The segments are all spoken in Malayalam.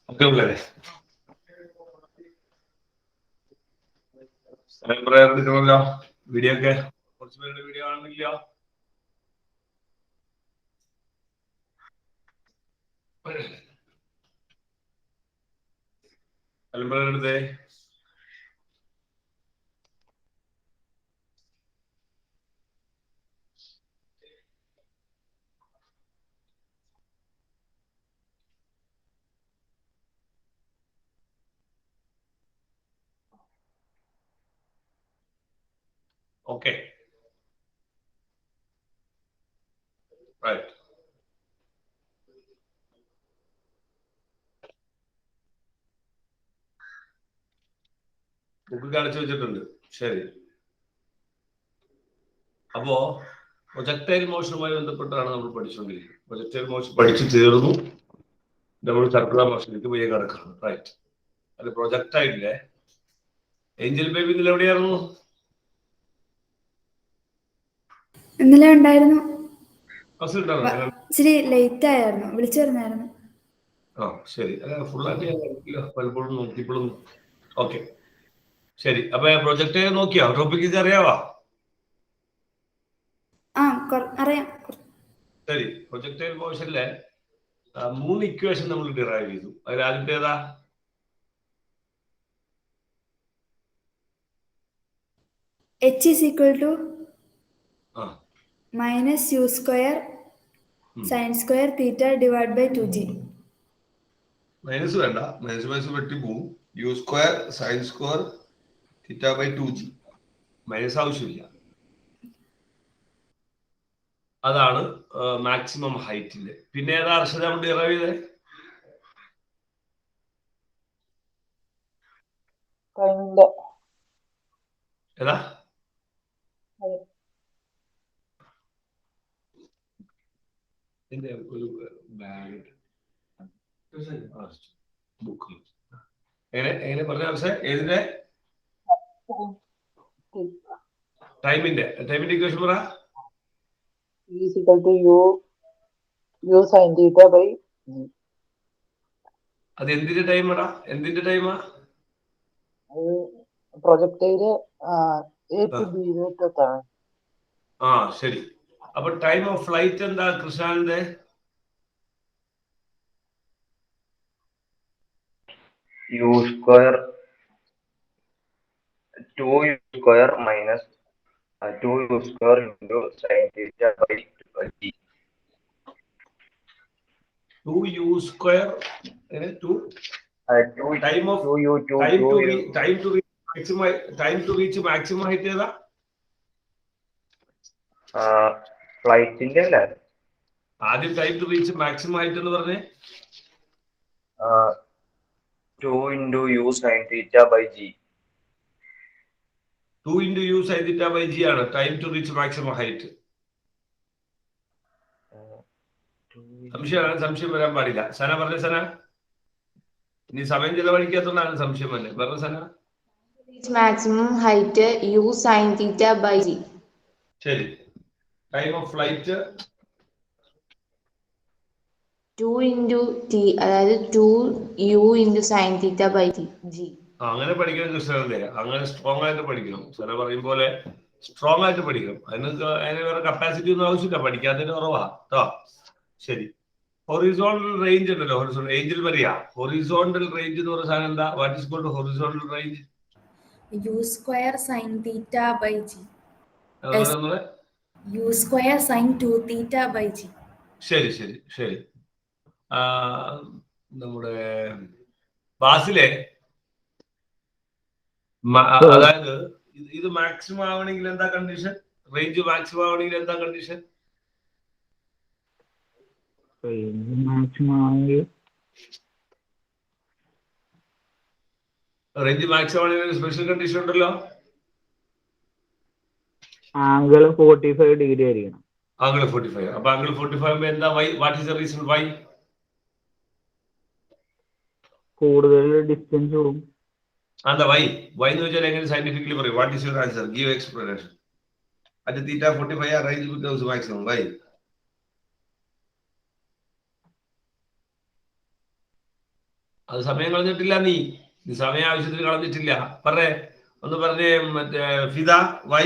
Okay, video ഒക്കെ കുറച്ച് പേരുടെ വീഡിയോ കാണുന്നില്ല. തലമുറയുടെ ഓക്കെ റൈറ്റ്. ബുക്ക് കാണിച്ചു വെച്ചിട്ടുണ്ട്. ശരി. അപ്പോ പ്രൊജക്ടൈൽ മോഷനുമായി ബന്ധപ്പെട്ടാണ് നമ്മൾ പഠിച്ചുകൊണ്ടിരിക്കുന്നത്. പ്രൊജക്ടൈൽ മോഷൻ പഠിച്ചു തീർന്നു. നമ്മൾ സർക്കുലർ മോഷനിലേക്ക് പോയി കിടക്കണം. റൈറ്റ്. അത് പ്രൊജക്ടൈലിലെ ഏഞ്ചൽ ബേബി ഇന്നലെ എവിടെയായിരുന്നു? ഇന്നലെ ഉണ്ടായിരുന്നു. ഇച്ചിരി ലേറ്റ് ആയിരുന്നു, വിളിച്ചു പറഞ്ഞായിരുന്നു. ആ ശരി. അല്ല ഫുള്ളായിട്ട് ഞാൻ നോക്കിയില്ല, പലപ്പോഴും നോക്കിയപ്പോഴും. ഓക്കെ ശരി. അപ്പൊ പ്രൊജക്ടൈൽ നോക്കിയോ? ടോപ്പിക്ക് അറിയാവാ? അറിയാം. ശരി. പ്രൊജക്ടൈൽ മോഷനിലെ 3 ഇക്വേഷൻ നമ്മൾ ഡിറൈവ് ചെയ്തു. അതിൽ ആദ്യത്തേതാ? h is equal to minus u square sin square theta divided by 2g. Minus വേണ്ട, മൈനസ് വെട്ടി പോവും. U square sine square theta by 2g. Minus ആവശ്യമില്ല. അതാണ് മാക്സിമം ഹൈറ്റില്. പിന്നെ ഏതാ അർഷത നമ്മൾ ഡിറൈവ് ചെയ്തേ? ഏതാ? ഒരു ബാഗ് ബുക്ക് എങ്ങനെ പറഞ്ഞ ആവശ്യം? ഏതിന്റെ? ടൈമിന്റെ ഇക്വേഷൻ പറ. അത് എന്തിന്റെ ടൈം എടാ? എന്തിന്റെ ടൈമാ? പ്രൊജക്ടൈല് ആ ശരി. അപ്പൊ ടൈം ഓഫ് ഫ്ലൈറ്റ് എന്താ കൃഷ്ണന്റെ? u square 2u square minus 2u square into sin theta by g. 2u square 2 time to reach maximum height ഏതാ? ഫ്ലൈറ്റിന്റെ അല്ലേ? ആദ്യം time to reach maximum height എന്ന് പറഞ്ഞേ 2 into u sin theta by g. 2 into u sin theta by g ആണ് time to reach maximum height. സംശയം വരാൻ പാടില്ല. സന പറഞ്ഞ സന, ഇനി സമയം ചെലവഴിക്കാത്തതാണ് സംശയം വന്നെ. പറഞ്ഞ Sana. Maximum height u sin theta by g. ശരി. Time of flight 2 into t, അതായത് 2u into sin theta by g. അങ്ങനെ പഠിക്കണം കൃഷ്ണന്റെ. അങ്ങനെ സ്ട്രോങ് ആയിട്ട് പഠിക്കണം. സന പറയും പോലെ സ്ട്രോങ് ആയിട്ട് പഠിക്കണം. അതിന് വേറെ കപ്പാസിറ്റി ഒന്നും ആവശ്യമില്ല, പഠിക്കാത്തതിന് കുറവാ കേട്ടോ. ശരി. ഹൊറിസോണ്ടൽ റേഞ്ച് ഉണ്ടല്ലോ, ഹൊറിസോണ്ടൽ ഏഞ്ചൽ വരിക. ഹൊറിസോണ്ടൽ റേഞ്ച് എന്ന് പറഞ്ഞ സാധനം എന്താ? What is called horizontal range? u square sin theta by g. u square sin 2 theta by g. ശരി ശരി ശരി. നമ്മുടെ ബാസിലെ അതായത് ഇത് മാക്സിമം ആവണമെങ്കിൽ എന്താ കണ്ടീഷൻ? റേഞ്ച് മാക്സിമം ആവണമെങ്കിൽ എന്താ കണ്ടീഷൻ? റേഞ്ച് മാക്സിമം ആണെങ്കിൽ സ്പെഷ്യൽ കണ്ടീഷൻ ഉണ്ടല്ലോ. ആംഗിൾ 45 ഡിഗ്രി ആയിരിക്കണം. ആംഗിൾ 45. അപ്പൊ ആംഗിൾ 45 എന്താ? Why? What is the reason why? കൂടുതൽ ഡിസ്റ്റൻസ് പോകും. എന്താ വൈ? വൈ എന്ന് വെച്ചാൽ എങ്ങനെ സയന്റിഫിക്കലി പറയും? What is your answer? Give explanation. At theta 45 range becomes maximum. Why? അത് സമയം കളഞ്ഞിട്ടില്ല, നീ സമയം ആവശ്യത്തിന് കളഞ്ഞിട്ടില്ല. പറഞ്ഞേ, ഒന്ന് പറഞ്ഞേ. മറ്റേ Fida, Y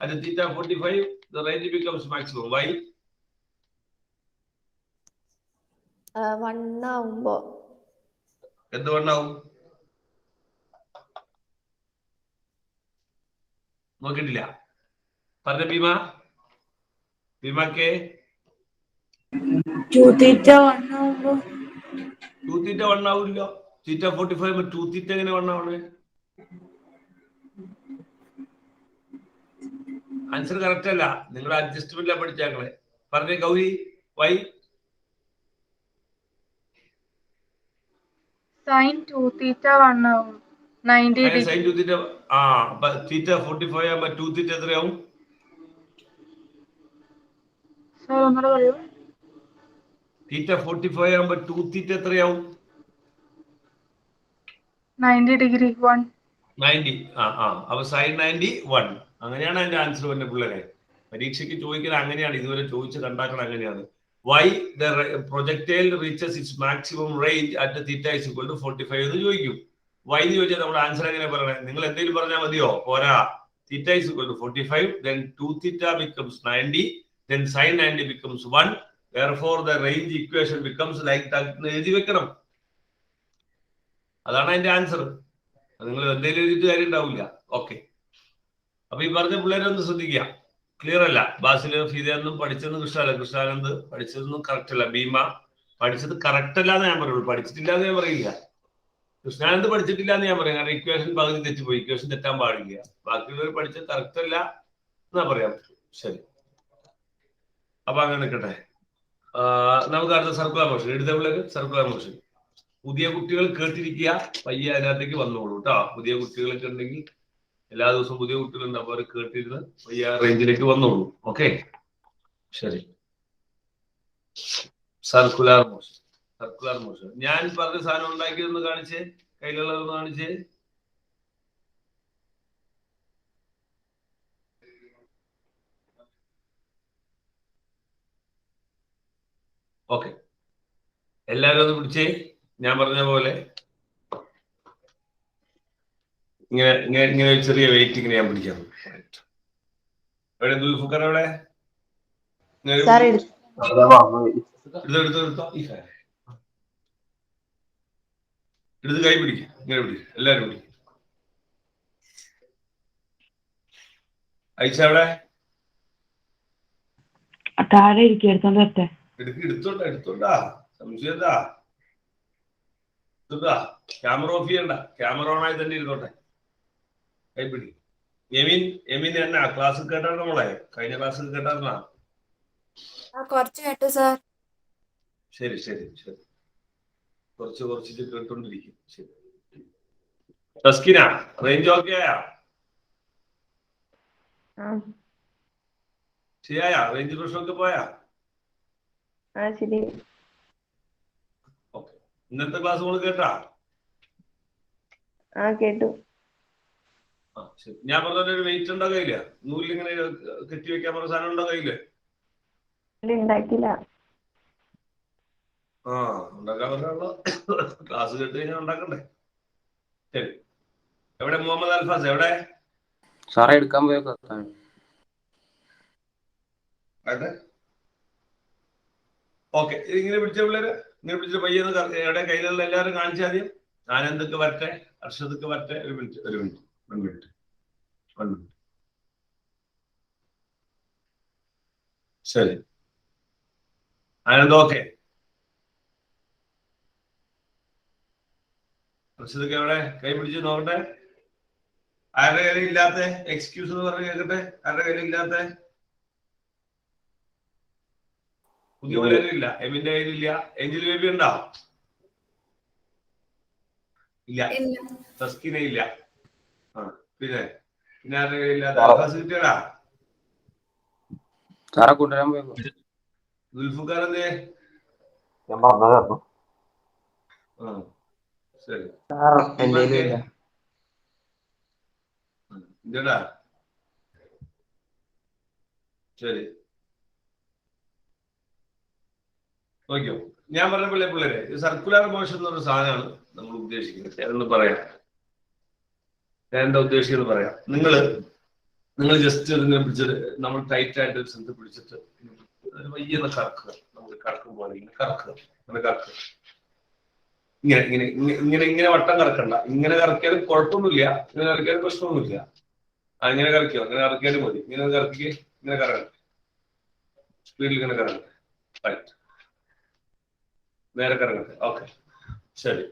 at theta 45 the range becomes maximum. Why? 1 ആവുമ്പോ എന്ത് വണ്ണാവും നോക്കിട്ടില്ല? പറഞ്ഞ ഭീമക്കെ 2 തീറ്റ 1 ആവുമ്പോ 2 തീറ്റ 1 ആവില്ല. തീറ്റ 45 2 തീറ്റ എങ്ങനെ 1 ആവണേ? ആൻസർ കറക്റ്റ് അല്ല. നിങ്ങൾ അഡ്ജസ്റ്റ്മെന്റിലാ പഠിച്ചാക്കളെ. പറഞ്ഞേ ഗൗരി, വൈ? sin 2 theta 1 ആവും 90 സൈൻ ഡിഗ്രി. 2 തീറ്റ തീറ്റ 45 ആകുമ്പോ 2 തീറ്റ എത്രയാവും? സാർ ഒന്നുകൂടെ പറയൂ. തീറ്റ 45 ആകുമ്പോ 2 തീറ്റ എത്രയാവും? 90 ഡിഗ്രി 1. 90. അപ്പൊ സൈൻ 90 1. അങ്ങനെയാണ് അതിന്റെ ആൻസർ വരുന്നത് പിള്ളേരെ. പരീക്ഷയ്ക്ക് ചോദിക്കുന്നത് അങ്ങനെയാണ്. ഇതുവരെ ചോദിച്ച് കണ്ടാക്കണം അങ്ങനെയാണ്. Why the projectile reaches its maximum range at theta is equal to 45 എന്ന് ചോദിക്കും. വൈ എന്ന് ചോദിച്ചാൽ നമ്മുടെ ആൻസർ എങ്ങനെ പറയണേ? നിങ്ങൾ എന്തെങ്കിലും പറഞ്ഞാൽ മതിയോ? പോരാ. Theta is equal to 45, then 2 theta becomes 90, then sin 90 becomes 1. Therefore the range equation becomes like that എന്ന് എഴുതി വെക്കണം. അതാണ് അതിന്റെ ആൻസർ. നിങ്ങൾ എന്തെങ്കിലും എഴുതിയിട്ട് കാര്യം ഉണ്ടാവില്ല. ഓക്കെ, അപ്പൊ ഈ പറഞ്ഞ പിള്ളേരെ ഒന്ന് ശ്രദ്ധിക്കുക. ക്ലിയർ അല്ല? ബാസില് ഫിദയൊന്നും പഠിച്ചതൊന്നും കൃഷ്ണാനന്ദ് പഠിച്ചതൊന്നും കറക്റ്റ് അല്ല. ഭീമ പഠിച്ചത് കറക്റ്റ് അല്ല എന്ന് ഞാൻ പറയുള്ളൂ, പഠിച്ചിട്ടില്ല എന്ന് ഞാൻ പറയില്ല. കൃഷ്ണാനന്ദ് പഠിച്ചിട്ടില്ല എന്ന് ഞാൻ പറയും, കാരണം ഇക്വേഷൻ പകുതി തെറ്റിപ്പോയി. ഇക്വേഷൻ തെറ്റാൻ പാടില്ല. ബാക്കിയുള്ളവർ പഠിച്ചത് കറക്റ്റ് അല്ല എന്നാ പറയാൻ പറ്റും. ശരി, അപ്പൊ അങ്ങനെ നിൽക്കട്ടെ. നമുക്ക് അടുത്ത സർക്കുലർ മോഷൻ എടുത്ത പിള്ളേര്. സർക്കുലർ മോഷൻ പുതിയ കുട്ടികൾ കേട്ടിരിക്കുക, പയ്യെ അതിനകത്തേക്ക് വന്നോളൂ കേട്ടോ. പുതിയ കുട്ടികളൊക്കെ ഉണ്ടെങ്കിൽ എല്ലാ ദിവസവും പുതിയ കുട്ടികളുണ്ട്, അപ്പൊ അവർ കേട്ടിരുന്ന് പയ്യെ റേഞ്ചിലേക്ക് വന്നോളൂ. ഓക്കെ, ശരി. Circular motion. സർക്കുലർ മോഷൻ ഞാൻ പറഞ്ഞ സാധനം ഉണ്ടാക്കിയതൊന്ന് കാണിച്ചേ, കയ്യിലുള്ളതൊന്ന് കാണിച്ചേ. ഓക്കെ, എല്ലാവരും ഒന്ന് പിടിച്ചേ. ഞാൻ പറഞ്ഞ പോലെ ഇങ്ങനെ ഇങ്ങനെ ഇങ്ങനെ ചെറിയ വെയിറ്റ് ഇങ്ങനെ ഞാൻ പിടിക്കാം. എവിടെ ദുൽഫുക്കർ? എവിടെ? സാർ എടുത്ത് കൈ പിടിക്കുക, ഇങ്ങനെ പിടിക്കുക, എല്ലാരും പിടിക്കുക. ഐഷ എവിടെ? താഴെ ഇരിക്കും, എടുത്തോണ്ട് വരട്ടെ. എടുത്തോണ്ടാ സംശയത്താ. ക്യാമറ ഓഫ് ചെയ്യണ്ട, ക്യാമറ ഓൺ ആയി തന്നെ ഇരുന്നോട്ടെ. കൈപ്പിടി. എമിൻ എന്നാ ക്ലാസ് കേട്ടായിരുന്നു നമ്മളെ? കഴിഞ്ഞ ക്ലാസ് കേട്ടായിരുന്നാ? കുറച്ച് കേട്ടു സാർ. ശരി ശരി ശരി, കുറച്ചിട്ട് കേട്ടോണ്ടിരിക്കും. ശരി. തസ്കിന, റേഞ്ച് ഓക്കെ ആയാ? ശരിയായാ? റേഞ്ച് പ്രശ്നമൊക്കെ പോയാ? ശരി. ഓക്കെ, ഇന്നത്തെ ക്ലാസ് നമ്മൾ കേട്ടാ? കേട്ടു. ശരി. ഞാൻ പറഞ്ഞ ഒരു വെയിറ്റ് ഉണ്ടോ കയ്യില്? നൂലിങ്ങനെ കെട്ടി വെക്കാൻ പറഞ്ഞ സാധനം ഉണ്ടോ കയ്യില്? ഉണ്ടാക്കില്ല. ഉണ്ടാക്കാൻ പറഞ്ഞുള്ള ക്ലാസ് കേട്ട് കഴിഞ്ഞാൽ ഉണ്ടാക്കണ്ടേ? ശരി. എവിടെ മുഹമ്മദ് അൽഫാസ്? എവിടെ? സാറേ എടുക്കാൻ പോയോ? ഓക്കെ, ഇങ്ങനെ പിടിച്ച പിള്ളേര് ഇങ്ങനെ പിടിച്ച പയ്യെന്ന് എവിടെ കയ്യിലുള്ള എല്ലാവരും കാണിച്ചാൽ ആദ്യം. ആനന്ദക്ക് വരട്ടെ, അർഷദക്ക് വരട്ടെ. ഒരു മിനിറ്റ്. ശരി, ആനന്ദ് ഓക്കെ. അർഷദക്ക് എവിടെ? കൈ പിടിച്ച് നോക്കട്ടെ. ആരുടെ കയ്യിൽ ഇല്ലാത്ത എക്സ്ക്യൂസ് എന്ന് പറഞ്ഞ് കേൾക്കട്ടെ. ആരുടെ കയ്യിൽ ഇല്ലാത്ത? പുതിയ പിള്ളേരും ഇല്ല. എമിന്റെ കയ്യിലില്ല. ഏഞ്ചൽ ബേബി ഉണ്ടോ? ഇല്ല. തസ്കിന ഇല്ല. പിന്നെ ആരുടെ കയ്യിലില്ലാത്ത? കിട്ടിയടാ സാറെ കൊണ്ടുവരാൻ പോയോ? ദുൽഫുക്കാർ എന്തേ? ഞാൻ പറഞ്ഞതായിരുന്നു. ശരി. ഇല്ലടാ. ശരി, നോക്കിയോ? ഞാൻ പറഞ്ഞ പിള്ളേരെ സർക്കുലർ മോഷൻ എന്നൊരു സാധനമാണ് നമ്മൾ ഉദ്ദേശിക്കുന്നത്. ഞാനൊന്ന് പറയാം, ഞാൻ എന്താ ഉദ്ദേശിക്കുന്നത് പറയാം. നിങ്ങൾ ജസ്റ്റ് ഇതിനെ പിടിച്ചിട്ട് നമ്മൾ ടൈറ്റ് ആയിട്ട് ഒരു സ്ഥലത്ത് പിടിച്ചിട്ട് വയ്യെന്ന് കറക്കുക. നമ്മൾ കറക്കുമ്പോൾ ഇങ്ങനെ കറക്കുക, അങ്ങനെ കറക്കുക, ഇങ്ങനെ ഇങ്ങനെ ഇങ്ങനെ ഇങ്ങനെ വട്ടം കറക്കണ്ട. ഇങ്ങനെ കറക്കിയാലും കുഴപ്പമൊന്നുമില്ല, ഇങ്ങനെ കറക്കിയാലും പ്രശ്നമൊന്നുമില്ല. ഇങ്ങനെ കറക്കിയോ, അങ്ങനെ കറക്കിയാലും മതി. ഇങ്ങനെ കറക്കി ഇങ്ങനെ കറങ്ങണം, സ്പീഡിൽ ഇങ്ങനെ കറങ്ങണം. റൈറ്റ്, നേരെ കറങ്ങട്ടെ. ഓക്കെ, ശരി.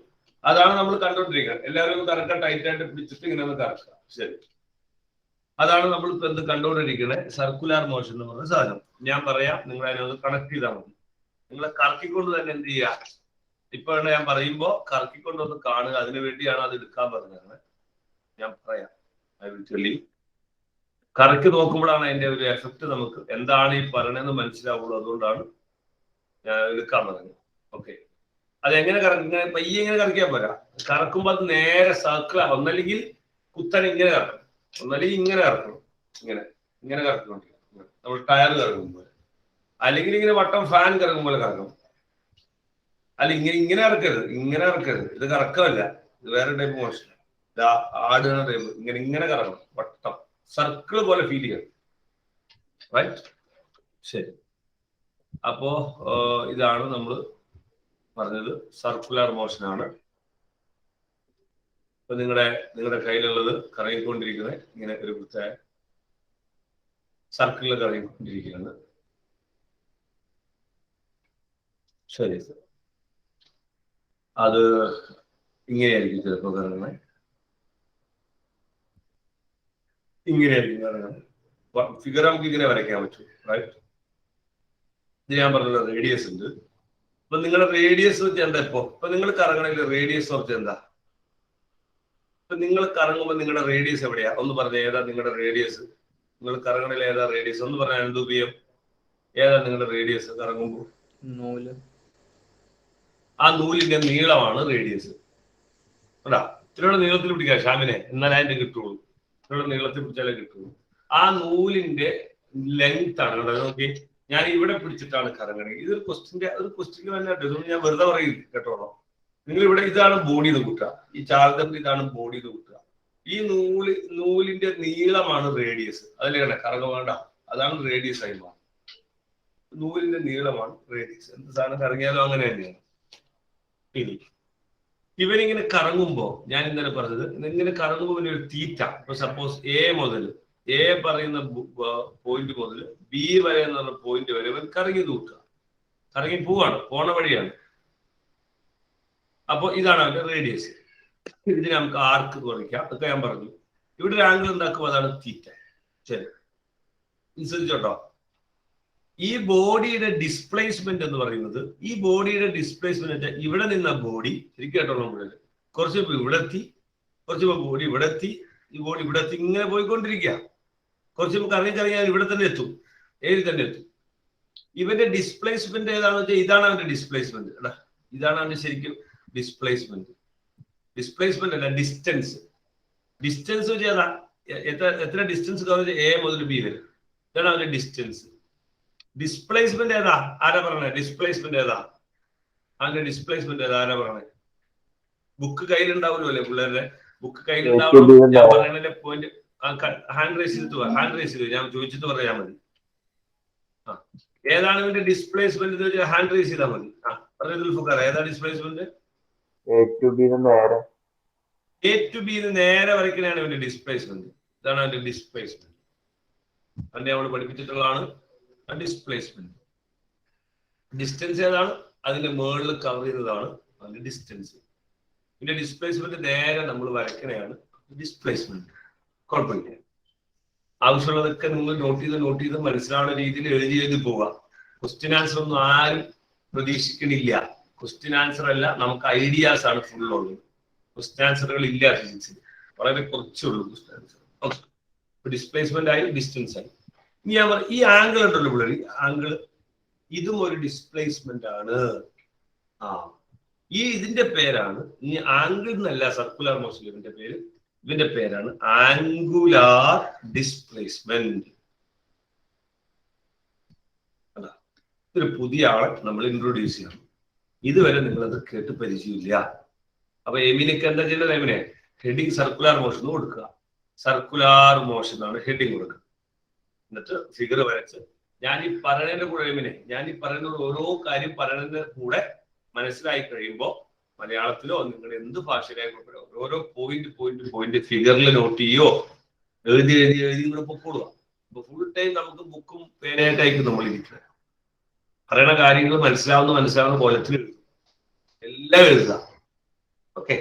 അതാണ് നമ്മൾ കണ്ടോണ്ടിരിക്കുന്നത്. എല്ലാവരും കറക്കം ടൈറ്റ് ആയിട്ട് പിടിച്ചിട്ട് ഇങ്ങനെ ഒന്ന് കറക്കുക. ശരി, അതാണ് നമ്മൾ ഇപ്പൊ എന്ത് കണ്ടുകൊണ്ടിരിക്കുന്നത്, സർക്കുലർ മോഷൻ എന്ന് പറയുന്ന സാധനം. ഞാൻ പറയാം, നിങ്ങൾ അതിനൊന്ന് കണക്ട് ചെയ്താൽ മതി. നിങ്ങളെ കറക്കിക്കൊണ്ട് തന്നെ എന്ത് ചെയ്യുക, ഇപ്പൊ ഞാൻ പറയുമ്പോ കറക്കിക്കൊണ്ടൊന്ന് കാണുക. അതിനു വേണ്ടിയാണ് അത് എടുക്കാൻ പറഞ്ഞത്. ഞാൻ പറയാം, ഐ വിൽ ടെൽ യു. കറക്കി നോക്കുമ്പോഴാണ് അതിന്റെ ഒരു എഫക്ട് നമുക്ക് എന്താണ് ഈ പറയണെന്ന് മനസ്സിലാവുള്ളൂ. അതുകൊണ്ടാണ് ഞാൻ എടുക്കാൻ പറഞ്ഞത്. ഓക്കെ, അതെങ്ങനെ ഇങ്ങനെ പയ്യെ ഇങ്ങനെ കറക്കിയാൽ പോരാ. കറക്കുമ്പോൾ അത് നേരെ സർക്കിൾ ആവും. ഒന്നല്ലെങ്കിൽ കുത്തനെ ഇങ്ങനെ കറക്കണം, ഒന്നല്ലെങ്കിൽ ഇങ്ങനെ കറക്കണം. ഇങ്ങനെ ഇങ്ങനെ കറക്കുന്നുണ്ട് നമ്മൾ ടയർ കറങ്ങുമ്പോൾ, അല്ലെങ്കിൽ ഇങ്ങനെ വട്ടം ഫാൻ കറങ്ങുമ്പോൾ കറക്കണം. അല്ല ഇങ്ങനെ ഇറക്കരുത്, ഇങ്ങനെ ഇറക്കരുത്. ഇത് കറക്കമല്ല, ഇത് വേറെ ടൈപ്പ് മോഷൻ. ആടുന്ന ടൈപ്പ്. ഇങ്ങനെ കറങ്ങണം, വട്ടം സർക്കിൾ പോലെ ഫീൽ ചെയ്യണം. റൈറ്റ്, ശരി. അപ്പോ ഇതാണ് നമ്മൾ പറഞ്ഞത്, സർക്കുലർ മോഷൻ ആണ്. ഇപ്പൊ നിങ്ങളുടെ കയ്യിലുള്ളത് കറങ്ങിക്കൊണ്ടിരിക്കുന്നത് ഇങ്ങനെ ഒരു പ്രത്യേക സർക്കിളിൽ കറങ്ങിക്കൊണ്ടിരിക്കുകയാണ്. ശരി, അത് ഇങ്ങനെയായിരിക്കും ചിലപ്പോൾ കറങ്ങണേ, ഇങ്ങനെയായിരിക്കും കറങ്ങണേ. ഫിഗർ നമുക്ക് ഇങ്ങനെ വരയ്ക്കാൻ പറ്റും. റൈറ്റ്, ഇത് ഞാൻ പറഞ്ഞത് റേഡിയസ് ഉണ്ട്. അപ്പൊ നിങ്ങളുടെ റേഡിയസ് വെച്ച് എന്താ ഇപ്പൊ നിങ്ങൾ കറങ്ങണമെങ്കിൽ റേഡിയസ് വെച്ച് എന്താ? ഇപ്പൊ നിങ്ങൾ കറങ്ങുമ്പോൾ നിങ്ങളുടെ റേഡിയസ് എവിടെയാ? ഒന്ന് പറഞ്ഞ ഏതാ നിങ്ങളുടെ റേഡിയസ്? നിങ്ങൾ കറങ്ങണയിൽ ഏതാ റേഡിയസ്? ഒന്ന് പറഞ്ഞാൽ എന്ത് ഉപയോഗം? ഏതാ നിങ്ങളുടെ റേഡിയസ് കറങ്ങുമ്പോൾ? നൂല്. ആ നൂലിന്റെ നീളമാണ് റേഡിയസ്. അതാ ഇത്രയുടെ നീളത്തിൽ പിടിക്കാം ഷാമിനെ, എന്നാലേ അതിന്റെ കിട്ടുള്ളൂ. ഇത്രയുടെ നീളത്തിൽ പിടിച്ചാലേ കിട്ടുള്ളൂ. ആ നൂലിന്റെ ലെങ്ത് ആണ് കേട്ടോ. നോക്കി, ഞാൻ ഇവിടെ പിടിച്ചിട്ടാണ് കറങ്ങണമെങ്കിൽ ഇതൊരു ക്വസ്റ്റ്യൻ തന്നെ കേട്ടോ. ഇതൊന്നും ഞാൻ വെറുതെ പറയില്ല കേട്ടോളൂ. നിങ്ങൾ ഇവിടെ ഇതാണ് ബോഡി എന്ന് കൂട്ടുക, ഈ ചാർജറിൽ ഇതാണ് ബോഡി എന്ന് കൂട്ടുക. ഈ നൂലിന്റെ നീളമാണ് റേഡിയസ്. അതിലെ കറങ്ങ വേണ്ട, അതാണ് റേഡിയസ് ആയി മാറും. നൂലിന്റെ നീളമാണ് റേഡിയസ്. എന്ത് സാധനം കറങ്ങിയാലും അങ്ങനെ തന്നെയാണ്. ഇനി ഇവരിങ്ങനെ കറങ്ങുമ്പോ, ഞാൻ ഇന്നലെ പറഞ്ഞത്, ഇങ്ങനെ കറങ്ങുമ്പോൾ ഒരു തീറ്റ. ഇപ്പൊ സപ്പോസ് എ പറയുന്ന പോയിന്റ് മുതൽ ബി വരെ എന്നുള്ള പോയിന്റ് വരെ ഇവൻ കറങ്ങി തൂക്കുക, കറങ്ങി പോണ വഴിയാണ്. അപ്പൊ ഇതാണ് അവന്റെ റേഡിയസ്. ഇതിന് നമുക്ക് ആർക്ക് കുറയ്ക്കാം, അതൊക്കെ ഞാൻ പറഞ്ഞു. ഇവിടെ ഒരു ആംഗിൾ ഉണ്ടാക്കുമ്പോൾ അതാണ് തീറ്റ. ശരി, അനുസരിച്ചോട്ടോ. ഈ ബോഡിയുടെ ഡിസ്പ്ലേസ്മെന്റ് എന്ന് പറയുന്നത്, ഈ ബോഡിയുടെ ഡിസ്പ്ലേസ്മെന്റ് ഇവിടെ നിന്ന ബോഡി ശരിക്കും കേട്ടോ, കുറച്ച് ഇവിടെ എത്തി, കുറച്ച് ബോഡി ഇവിടെ എത്തി, ഈ ബോഡി ഇവിടെ എത്തി, ഇങ്ങനെ പോയിക്കൊണ്ടിരിക്കുക. കുറച്ച് കറങ്ങിക്കറിയാൻ ഇവിടെ തന്നെ എത്തും, ഏതിൽ തന്നെ എത്തും. ഇവന്റെ ഡിസ്പ്ലേസ്മെന്റ് ഏതാണെന്ന് വെച്ചാൽ ഇതാണ് അവന്റെ ഡിസ്പ്ലേസ്മെന്റ്. ഇതാണ് അവന്റെ ശരിക്കും ഡിസ്പ്ലേസ്മെന്റ്. ഡിസ്പ്ലേസ്മെന്റ് അല്ല, ഡിസ്റ്റൻസ്. ഡിസ്റ്റൻസ് വെച്ചാൽ ഏതാ? എത്ര ഡിസ്റ്റൻസ് കവർ ചെയ്ത് എ മുതൽ ബി വരെ, ഇതാണ് അവന്റെ ഡിസ്റ്റൻസ്. ഡിസ്പ്ലേസ്മെന്റ് ഏതാ? ആരാ പറഞ്ഞേ? ഡിസ്പ്ലേസ്മെന്റ് ഏതാ? അതിന്റെ ഡിസ്പ്ലേസ്മെന്റ് ഏതാ? ആരാ പറഞ്ഞേ? ബുക്ക് കയ്യിലുണ്ടാവുമല്ലോ അല്ലേ പിള്ളേരുടെ? ബുക്ക് കയ്യിലുണ്ടാവണം. ഞാൻ പറയുന്നതിന്റെ പോയിന്റ് ഹാൻഡ് റൈസ് ചെയ്തിട്ട് ഞാൻ ചോദിച്ചിട്ട് പറയാൻ മതി. ഏതാണ് ഇതിന്റെ ഡിസ്പ്ലേസ്മെന്റ് എന്ന് വെച്ചാൽ ഹാൻഡ് റൈസ് ചെയ്താൽ മതി. പറഞ്ഞ ഏതാ ഡിസ്പ്ലേസ്മെന്റ്? എ ടു ബി നേരെ വരയ്ക്കുന്നതാണ് ഇവന്റെ ഡിസ്പ്ലേസ്മെന്റ്. ഇതാണ് അതിന്റെ ഡിസ്പ്ലേസ്മെന്റ്. അതിനെ നമ്മൾ പഠിപ്പിച്ചിട്ടുള്ളതാണ് ഡിസ്പ്ലേസ്മെന്റ്. ഡിസ്റ്റൻസ് ഏതാണ്? അതിന്റെ മുകളിൽ കവർ ചെയ്തതാണ് അതിന്റെ ഡിസ്റ്റൻസ്. ഇതിന്റെ ഡിസ്പ്ലേസ്മെന്റ് നേരെ നമ്മൾ വരയ്ക്കണയാണ് ഡിസ്പ്ലേസ്മെന്റ്. കുഴപ്പമില്ല, ആവശ്യമുള്ളതൊക്കെ നിങ്ങൾ നോട്ട് ചെയ്ത് മനസ്സിലാവുന്ന രീതിയിൽ എഴുതി പോവുക. ക്വസ്റ്റ്യൻ ആൻസർ ഒന്നും ആരും പ്രതീക്ഷിക്കണില്ല. ക്വസ്റ്റ്യൻ ആൻസർ അല്ല, നമുക്ക് ഐഡിയാസ് ആണ് ഫുൾ ഉള്ളത്. ക്വസ്റ്റ്യൻ ആൻസറുകൾ ഇല്ല ഫിസിക്സിൽ, വളരെ കുറച്ചുള്ളൂ ക്വസ്റ്റ്യൻ ആൻസർ. ഓക്കെ, ഡിസ്പ്ലേസ്മെന്റ് ആയി, ഡിസ്റ്റൻസ് ആയി. ഇനി ഞാൻ പറയാം, ഈ ആംഗിൾ ഉണ്ടല്ലോ പിള്ളേർ, ഈ ആംഗിൾ ഇതും ഒരു ഡിസ്പ്ലേസ്മെന്റ് ആണ്. ഇതിന്റെ പേരാണ്, ഈ ആംഗിൾ എന്നല്ല സർക്കുലർ മോഷൻ, ഇതിന്റെ പേരാണ് ആംഗുലാർ ഡിസ്പ്ലേസ്മെന്റ്. ഇതൊരു പുതിയ ആളെ നമ്മൾ ഇൻട്രൊഡ്യൂസ് ചെയ്യണം. ഇതുവരെ നിങ്ങളത് കേട്ട് പരിചയമില്ല. അപ്പൊ എമിനിക്ക് എന്താ ചെയ്യേണ്ടത്? എമിനെ ഹെഡിങ് സർക്കുലർ മോഷൻ കൊടുക്കുക. സർക്കുലർ മോഷൻ ആണ് ഹെഡിങ് കൊടുക്കുക. എന്നിട്ട് ഫിഗർ വരച്ച് ഞാൻ ഈ പറയുന്നതിന്റെ കൂടെ എമിനെ ഞാൻ ഈ പറയുന്ന ഓരോ കാര്യം പറയുന്നതിന്റെ കൂടെ മനസ്സിലായി കഴിയുമ്പോൾ മലയാളത്തിലോ നിങ്ങൾ എന്ത് ഭാഷയിലായിക്കോട്ടെ ഓരോ പോയിന്റ് ഫിഗറിൽ നോട്ട് ചെയ്യോ എഴുതി നിങ്ങൾ പൊക്കോടുക. അപ്പൊ ഫുൾ ടൈം നമുക്ക് ബുക്കും പേനയായിട്ടായിരിക്കും നമ്മൾ ഇരിക്കുന്നത്. പറയുന്ന കാര്യങ്ങൾ മനസ്സിലാവുന്ന കോലത്തിൽ എഴുതും. എല്ലാം എഴുതുക. ഓക്കെ,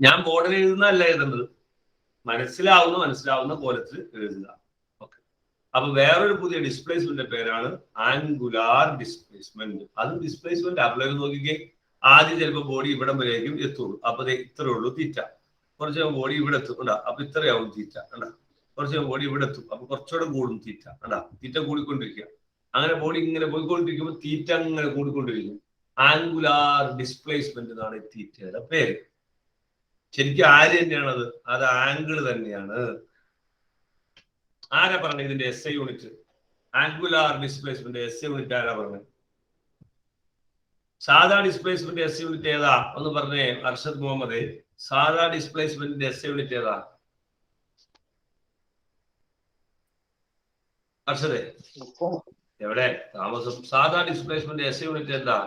ഞാൻ ബോർഡിൽ എഴുതുന്നതല്ല എഴുതുന്നത്, മനസ്സിലാവുന്ന കോലത്തിൽ എഴുതുക. ഓക്കെ, അപ്പൊ വേറൊരു പുതിയ ഡിസ്പ്ലേസ്മെന്റിന്റെ പേരാണ് ആംഗുലാർ ഡിസ്പ്ലേസ്മെന്റ്. അത് ഡിസ്പ്ലേസ്മെന്റ് അപ്ലൈ നോക്കിക്കേ. ആദ്യം ചിലപ്പോൾ ബോഡി ഇവിടം വരെയായിരിക്കും എത്തുള്ളൂ. അപ്പൊ ഇത്രേ ഉള്ളൂ തീറ്റ. കുറച്ച് ബോഡി ഇവിടെ എത്തും ഉണ്ടാ, അപ്പൊ ഇത്രയാവും തീറ്റ ഉണ്ടാ. കുറച്ച് ബോഡി ഇവിടെ എത്തും, അപ്പൊ കുറച്ചുകൂടെ കൂടും തീറ്റ ഉണ്ടാ. തീറ്റ കൂടിക്കൊണ്ടിരിക്കുക. അങ്ങനെ ബോഡി ഇങ്ങനെ പോയിക്കൊണ്ടിരിക്കുമ്പോൾ തീറ്റ അങ്ങനെ കൂടിക്കൊണ്ടിരിക്കും. ആംഗുലാർ ഡിസ്പ്ലേസ്മെന്റ് എന്നാണ് തീറ്റയുടെ പേര്. ശരിക്കും ആര് തന്നെയാണത്? അത് ആംഗിൾ തന്നെയാണ്. ആരാ പറഞ്ഞത് ഇതിന്റെ SI unit? Angular displacement SI unit ആരാ പറഞ്ഞത്? സാധാ ഡിസ്പ്ലേസ്മെന്റ് SI യൂണിറ്റ് ഏതാ ഒന്ന് പറഞ്ഞേ അർഷദ് മുഹമ്മദ്. സാധാ ഡിസ്പ്ലേസ്മെന്റിന്റെ SI യൂണിറ്റ് ഏതാ അർഷദേ? എവിടെ താമസം? സാധാ ഡിസ്പ്ലേസ്മെന്റ് SI യൂണിറ്റ് എന്താ?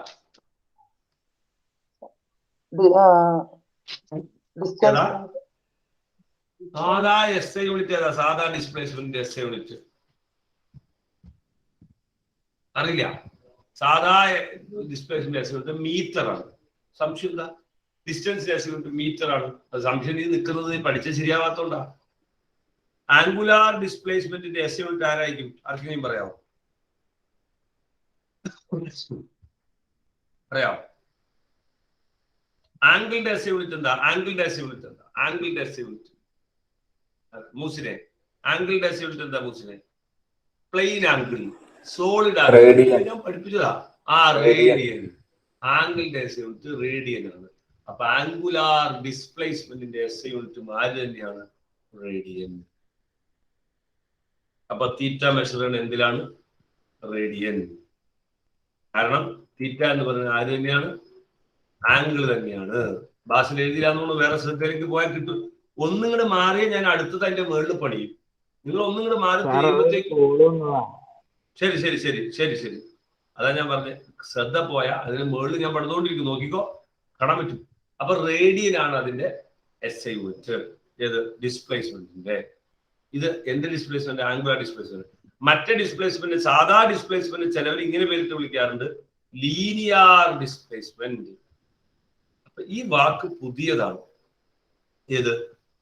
സാധാ SI യൂണിറ്റ് ഏതാ? സാധാ ഡിസ്പ്ലേസ്മെന്റ് SI യൂണിറ്റ് അറിയില്ല? സാധാ ഡിസ്പ്ലേസ്മെന്റ് SI യൂണിറ്റ് മീറ്റർ ആണ്. സംശയം എന്താ? ഡിസ്റ്റൻസ് SI യൂണിറ്റ് മീറ്റർ ആണ്. സംശയം നിൽക്കുന്നത് പഠിച്ച ശരിയാവാത്തോണ്ടാ. ആംഗുലാർ ഡിസ്പ്ലേസ്മെന്റിന്റെ SI യൂണിറ്റ് ആരായിരിക്കും? ആർക്കെങ്കിലും പറയാമോ? പറയാമോ? ആംഗിളിന്റെ SI യൂണിറ്റ് എന്താ? ആംഗിളിന്റെ SI യൂണിറ്റ് എന്താ? ആംഗിളിന്റെ SI യൂണിറ്റ് മൂസിനെ ആംഗിളിന്റെ SI യൂണിറ്റ് എന്താ മൂസിനെ? പ്ലെയിൻ ആംഗിൾ, സോളിഡ് ആംഗിൾ ഞാൻ പഠിപ്പിച്ചതാ. റേഡിയൻ. ആംഗിളിന്റെ SI യൂണിറ്റ് റേഡിയൻ ആണ്. അപ്പൊ ആംഗുലാർ ഡിസ്പ്ലേസ്മെന്റിന്റെ SI യൂണിറ്റ് ആര് തന്നെയാണ്? റേഡിയൻ. അപ്പൊ തീറ്റ മെഷർ എന്തിലാണ്? റേഡിയൻ. കാരണം തീറ്റ എന്ന് പറയുന്നത് ആര് തന്നെയാണ്? ആംഗിൾ തന്നെയാണ്. ഭാഷയിൽ എഴുതിയില്ലാന്നുകൊണ്ട് വേറെ ശ്രദ്ധയിലേക്ക് പോയാൽ കിട്ടും. ഒന്നിങ്ങോട്ട് മാറിയേ ഞാൻ അടുത്തത് അതിന്റെ മുകളിൽ പണിയും. നിങ്ങൾ ഒന്നിങ്ങോട്ട് മാറി കഴിയുമ്പോഴത്തേക്കും ശരി ശരി ശരി ശരി ശരി അതാ ഞാൻ പറഞ്ഞത്. ശ്രദ്ധ പോയാൽ അതിന് മുകളിൽ ഞാൻ പണിതുകൊണ്ടിരിക്കും. നോക്കിക്കോ, കാണാൻ പറ്റും. അപ്പൊ റേഡിയൻ ആണ് അതിന്റെ SI യൂണിറ്റ്. ഏത്? ഡിസ്പ്ലേസ്മെന്റിന്റെ. ഇത് എന്ത് ഡിസ്പ്ലേസ്മെന്റ്? Angular displacement. മറ്റേ ഡിസ്പ്ലേസ്മെന്റ് സാധാ ഡിസ്പ്ലേസ്മെന്റ് ചിലവർ ഇങ്ങനെ പേരിട്ട് വിളിക്കാറുണ്ട്, ലീനിയർ ഡിസ്പ്ലേസ്മെന്റ്. അപ്പൊ ഈ വാക്ക് പുതിയതാണ്. ഏത്?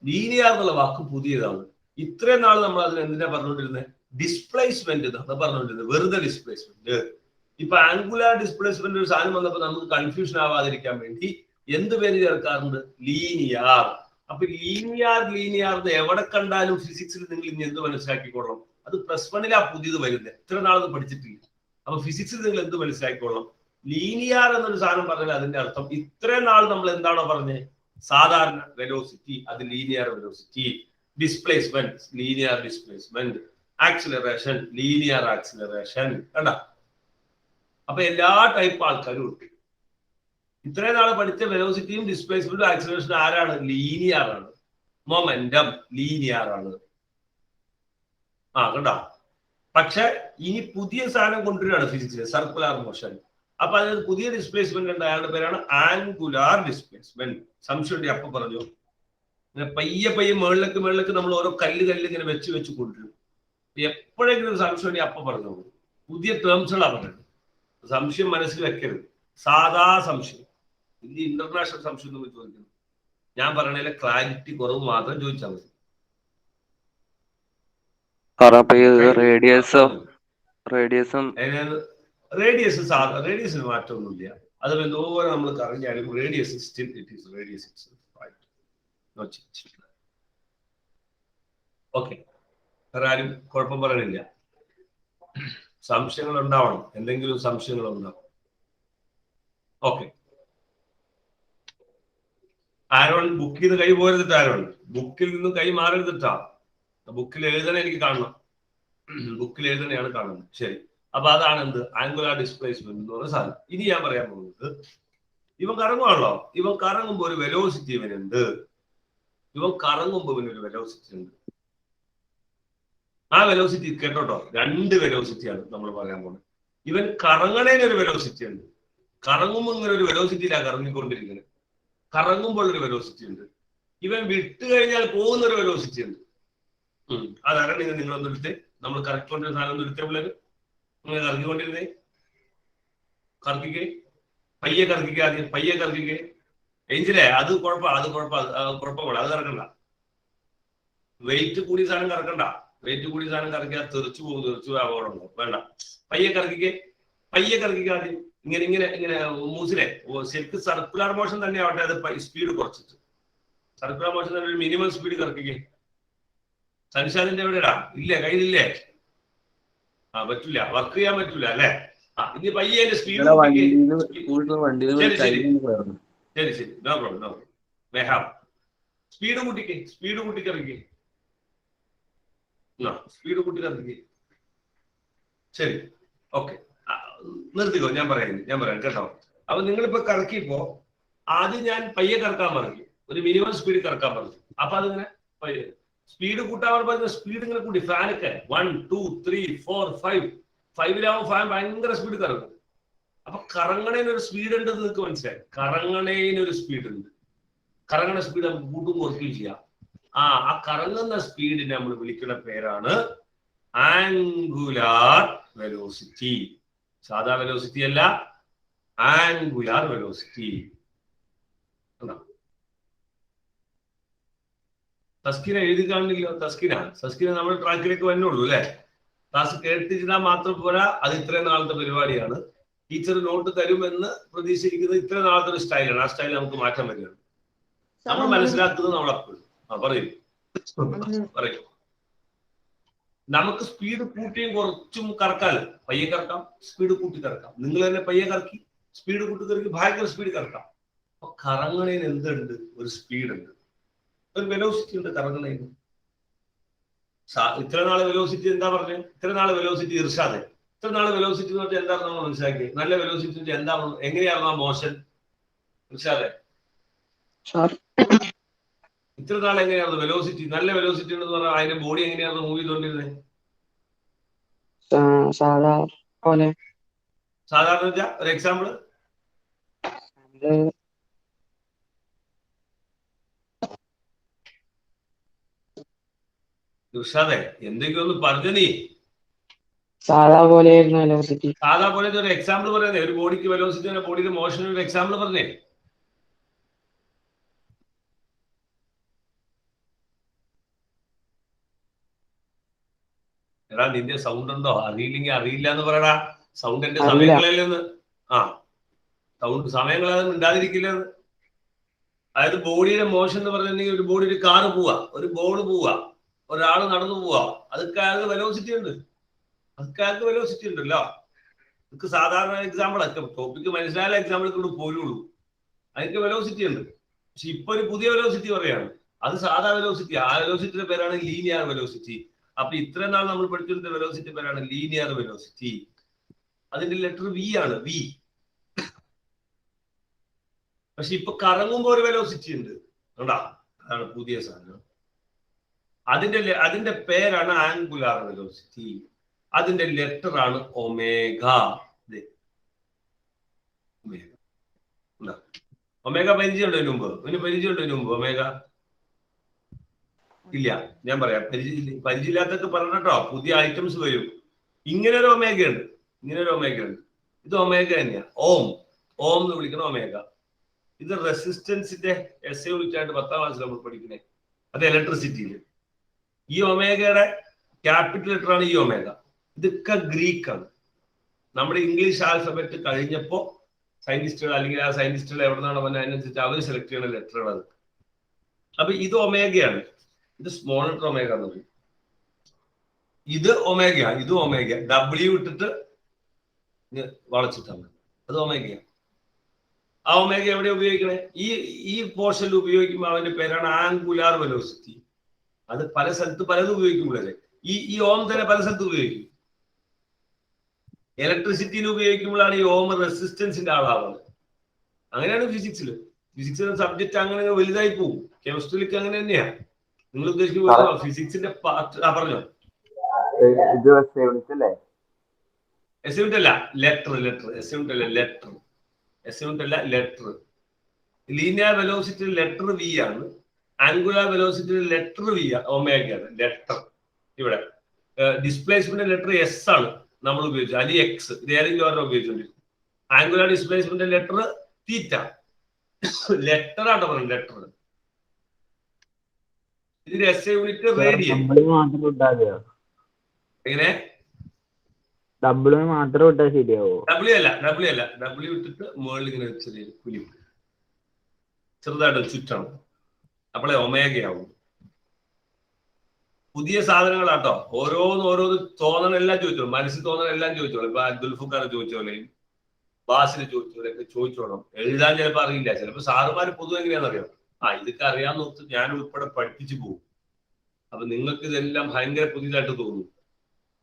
ലീനിയർ എന്നുള്ള വാക്ക് പുതിയതാണ്. ഇത്രയും നാൾ നമ്മൾ അതിന് എന്തിനാ പറഞ്ഞുകൊണ്ടിരുന്നത്? ഡിസ്പ്ലേസ്മെന്റ് എന്നാണ് പറഞ്ഞുകൊണ്ടിരുന്നത്, വെറുതെ ഡിസ്പ്ലേസ്മെന്റ്. ഇപ്പൊ ആംഗുലാർ ഡിസ്പ്ലേസ്മെന്റ് ഒരു സാധനം വന്നപ്പോൾ നമുക്ക് കൺഫ്യൂഷൻ ആവാതിരിക്കാൻ വേണ്ടി എന്ത് പേര് ചേർക്കാറുണ്ട്? ലീനിയർ. അപ്പൊ ലീനിയർ എവിടെ കണ്ടാലും ഫിസിക്സിൽ നിങ്ങൾ ഇനി എന്ത് മനസ്സിലാക്കിക്കൊള്ളണം? അത് +1 പുതിയത് വരുന്നത്. എത്ര നാളത് പഠിച്ചിട്ടില്ല. അപ്പൊ ഫിസിക്സിൽ നിങ്ങൾ എന്ത് മനസ്സിലാക്കിക്കൊള്ളണം? ലീനിയർ എന്നൊരു സാധനം പറഞ്ഞാൽ അതിന്റെ അർത്ഥം ഇത്രയും നാൾ നമ്മൾ എന്താണോ പറഞ്ഞത്? സാധാരണ വെലോസിറ്റി, അത് linear velocity. Displacement, linear displacement. Acceleration, linear acceleration. കണ്ട? അപ്പൊ എല്ലാ ടൈപ്പ് ആൾക്കാരും ഉണ്ട്. ഇത്രയും നാളെ പഠിച്ച വെലോസിറ്റിയും ഡിസ്പ്ലേസ്മെന്റും ആക്സിലറേഷനും ആരാണ്? ലീനിയർ ആണ്. മൊമെന്റം ലീനിയർ ആണ്. കണ്ടോ? പക്ഷെ ഇനി പുതിയ സാധനം കൊണ്ടുവരികയാണ് ഫിസിക്സിൽ, സർക്കുലർ മോഷൻ. അപ്പൊ അതിന് പുതിയ ഡിസ്പ്ലേസ്മെന്റ് ഉണ്ട്. അയാളുടെ പേരാണ് ആംഗുലാർ ഡിസ്പ്ലേസ്മെന്റ്. സംശയം അപ്പൊ പറഞ്ഞു. പയ്യെ മുകളിലേക്ക് നമ്മൾ ഓരോ കല്ല് ഇങ്ങനെ വെച്ച് കൊണ്ടുവരും. എപ്പോഴെങ്കിലും സംശയം അപ്പൊ പറഞ്ഞു. പുതിയ ടേംസുകളാണ് പറയുന്നത്. സംശയം മനസ്സിൽ വെക്കരുത്. സാധാ സംശയം, വലിയ ഇന്റർനാഷണൽ സംശയം ഒന്നും ചോദിക്കുന്നു. ഞാൻ പറയണതിലെ ക്ലാരിറ്റി കുറവ് മാത്രം ചോദിച്ചാൽ മതി. റേഡിയസിന് മാറ്റമൊന്നുമില്ല. അത് എന്തോരം നമ്മൾ കറിഞ്ഞാലും radius still it is radius itself. No change. Okay, വേറെ ആരും കുഴപ്പം പറയണില്ല. സംശയങ്ങൾ ഉണ്ടാവണം, എന്തെങ്കിലും സംശയങ്ങൾ ഉണ്ടാവും. ഓക്കെ, ആരോൺ ബുക്കിൽ നിന്ന് കൈ പോരുന്നിട്ട്, ആരോൺ ബുക്കിൽ നിന്ന് കൈ മാറരുതിട്ടാ. ബുക്കിൽ എഴുതണ എനിക്ക് കാണണം. ബുക്കിൽ എഴുതണയാണ് കാണുന്നത്. ശരി, അപ്പൊ അതാണ് എന്ത് ആംഗുലാർ ഡിസ്പ്ലേസ്മെന്റ് എന്ന് പറയുന്ന സാധനം. ഇനി ഞാൻ പറയാൻ പോകുന്നത് ഇവൻ കറങ്ങുവാണല്ലോ, ഇവൻ കറങ്ങുമ്പോൾ ഒരു വെലോസിറ്റി ഇവനുണ്ട്. ഇവൻ കറങ്ങുമ്പോൾ ഇവനൊരു വെലോസിറ്റി ഉണ്ട്. ആ വെലോസിറ്റി കേട്ടോട്ടോ, 2 വെലോസിറ്റിയാണ് നമ്മൾ പറയാൻ പോകുന്നത്. ഇവൻ കറങ്ങണേനൊരു വെലോസിറ്റി ഉണ്ട്. കറങ്ങുമ്പോൾ ഇങ്ങനെ ഒരു വെലോസിറ്റിയിലാണ് കറങ്ങിക്കൊണ്ടിരിക്കുന്നത്. കറങ്ങുമ്പോൾ ഒരു വെലോസിറ്റി ഉണ്ട്. ഇവൻ വിട്ട് കഴിഞ്ഞാൽ പോകുന്ന ഒരു വെലോസിറ്റി ഉണ്ട്. അതറിയണെങ്കിൽ നിങ്ങളൊന്നും എടുത്തേ, നമ്മൾ കറക്കിക്കൊണ്ടിരുന്ന സാധനം ഒന്നും എടുത്തേ പിള്ളേര്. നിങ്ങൾ കറക്കിക്കൊണ്ടിരുന്നേ, കറക്കിക്കേ, പയ്യെ കറക്കിക്കേ, ആദ്യം പയ്യെ കറക്കിക്കേ. എഞ്ചിലേ അത് കുഴപ്പമില്ല, അത് കറക്കണ്ട. വെയിറ്റ് കൂടി സാധനം കറക്കണ്ട. വെയിറ്റ് കൂടി സാധനം കറക്കിയാൽ തെറിച്ചു അപകടമുണ്ടോ? വേണ്ട, പയ്യെ കറക്കിക്കേ, പയ്യെ കറക്കിക്കേ ആദ്യം. ഇങ്ങനെ മൂസിലെ ശരിക്കും സർക്കുലർ മോഷൻ തന്നെ ആവട്ടെ, അത് സ്പീഡ് കുറച്ചിട്ട് സർക്കുലർ മോഷൻ തന്നെ ഒരു മിനിമം സ്പീഡ് കറക്കിക്കേ. സൻഷാദിന്റെ എവിടെയാ? ഇല്ലേ, കയ്യിലില്ലേ? പറ്റൂല, വർക്ക് ചെയ്യാൻ പറ്റൂല അല്ലെ? ഇനി പയ്യെ സ്പീഡ് ശരി, നോ പ്രോബ്ലം. സ്പീഡ് കൂട്ടിക്കേ, സ്പീഡ് കൂട്ടി കറക്കിക്കേ, സ്പീഡ് കൂട്ടി കറക്കിക്കേ. ശരി, ഓക്കെ, നിർത്തിക്കോ. ഞാൻ പറയാം കേട്ടോ. അപ്പൊ നിങ്ങളിപ്പോ കറക്കിയപ്പോ ആദ്യം ഞാൻ പയ്യെ കറക്കാൻ പറഞ്ഞു, ഒരു മിനിമം സ്പീഡ് കറക്കാൻ പറഞ്ഞു. അപ്പൊ അതിങ്ങനെ സ്പീഡ് കൂട്ടാൻ പറഞ്ഞ സ്പീഡ് ഇങ്ങനെ കൂട്ടി. ഫാനൊക്കെ 1 2 3 4 5 5 ഫാൻ ഭയങ്കര സ്പീഡ് കറങ്ങും. അപ്പൊ കറങ്ങണേനൊരു സ്പീഡ് ഉണ്ടെന്ന് നിങ്ങൾക്ക് മനസ്സിലായി. കറങ്ങണേനൊരു സ്പീഡ് ഉണ്ട്. കറങ്ങണ സ്പീഡ് നമുക്ക് കൂട്ടും കുറയ്ക്കുകയും ചെയ്യാം. ആ കറങ്ങുന്ന സ്പീഡിനെ നമ്മൾ വിളിക്കുന്ന പേരാണ് ആംഗുലാർ വെലോസിറ്റി. സാധാ വെലോസിറ്റി അല്ല, ആംഗുലാർ വെലോസിറ്റി. തസ്കിന എഴുതി കാണില്ലോ. തസ്കിന നമ്മൾ ട്രാക്കിലേക്ക് വന്നോളൂ അല്ലെ? ക്ലാസ് കേട്ടിരുന്നാൽ മാത്രം പോരാ, അത് ഇത്രയും നാളത്തെ പരിപാടിയാണ്. ടീച്ചർ നോട്ട് തരുമെന്ന് പ്രതീക്ഷിക്കുന്നത് ഇത്രയും നാളത്തെ ഒരു സ്റ്റൈലാണ്. ആ സ്റ്റൈൽ നമുക്ക് മാറ്റാൻ പറ്റുകയാണ്. നമ്മൾ മനസ്സിലാക്കുന്നത് നമ്മളെപ്പോഴും പറയൂ. നമുക്ക് സ്പീഡ് കൂട്ടിയും കുറച്ചും കറക്കാല്. പയ്യെ കറക്കാം, സ്പീഡ് കൂട്ടി കറക്കാം. നിങ്ങൾ തന്നെ പയ്യെ കറക്കി സ്പീഡ് കൂട്ടി കറക്കി ഭയങ്കര സ്പീഡ് കറക്കാം. അപ്പൊ കറങ്ങണേന് എന്തുണ്ട്? ഒരു സ്പീഡ് ഉണ്ട്, ഒരു വെലോസിറ്റി ഉണ്ട് കറങ്ങണേന്. ഇത്ര നാളെ വെലോസിറ്റി എന്താ പറഞ്ഞത്? ഇത്ര നാളെ വെലോസിറ്റി ഇർഷാദ്, ഇത്ര നാളെ വെലോസിറ്റി എന്ന് പറഞ്ഞാൽ എന്താണെന്ന് നമ്മൾ മനസ്സിലാക്കി. നല്ല വെലോസിറ്റി എന്താണ്, എങ്ങനെയായിരുന്നു ആ മോഷൻ? ഇർഷാദെ, ഇത്ര നാൾ എങ്ങനെയായിരുന്നു വെലോസിറ്റി? നല്ല വെലോസിറ്റി ഉണ്ടെന്ന് പറഞ്ഞാൽ അതിന്റെ ബോഡി എങ്ങനെയായിരുന്നു മൂവ് ചെയ്തോണ്ടിരുന്നത്? സാധാരണ വെച്ചാ ഒരു എക്സാമ്പിൾ. ഇർഷാദെ, എന്തെങ്കിലും ഒന്ന് പറഞ്ഞു നീ. സാധാ പോലെ വെലോസിറ്റി. സാധാ പോലെ ഒരു എക്സാമ്പിൾ പറയുന്നേ. ഒരു ബോഡിക്ക് വെലോസിറ്റി, ബോഡിയുടെ മോഷൻ ഒരു എക്സാമ്പിൾ പറഞ്ഞേ. എടാ, നിന്റെ സൗണ്ട് ഉണ്ടോ? അറിയില്ലെങ്കിൽ അറിയില്ല എന്ന് പറയടാ. സൗണ്ട് എന്റെ സമയങ്ങളല്ലെന്ന്. സൗണ്ട് സമയങ്ങളെ മിണ്ടാതിരിക്കില്ലെന്ന്. അതായത് ബോഡിയുടെ മോഷൻ എന്ന് പറഞ്ഞിട്ടുണ്ടെങ്കിൽ ഒരു ബോഡി, ഒരു കാറ് പോവാ, ഒരു ബോൾ പോവാ, ഒരാള് നടന്നു പോവാ, അതൊക്കെ വെലോസിറ്റി ഉണ്ട്. അതൊക്കെ വെലോസിറ്റി ഉണ്ടല്ലോ. നമുക്ക് സാധാരണ എക്സാമ്പിൾ ഒക്കെ ടോപ്പിക്ക് മനസ്സിലായ എക്സാമ്പിൾ കൊണ്ട് പോരുള്ളൂ. അതിനൊക്കെ വെലോസിറ്റി ഉണ്ട്. പക്ഷെ ഇപ്പൊ ഒരു പുതിയ വെലോസിറ്റി പറയാണ്, അത് സാധാ വെലോസിറ്റി. ആ വെലോസിറ്റിയുടെ പേരാണ് ലീനിയർ വെലോസിറ്റി. അപ്പൊ ഇത്രയും നാൾ നമ്മൾ പഠിച്ചിരുന്ന വെലോസിറ്റി പേരാണ് ലീനിയർ വെലോസിറ്റി. അതിന്റെ ലെറ്റർ വി ആണ്, വി. പക്ഷെ ഇപ്പൊ കറങ്ങുമ്പോ ഒരു വെലോസിറ്റി ഉണ്ട്, കണ്ടാ? അതാണ് പുതിയ സാധനം. അതിന്റെ പേരാണ് ആംഗുലാർ വെലോസിറ്റി. അതിന്റെ ലെറ്റർ ആണ് ഒമേഗ. ഒമേഗ പരിചയമുണ്ടതിന് മുമ്പ്? പരിചയമുണ്ടതിന് മുമ്പ് ഒമേഗ? ഇല്ല, ഞാൻ പറയാം. പരിചയമില്ലാത്തൊക്കെ പറഞ്ഞോ, പുതിയ ഐറ്റംസ് വരും. ഇങ്ങനെ ഒരു ഒമേഗ ഉണ്ട്, ഇത് ഒമേഗ തന്നെയാ. ഓം എന്ന് വിളിക്കണം ഒമേഗ. ഇത് റെസിസ്റ്റൻസിന്റെ എസ് യൂണിറ്റായിട്ട് 10ാം ക്ലാസ്സിൽ നമ്മൾ പഠിക്കുന്നത്. അത് ഇലക്ട്രിസിറ്റിയിൽ. ഈ ഒമേഗയുടെ ക്യാപിറ്റൽ ലെറ്റർ ആണ് ഈ ഒമേഗ. ഇതൊക്കെ ഗ്രീക്ക് ആണ്. നമ്മുടെ ഇംഗ്ലീഷ് ആൽഫബറ്റ് കഴിഞ്ഞപ്പോ സയന്റിസ്റ്റുകൾ, അല്ലെങ്കിൽ ആ സയന്റിസ്റ്റുകൾ എവിടെ നിന്നാണ് വന്നത് അതിനനുസരിച്ച് അവർ സെലക്ട് ചെയ്യുന്ന ലെറ്ററുകൾ അത്. അപ്പൊ ഇത് ഒമേഗയാണ്. ഇത് സ്മോൾ ലെറ്റർ ഒമേഗ എന്ന് പറയും. ഇത് ഒമേഗ, ഇത് ഒമേഗ. ഡബ്ല്യു ഇട്ടിട്ട് വളച്ചിട്ടാണ്, അത് ഒമേഗ. ആ ഒമേഗ എവിടെ ഉപയോഗിക്കണേ? ഈ പോർഷനിൽ ഉപയോഗിക്കുമ്പോൾ അവന്റെ പേരാണ് ആംഗുലാർ വെലോസിറ്റി. അത് പല സ്ഥലത്ത് പലതും ഉപയോഗിക്കുമ്പോഴേ. ഈ ഓം തന്നെ പല സ്ഥലത്ത് ഉപയോഗിക്കും. ഇലക്ട്രിസിറ്റിയിൽ ഉപയോഗിക്കുമ്പോഴാണ് ഈ ഓം റെസിസ്റ്റൻസിന്റെ ആളാവുന്നത്. അങ്ങനെയാണ് ഫിസിക്സിൽ. ഫിസിക്സ് എന്ന സബ്ജക്ട് അങ്ങനെ വലുതായി പോകും. കെമിസ്ട്രിയിലേക്ക് അങ്ങനെ തന്നെയാ. നിങ്ങൾ ഉദ്ദേശിക്കുന്ന ഫിസിക്സിന്റെ പാർട്ട് പറഞ്ഞോ. ഇത് അല്ലേ? എസ്യൂട്ട് അല്ല, ലെറ്റർ. എസ്യൂട്ട് അല്ല, ലെറ്റർ. എസ്യൂട്ട് അല്ല, letter. Linear velocity letter V ആണ്. ആംഗുലാർ വെലോസിറ്റി ലെറ്റർ വി ഒമേഗയാണ്. ലെറ്റർ ഇവിടെ ഡിസ്പ്ലേസ്മെന്റ് ലെറ്റർ എസ് ആണ് നമ്മൾ ഉപയോഗിച്ചത്, അല്ലെങ്കിൽ എക്സ്. ഇത് ഏതെങ്കിലും ഒരെണ്ണം ഉപയോഗിച്ചോണ്ടിരിക്കും. Angular displacement letter theta. Letter ആട്ടോ പറയുന്നത്, ലെറ്റർ. ഇതിന്റെ എസ് യൂണിറ്റ് റേഡിയൻ. എങ്ങനെ? ഡബ്ല്യു മാത്രം ഇട്ടാൽ ശരിയാവോ? ഡബ്ല്യു അല്ല, ഡബ്ല്യു ഇട്ടിട്ട് മുകളിൽ ഇങ്ങനെ ചെറിയ കുലിപ്പ് ചെറുതായിട്ട് ചുറ്റണം. അപ്പോളെ ഒമേഗയാവും. പുതിയ സാധനങ്ങളാട്ടോ. ഓരോന്ന് തോന്നണെല്ലാം ചോദിച്ചോളൂ. മനസ്സിൽ തോന്നണെല്ലാം ചോദിച്ചോളൂ. ഇപ്പൊ അബ്ദുൽഫുക്കാർ ചോദിച്ചോളെയും ബാസിന് ചോദിച്ചോളെയൊക്കെ ചോദിച്ചോളാം. എഴുതാൻ ചിലപ്പോൾ അറിയില്ല. ചിലപ്പോൾ സാറുമാര് പൊതുവെ എങ്ങനെയാണെന്നറിയാം. ഇതൊക്കെ അറിയാമെന്ന് ഓർത്ത് ഞാൻ ഉൾപ്പെടെ പഠിപ്പിച്ചു പോകും. അപ്പൊ നിങ്ങൾക്ക് ഇതെല്ലാം ഭയങ്കര പുതിയതായിട്ട് തോന്നും.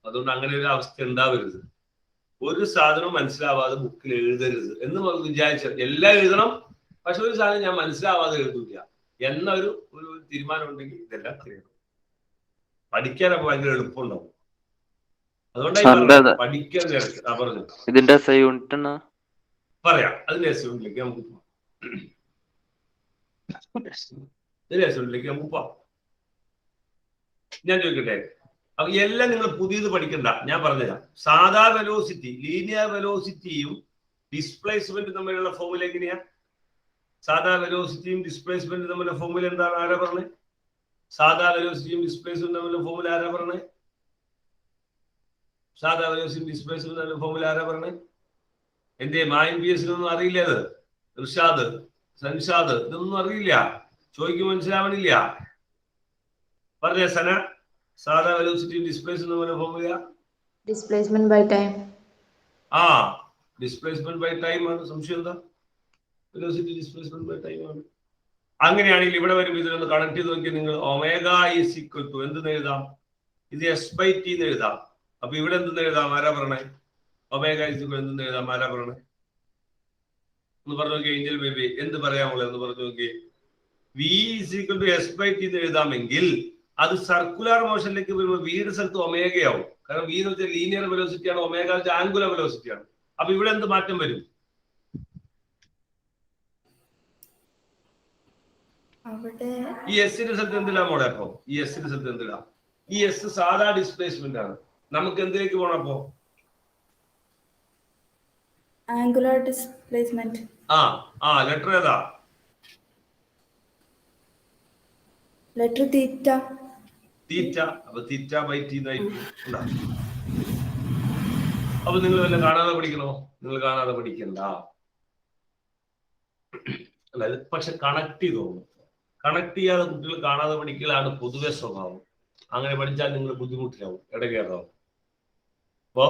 അതുകൊണ്ട് അങ്ങനെ ഒരു അവസ്ഥ ഉണ്ടാവരുത്. ഒരു സാധനവും മനസ്സിലാവാതെ ബുക്കിൽ എഴുതരുത് എന്ന് വിചാരിച്ച എല്ലാം എഴുതണം. പക്ഷെ ഒരു സാധനം ഞാൻ മനസ്സിലാവാതെ എഴുതൂല എന്നൊരു തീരുമാനം ഉണ്ടെങ്കിൽ ഇതെല്ലാം അറിയണം. പഠിക്കാനൊക്കെ ഭയങ്കര എളുപ്പമുണ്ടാവും. അതുകൊണ്ടാണ് പഠിക്കാൻ പറഞ്ഞു. ഇതിന്റെ പറയാം. അതിന്റെ എസ് യൂണിറ്റിലേക്ക് നമുക്ക് പോവാം. ഞാൻ ചോദിക്കട്ടെ, അപ്പൊ എല്ലാം നിങ്ങൾ പുതിയത് പഠിക്കണ്ട. ഞാൻ പറഞ്ഞുതരാം. സാധാ വെലോസിറ്റി, ലീനിയർ വെലോസിറ്റിയും ഡിസ്പ്ലേസ്മെന്റ് തമ്മിലുള്ള ഫോർമുല എങ്ങനെയാ? സാധാ വെലോസിറ്റിയും ഡിസ്പ്ലേസ്മെന്റ് തമ്മിലുള്ള ഫോർമുല എന്താണ്? ആരാ പറഞ്ഞേ? സാധാ വെലോസിറ്റിയും ഡിസ്പ്ലേസ്മെന്റ് തമ്മിലുള്ള ഫോർമുല ആരാ പറഞ്ഞേ? സാധാ വെലോസിറ്റി ഡിസ്പ്ലേസ്മെന്റ് തമ്മിലുള്ള ഫോർമുല ആരാ പറഞ്ഞേ? എന്റെ മായൻ പി എസിനൊന്നും അറിയില്ല. അത് ഇർഷാദ്, സൻഷാദ് ഇതൊന്നും അറിയില്ല. ചോദിക്കും മനസ്സിലാവണില്ല. പറഞ്ഞേ സന. സാധാ വെലോസിറ്റിയും ഡിസ്പ്ലേസ്മെന്റ് തമ്മിലുള്ള formula displacement by time. Displacement by time ആണ്. സംശയം എന്താ? വെലോസിറ്റി ഡിസ്പ്ലേസ്മെന്റ് ബൈ ടൈം ആണ്. അങ്ങനെയാണെങ്കിൽ ഇവിടെ വരുമ്പോൾ ഇതിനൊന്ന് കണക്ട് ചെയ്ത് നോക്കി. നിങ്ങൾ ഒമേഗ ഈസ് ഈക്വൽ ടു എന്തെന്ന് എഴുതാം? ഇത് എസ് ബൈ ടി എന്ന് എഴുതാം. അപ്പൊ ഇവിടെ എന്തെന്ന് എഴുതാം? ആരാ പറഞ്ഞേ? ഒമേഗ ഈസ് ഈക്വൽ എന്തെന്ന് എഴുതാം? ആരാ പറഞ്ഞേ? ഒന്ന് പറഞ്ഞു നോക്കി. ഏഞ്ചൽ ബേബി എന്ത് പറയാമുള്ളത് ഒന്ന് പറഞ്ഞു നോക്കി. V is equal to s by t എന്ന് എഴുതാമെങ്കിൽ അത് സർക്കുലർ മോഷനിലേക്ക് വരുമ്പോൾ വിയുടെ സ്ഥലത്ത് ഒമേഗയാവും. കാരണം വി എന്ന് വെച്ചാൽ ലീനിയർ വെലോസിറ്റി ആണ്, ഒമേഗ വെച്ചാൽ ആംഗുലർ വെലോസിറ്റി ആണ്. അപ്പൊ ഇവിടെ എന്ത് മാറ്റം വരും? ഈ എസിന്റെ സ്ഥലത്ത് എന്തിലാ മോളെ? അപ്പൊ ഈ എസിന്റെ സ്ഥലത്ത് എന്തിലാ? ഈ എസ് സാധാ ഡിസ്പ്ലേസ്മെന്റ് ആണ്. നമുക്ക് എന്തിലേക്ക് പോകണം അപ്പോ? Angular displacement. ലെറ്റർ ഏതാ? ലെറ്റർ തീറ്റ. അപ്പൊ തീറ്റ ബൈ ടി എന്നായിരിക്കും. അപ്പൊ നിങ്ങൾ വല്ല കാണാതെ പഠിക്കണോ? നിങ്ങൾ കാണാതെ പഠിക്കണ്ട. അതായത് പക്ഷെ കണക്ട് ചെയ്ത് തോന്നും. കണക്ട് ചെയ്യാതെ കുട്ടികൾ കാണാതെ പഠിക്കലാണ് പൊതുവെ സ്വഭാവം. അങ്ങനെ പഠിച്ചാൽ നിങ്ങൾ ബുദ്ധിമുട്ടിലാവും, ഇടകേറാവും. അപ്പോ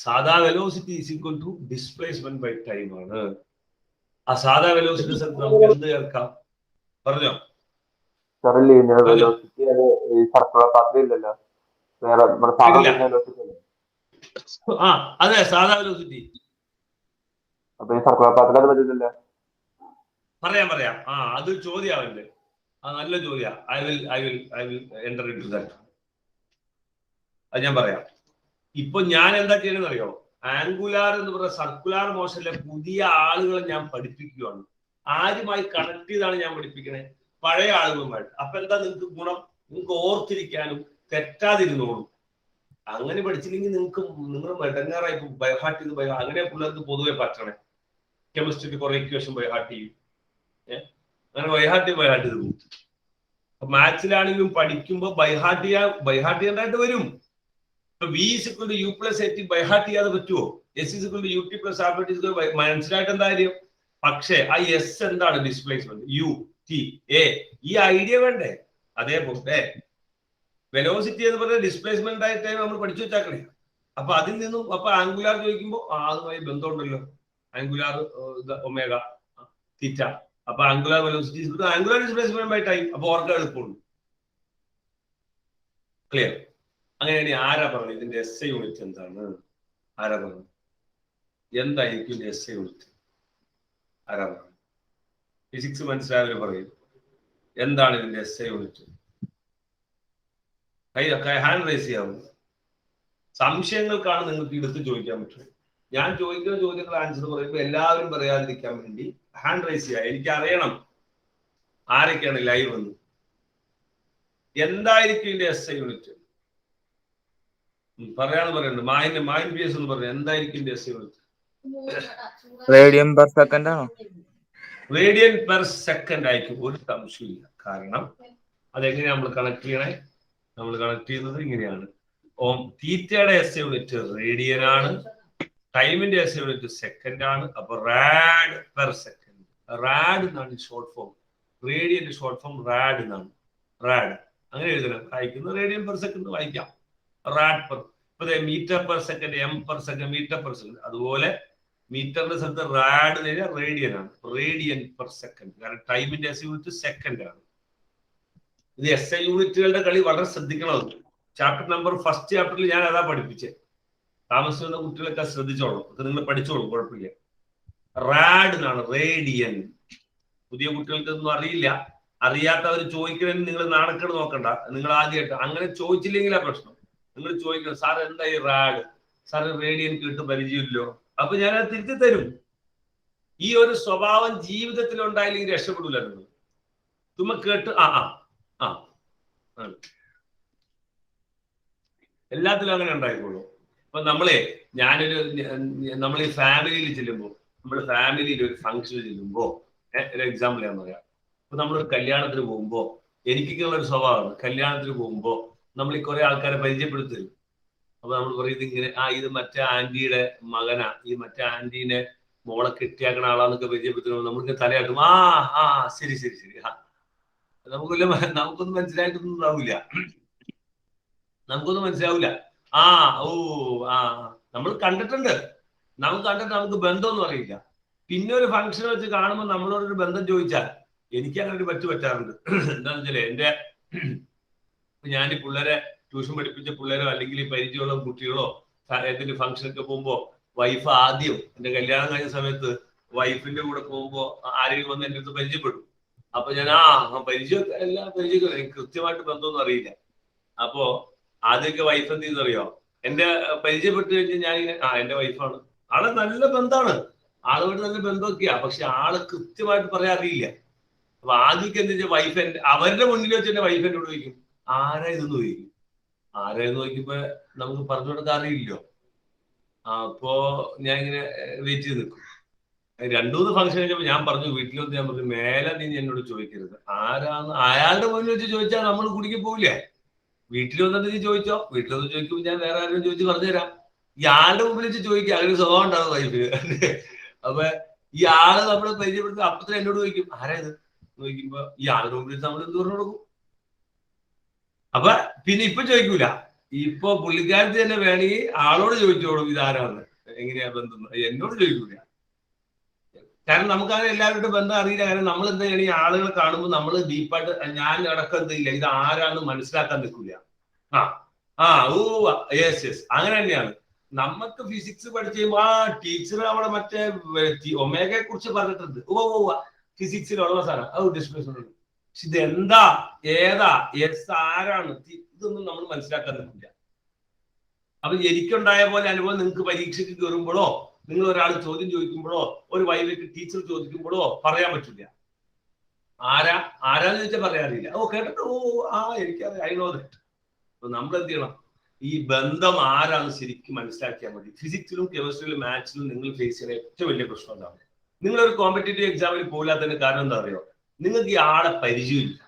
സാധാ velocity is equal to displacement by time ആണ്. ആ സാധാ വെലോസിറ്റി സ്ഥലത്ത് നമുക്ക് എന്ത് ചേർക്കാം? പറഞ്ഞോ. വെലോസിറ്റി സർക്കുലർ പാത്തിൽ ഇല്ലല്ലോ. അതെ, സാധാ വെലോസിറ്റി. അപ്പൊ ഈ സർക്കുലർ പാത്തിൽ അത് പറ്റില്ല. പറയാം. അത് ചോദ്യാവല്ലേ? നല്ല ചോദ്യ. I will enter into that. അത് ഞാൻ പറയാം. ഇപ്പൊ ഞാൻ എന്താ ചെയ്യുന്നത് അറിയോ? ആംഗുലാർ എന്ന് പറയുന്ന സർക്കുലാർ മോഷനിലെ പുതിയ ആളുകളെ ഞാൻ പഠിപ്പിക്കുകയാണ്. ആരുമായി കണക്ട് ചെയ്താണ് ഞാൻ പഠിപ്പിക്കണേ? പഴയ ആളുകളുമായിട്ട്. അപ്പൊ എന്താ നിങ്ങൾക്ക് ഗുണം? നിങ്ങൾക്ക് ഓർത്തിരിക്കാനും തെറ്റാതിരുന്നോളും. അങ്ങനെ പഠിച്ചില്ലെങ്കിൽ നിങ്ങൾ മെടങ്ങാറായി ബൈഹാർട്ട് ചെയ്ത് അങ്ങനെ പിള്ളേർക്ക് പൊതുവെ പറ്റണേ. കെമിസ്ട്രിക്ക് കുറെ ഇക്വേഷൻ ബൈഹാർട്ട് ചെയ്യും. അങ്ങനെ ബൈഹാർട്ട് ചെയ്ത് പോകും. മാത്സിലാണെങ്കിലും പഠിക്കുമ്പോൾ ബൈഹാർട്ട് ചെയ്യേണ്ടതായിട്ട് വരും. ഇപ്പൊ V is equal to U plus A T by heart ചെയ്യാതെ പറ്റുമോ? S is equal to U T plus R T മനസ്സിലായിട്ട് എന്താ കാര്യം? പക്ഷേ ആ എസ് എന്താണ്? ഡിസ്പ്ലേസ്മെന്റ്. യു ടി എ ഈ ഐഡിയ വേണ്ടേ? അതേപോലെ വെലോസിറ്റി എന്ന് പറഞ്ഞ ഡിസ്പ്ലേസ്മെന്റ് ആയിട്ട് നമ്മൾ പഠിച്ചു വെച്ചാക്കണേ. അപ്പൊ അതിൽ നിന്നും അപ്പൊ ആംഗുലാർ ചോദിക്കുമ്പോൾ അതുമായി ബന്ധമുണ്ടല്ലോ. Angular omega theta. അപ്പൊ angular velocity angular displacement by time. അപ്പൊ ഓർക്കാൻ എളുപ്പമുണ്ട്. ക്ലിയർ? അങ്ങനെയാണ് ആരാ പറഞ്ഞത് ഇതിന്റെ എസ് ഐ യൂണിറ്റ് എന്താണ്? ആരാ പറഞ്ഞു? എന്തായിരിക്കും SI യൂണിറ്റ്? ആരാ പറഞ്ഞു? ഫിസിക്സ് മനസ്സിലായവർ പറയും എന്താണ് ഇതിന്റെ SI യൂണിറ്റ്? ഹാൻഡ് റൈസ് ചെയ്യാവും. സംശയങ്ങൾക്കാണ് നിങ്ങൾക്ക് എടുത്ത് ചോദിക്കാൻ പറ്റും. ഞാൻ ചോദിക്കുന്ന ചോദ്യങ്ങൾ ആൻസർ പറയുമ്പോൾ എല്ലാവരും പറയാതിരിക്കാൻ വേണ്ടി ഹാൻഡ് റൈസ് ചെയ്യുക. എനിക്ക് അറിയണം ആരൊക്കെയാണ് ലൈവ് എന്ന്. എന്തായിരിക്കും ഇതിന്റെ SI യൂണിറ്റ്? പറയാന്ന് പറയുന്നുണ്ട്. മായിൻ PS എന്ന് പറഞ്ഞു. എന്തായിരിക്കും ഇതിന്റെ SI unit? Radian per second ആണോ? റേഡിയൻ പെർ സെക്കൻഡ് ആയിരിക്കും. ഒരു സംശയമില്ല. കാരണം അതെങ്ങനെയാണ് നമ്മൾ കണക്ട് ചെയ്യണേ? നമ്മൾ കണക്ട് ചെയ്യുന്നത് ഇങ്ങനെയാണ്. തീറ്റയുടെ SI യൂണിറ്റ് റേഡിയൻ ആണ്, ടൈമിന്റെ SI യൂണിറ്റ് സെക്കൻഡ് ആണ്. അപ്പൊ റാഡ് പെർ സെക്കൻഡ്. റാഡ് എന്നാണ് ഷോർട്ട് ഫോം. റേഡിയന്റെ ഷോർട്ട് ഫോം റാഡ് എന്നാണ്. റാഡ് അങ്ങനെ എഴുതണം. വായിക്കുന്നത് റേഡിയൻ പെർ സെക്കൻഡ് വായിക്കാം. Rad per. ഇപ്പൊ metre per second, M per second, metre per second. അതുപോലെ മീറ്ററിന്റെ സ്ഥലത്ത് റാഡ് റേഡിയൻ ആണ്. Radian per second. കാരണം ടൈമിന്റെ SI യൂണിറ്റ് സെക്കൻഡ് ആണ്. ഇത് SI യൂണിറ്റുകളുടെ കളി വളരെ ശ്രദ്ധിക്കണം. ചാപ്റ്റർ നമ്പർ ഫസ്റ്റ് ചാപ്റ്ററിൽ ഞാൻ അതാ പഠിപ്പിച്ചത്. താമസിക്കുന്ന കുട്ടികളൊക്കെ ശ്രദ്ധിച്ചോളും. അത് നിങ്ങൾ പഠിച്ചോളും, കുഴപ്പമില്ല. റാഡ് എന്നാണ്, റേഡിയൻ. പുതിയ കുട്ടികൾക്ക് ഒന്നും അറിയില്ല. അറിയാത്തവർ ചോദിക്കണമെന്ന് നിങ്ങൾ നാണക്കേട് നോക്കണ്ട. നിങ്ങൾ ആദ്യമായിട്ട് അങ്ങനെ ചോദിച്ചില്ലെങ്കിലാ പ്രശ്നം. നിങ്ങൾ ചോദിക്കണം, സാർ എന്താ ഈ റാഡ്? സാർ റേഡിയൻ കേട്ട് പരിചയമില്ലോ? അപ്പൊ ഞാനത് തിരുത്തി തരും. ഈ ഒരു സ്വഭാവം ജീവിതത്തിൽ ഉണ്ടായില്ലെങ്കിൽ രക്ഷപ്പെടൂല. നിങ്ങൾ തുമ്മ കേട്ട് എല്ലാത്തിലും അങ്ങനെ ഉണ്ടായിക്കോളൂ. അപ്പൊ നമ്മൾ ഈ ഫാമിലിയിൽ ചെല്ലുമ്പോൾ, നമ്മുടെ ഫാമിലിയിൽ ഒരു ഫംഗ്ഷന് ചെല്ലുമ്പോ, ഒരു എക്സാമ്പിൾ ഞാൻ പറയാം. ഇപ്പൊ നമ്മളൊരു കല്യാണത്തിന് പോകുമ്പോ, എനിക്കൊക്കെയുള്ള ഒരു സ്വഭാവമാണ്. കല്യാണത്തിന് പോകുമ്പോ നമ്മൾ ഈ കുറെ ആൾക്കാരെ പരിചയപ്പെടുത്തി തരും. അപ്പൊ നമ്മൾ പറയുന്നത് ഇങ്ങനെ, ഇത് മറ്റേ ആന്റിയുടെ മകനാ, ഈ മറ്റേ ആന്റീനെ മോളെ കെട്ടിയാക്കണ ആളാന്നൊക്കെ പരിചയപ്പെടുത്തുമ്പോൾ നമ്മൾക്ക് തലയാട്ടും. ശരി ശരി ശരി. നമുക്കൊന്നും മനസ്സിലായിട്ടൊന്നും ഉണ്ടാവില്ല. നമുക്കൊന്നും മനസ്സിലാവില്ല. നമ്മൾ കണ്ടിട്ടുണ്ട്. നമുക്ക് ബന്ധമൊന്നും അറിയില്ല. പിന്നെ ഒരു ഫംഗ്ഷൻ വെച്ച് കാണുമ്പോൾ നമ്മളോടൊരു ബന്ധം ചോദിച്ചാൽ എനിക്ക് അങ്ങനെ ഒരു പറ്റാറുണ്ട്. എന്താണെന്ന് വെച്ചാൽ ഞാൻ ഈ പിള്ളേരെ ട്യൂഷൻ പഠിപ്പിച്ച പിള്ളേരോ അല്ലെങ്കിൽ ഈ പരിചയമുള്ള കുട്ടികളോ ഏതെങ്കിലും ഫംഗ്ഷനൊക്കെ പോകുമ്പോ വൈഫ് ആദ്യം എന്റെ കല്യാണം കഴിഞ്ഞ സമയത്ത് വൈഫിന്റെ കൂടെ പോകുമ്പോ ആരെങ്കിലും വന്ന് എന്റെ അടുത്ത് പരിചയപ്പെടും. അപ്പൊ ഞാൻ എല്ലാം പരിചയം, എനിക്ക് കൃത്യമായിട്ട് ബന്ധമൊന്നും അറിയില്ല. അപ്പോ ആദ്യമൊക്കെ വൈഫ് എന്ത് ചെയ്തറിയോ, എന്റെ പരിചയപ്പെട്ട് കഴിഞ്ഞാൽ ഞാൻ എന്റെ വൈഫാണ്. ആളെ നല്ല ബന്ധമാണ്, ആളുമായിട്ട് നല്ല ബന്ധമൊക്കെയാ. പക്ഷെ ആള് കൃത്യമായിട്ട് പറയാൻ അറിയില്ല. അപ്പൊ ആദ്യമൊക്കെ എന്താ വെച്ചാൽ വൈഫ് അവരുടെ മുന്നിൽ വെച്ച് എന്റെ വൈഫ് എന്നോട് ചോദിക്കും, ആരാ ഇതെന്ന് ചോദിക്കും. ആരാ എന്ന് ചോദിക്കുമ്പോ നമുക്ക് പറഞ്ഞു കൊടുക്കാൻ അറിയില്ലോ. അപ്പോ ഞാൻ ഇങ്ങനെ വെയിറ്റ് ചെയ്ത് നിൽക്കും. 2-3 ഫംഗ്ഷൻ കഴിഞ്ഞപ്പോ ഞാൻ പറഞ്ഞു, വീട്ടിലൊന്ന് ഞാൻ പറഞ്ഞു, മേലെ നീ എന്നോട് ചോദിക്കരുത് ആരാന്ന്. അയാളുടെ മുന്നിൽ വെച്ച് ചോദിച്ചാൽ നമ്മൾ കുടുക്കി പോവില്ലേ? വീട്ടിൽ വന്നിട്ട് നീ ചോദിച്ചോ. വീട്ടിൽ വന്ന് ചോദിക്കുമ്പോൾ ഞാൻ വേറെ ആരും ചോദിച്ച് പറഞ്ഞുതരാം. ഇയാളുടെ മുമ്പിൽ വെച്ച് ചോദിക്കുക, അങ്ങനെ സ്വഭാവം ഉണ്ടാവും വൈഫിന്. അപ്പൊ ഈ ആള് നമ്മളെ പരിചയപ്പെടുത്തുക. അപ്പത്തിന് എന്നോട് ചോദിക്കും, ആരാ ഇത് ചോദിക്കുമ്പോ ഈ ആളുടെ മുമ്പിൽ നമ്മൾ എന്ത് പറഞ്ഞു കൊടുക്കും? അപ്പൊ പിന്നെ ഇപ്പൊ ചോദിക്കൂല. ഇപ്പൊ പുള്ളിക്കാരത്തി തന്നെ വേണമെങ്കിൽ ആളോട് ചോദിച്ചോളും ഇതാരാന്ന്, എങ്ങനെയാ ബന്ധം. എന്നോട് ചോദിക്കൂല. കാരണം നമുക്കങ്ങനെ എല്ലാവരുടെ ബന്ധം അറിയില്ല. കാരണം നമ്മൾ എന്താ ചെയ്യണം, ഈ ആളുകളെ കാണുമ്പോൾ നമ്മൾ ഡീപ്പായിട്ട് ഞാൻ അടക്കം എന്തില്ല ഇത് ആരാന്ന് മനസ്സിലാക്കാൻ നിൽക്കൂല. യെസ് അങ്ങനെ തന്നെയാണ്. നമുക്ക് ഫിസിക്സ് പഠിച്ചു കഴിയുമ്പോ ടീച്ചർ അവിടെ മറ്റേ ഒമേഗയെ കുറിച്ച് പറഞ്ഞിട്ടുണ്ട്. ഫിസിക്സിലുള്ള സാധനം ഡിസ്കഷൻ. പക്ഷെ ഇതെന്താ, ഏതാ, ആരാണ്, ഇതൊന്നും നമ്മൾ മനസ്സിലാക്കാൻ നിൽക്കില്ല. അപ്പൊ എനിക്കുണ്ടായ പോലെ അനുഭവം നിങ്ങൾക്ക് പരീക്ഷയ്ക്ക് കയറുമ്പോഴോ നിങ്ങൾ ഒരാൾ ചോദ്യം ചോദിക്കുമ്പോഴോ ഒരു വൈകിട്ട് ടീച്ചർ ചോദിക്കുമ്പോഴോ പറയാൻ പറ്റില്ല. ആരാന്ന് ചോദിച്ചാൽ പറയാറില്ല. കേട്ടോ, എനിക്കറിയാം, ഐ നോ ദാറ്റ്. അപ്പൊ നമ്മൾ എന്ത് ചെയ്യണം, ഈ ബന്ധം ആരാന്ന് ശരിക്കും മനസ്സിലാക്കിയാൽ മതി. ഫിസിക്സിലും കെമിസ്ട്രിയിലും മാത്സിലും നിങ്ങൾ ഫേസ് ചെയ്യുന്ന ഏറ്റവും വലിയ പ്രശ്നം എന്താണ്? നിങ്ങളൊരു കോമ്പറ്റേറ്റീവ് എക്സാമിൽ പോലാത്തതിന്റെ കാരണം എന്താ അറിയോ? നിങ്ങൾക്ക് ഈ ആളെ പരിചയമില്ല,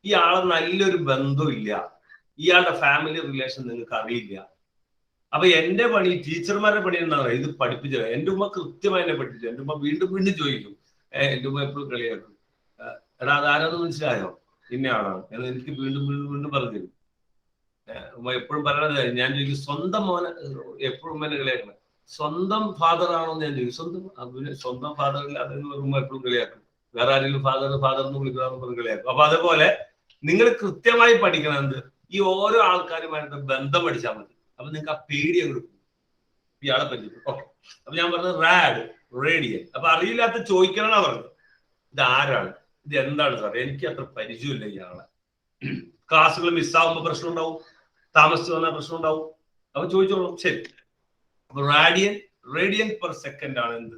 ഈ ആളെ നല്ലൊരു ബന്ധമില്ല, ഇയാളുടെ ഫാമിലി റിലേഷൻ നിങ്ങൾക്ക് അറിയില്ല. അപ്പൊ എന്റെ പണി, ടീച്ചർമാരുടെ പണി എന്താ പറയുക, ഇത് പഠിപ്പിച്ചത്. എന്റെ ഉമ്മ കൃത്യമായി എന്നെ പഠിപ്പിച്ചു. എന്റെ ഉമ്മ വീണ്ടും വീണ്ടും ചോദിക്കും, എന്റെ ഉമ്മ എപ്പോഴും കളിയാക്കും, എടാ അതാരത് മനസ്സിലായോ, ഇന്ന ആളാണ് എന്ന് എനിക്ക് വീണ്ടും വീണ്ടും വീണ്ടും പറഞ്ഞു തരും. ഉമ്മ എപ്പോഴും പറയണത്, ഞാൻ ചോദിക്കും സ്വന്തം മോനെ, എപ്പോഴും ഉമ്മ എന്നെ കളിയാക്കണം, സ്വന്തം ഫാദർ ആണോ എന്ന് ഞാൻ ചോദിക്കും. സ്വന്തം ഫാദർ ഇല്ലാതെ ഉമ്മ എപ്പോഴും കളിയാക്കും. വേറെ ആരെങ്കിലും ഫാദർ എന്ന് വിളിക്കാന്ന് പറഞ്ഞ് കളിയാക്കും. അപ്പൊ അതുപോലെ നിങ്ങൾ കൃത്യമായി പഠിക്കണം എന്ത്, ഈ ഓരോ ആൾക്കാരുമായിട്ട് ബന്ധം പഠിച്ചാൽ മതി. അപ്പൊ നിങ്ങൾക്ക് ആ പേടി അങ്ങോട്ട് പോകും. ഇയാളെ പരിചയം. ഓക്കെ, അപ്പൊ ഞാൻ പറഞ്ഞത് റാഡ്, റേഡിയൻ. അപ്പൊ അറിയില്ലാത്ത ചോദിക്കണമെന്നാ പറഞ്ഞത്. ഇത് ആരാണ്, ഇത് എന്താണ് സാർ, എനിക്ക് അത്ര പരിചയമില്ല ഇയാളെ. ക്ലാസ്സുകൾ മിസ്സാവുമ്പോൾ പ്രശ്നം ഉണ്ടാവും, താമസിച്ചു വന്നാൽ പ്രശ്നം ഉണ്ടാവും. അപ്പൊ ചോദിച്ചോളൂ. ശരി, അപ്പൊ റേഡിയൻ പെർ സെക്കൻഡ് ആണ് എന്ത്,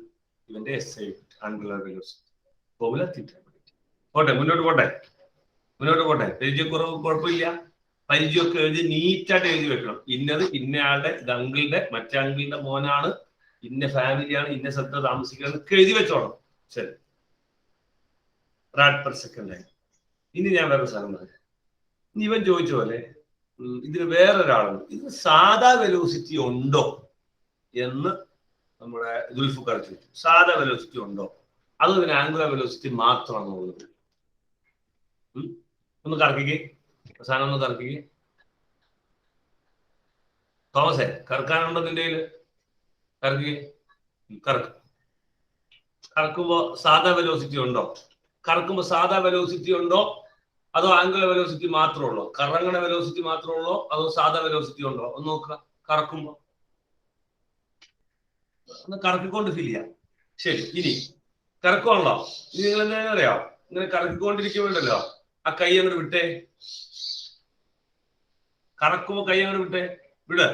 ഇവന്റെ SI ആംഗുലർ വെലോസിറ്റി. ഫോർമുല തീറ്റ. പോട്ടെ, മുന്നോട്ട് പോട്ടെ. പരിചയക്കുറവ് കുഴപ്പമില്ല. പരിചയമൊക്കെ എഴുതി നീറ്റായിട്ട് എഴുതി വെക്കണം. ഇന്നത് ഇന്നയാളുടെ, ഇത് അങ്കിളുടെ, മറ്റേ അങ്കിളുടെ മോനാണ്, ഇന്ന ഫാമിലിയാണ്, ഇന്ന സ്ഥലത്ത് താമസിക്കുന്നത് ഒക്കെ എഴുതി വെച്ചോണം. ശരി, റാഡ് പെർ സെക്കൻഡ് ആയി. ഇനി ഞാൻ വേറെ സാധനം പറയാം. ഇവൻ ചോദിച്ച പോലെ ഇതിന് വേറൊരാളുണ്ട്, ഇതിന് സാധാ വെലോസിറ്റി ഉണ്ടോ എന്ന് നമ്മുടെ ദുൽഫുക്കാർ ചോദിച്ചു. സാധാ വെലോസിറ്റി ഉണ്ടോ, അതോ ഇതിന് ആംഗുലർ വെലോസിറ്റി മാത്രമാണോ ഉള്ളത്? ഒന്ന് കറക്കിക്കേ, അവസാനം ഒന്ന് കറക്കിക്കേ. തോമസേ, കറക്കാനുണ്ടോ നിന്റെ കയ്യില്? കറക്കിക്കേ, കറക്കുമ്പോ സാധാ വെലോസിറ്റി ഉണ്ടോ? കറക്കുമ്പോ സാധാ വെലോസിറ്റി ഉണ്ടോ അതോ ആംഗുലർ വെലോസിറ്റി മാത്രമേ ഉള്ളൂ? കറങ്ങണ വെലോസിറ്റി മാത്രമേ ഉള്ളൂ അതോ സാധാ വെലോസിറ്റി ഉണ്ടോ? ഒന്ന് നോക്കുക. കറക്കുമ്പോ ഒന്ന് കറക്കിക്കൊണ്ട് ഫീൽ ചെയ്യാം. ശരി, ഇനി കറക്കുവാണല്ലോ. ഇനി നിങ്ങൾ എന്താ അറിയാം, ഇങ്ങനെ കറക്കിക്കൊണ്ടിരിക്കുമ്പോണ്ടല്ലോ ആ കൈ അങ്ങോട്ട് വിട്ടേ. കറക്കുമ്പോ കൈ അങ്ങോട്ട് വിട്ടേ, വിട്.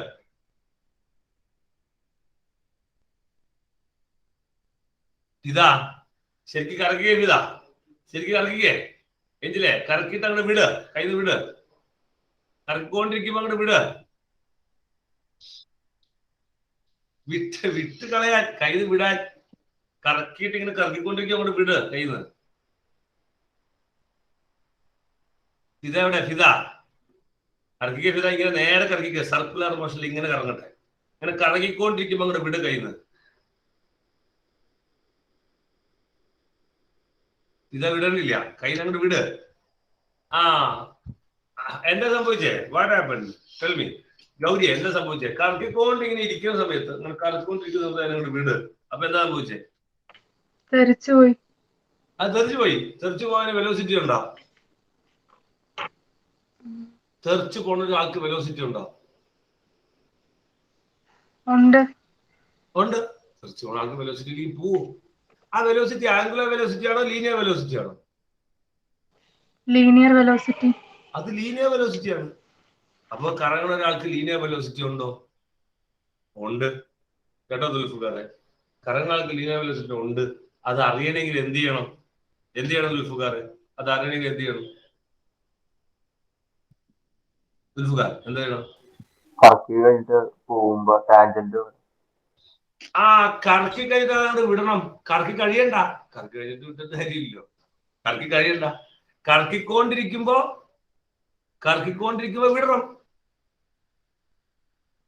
ഇതാ ശരിക്കും കറക്കിക്കേ, ഇതാ ശരിക്കും കറക്കിക്കേ. എഞ്ചിലേ കറക്കിയിട്ട് അങ്ങോട്ട് വിട്, കൈന്ന് വിട്. കറക്കിക്കൊണ്ടിരിക്കുമ്പോ അങ്ങോട്ട് വിട്. വിട്ട് കളയാൻ, കൈന്ന് വിടാൻ. കറക്കിയിട്ട് ഇങ്ങനെ കറക്കിക്കൊണ്ടിരിക്കും, അങ്ങോട്ട് വിട് കൈന്ന്. ഇതെവിടെ ഫിദ? കറക്കിക്കുക ഫിദ, ഇങ്ങനെ നേരെ കറക്കിക്കുക. സർക്കുലർ മോഷനിൽ ഇങ്ങനെ കറങ്ങട്ടെ. ഇങ്ങനെ കറങ്ങിക്കൊണ്ടിരിക്കുമ്പോ അങ്ങോട്ട് വിട് കൈന്ന്. ഇതാ വിടണില്ല, കൈന്ന് അങ്ങോട്ട് വിട്. ആ, എന്താ സംഭവിച്ചേ? What happen? Tell me Gauri, എന്താ സംഭവിച്ചേ? കറക്കിക്കൊണ്ട് ഇങ്ങനെ ഇരിക്കുന്ന സമയത്ത്, അങ്ങനെ കറക്കിക്കൊണ്ടിരിക്കുന്ന സമയത്ത് അങ്ങോട്ട് വിട്. അപ്പൊ എന്താ സംഭവിച്ചേ? തെറിച്ചുപോയി. അത് തെറിച്ചുപോയി. തെറിച്ചു പോകാൻ വെലോസിറ്റി ഉണ്ടോ? തെറിച്ചു പോണ ഒരാൾക്ക് വെലോസിറ്റി ഉണ്ടോ? ഉണ്ട്. തെറിച്ചു പോണ ആൾക്ക് വെലോസിറ്റി പോവും. ആ വെലോസിറ്റി ആംഗുലർ വെലോസിറ്റി ആണോ ലീനിയർ വെലോസിറ്റി ആണോ? Linear velocity. അത് ലീനിയർ വെലോസിറ്റി ആണ്. അപ്പൊ കറങ്ങുന്ന ഒരാൾക്ക് ലീനിയർ വെലോസിറ്റി ഉണ്ടോ? ഉണ്ട്. കേട്ടോ ദുൽഫുകാരെ, കറങ്ങുന്ന ആൾക്ക് ലീനിയർ വെലോസിറ്റി ഉണ്ട്. അത് അറിയണമെങ്കിൽ എന്ത് ചെയ്യണം? ദുൽഫുകാരെ, അത് അറിയണമെങ്കിൽ എന്ത് ചെയ്യണം? ദുൽഫുകാർ എന്ത് ചെയ്യണം? കറക്കി കഴിഞ്ഞിട്ട് പോകുമ്പോ ടാൻജന്റ് ആ, കറക്കി കഴിഞ്ഞിട്ട് വിടണം. കറക്കി കഴിയണ്ട. കറക്കി കഴിഞ്ഞിട്ട് വിട്ടിട്ട് കാര്യമില്ലല്ലോ. കറക്കിക്കൊണ്ടിരിക്കുമ്പോ വിടണം.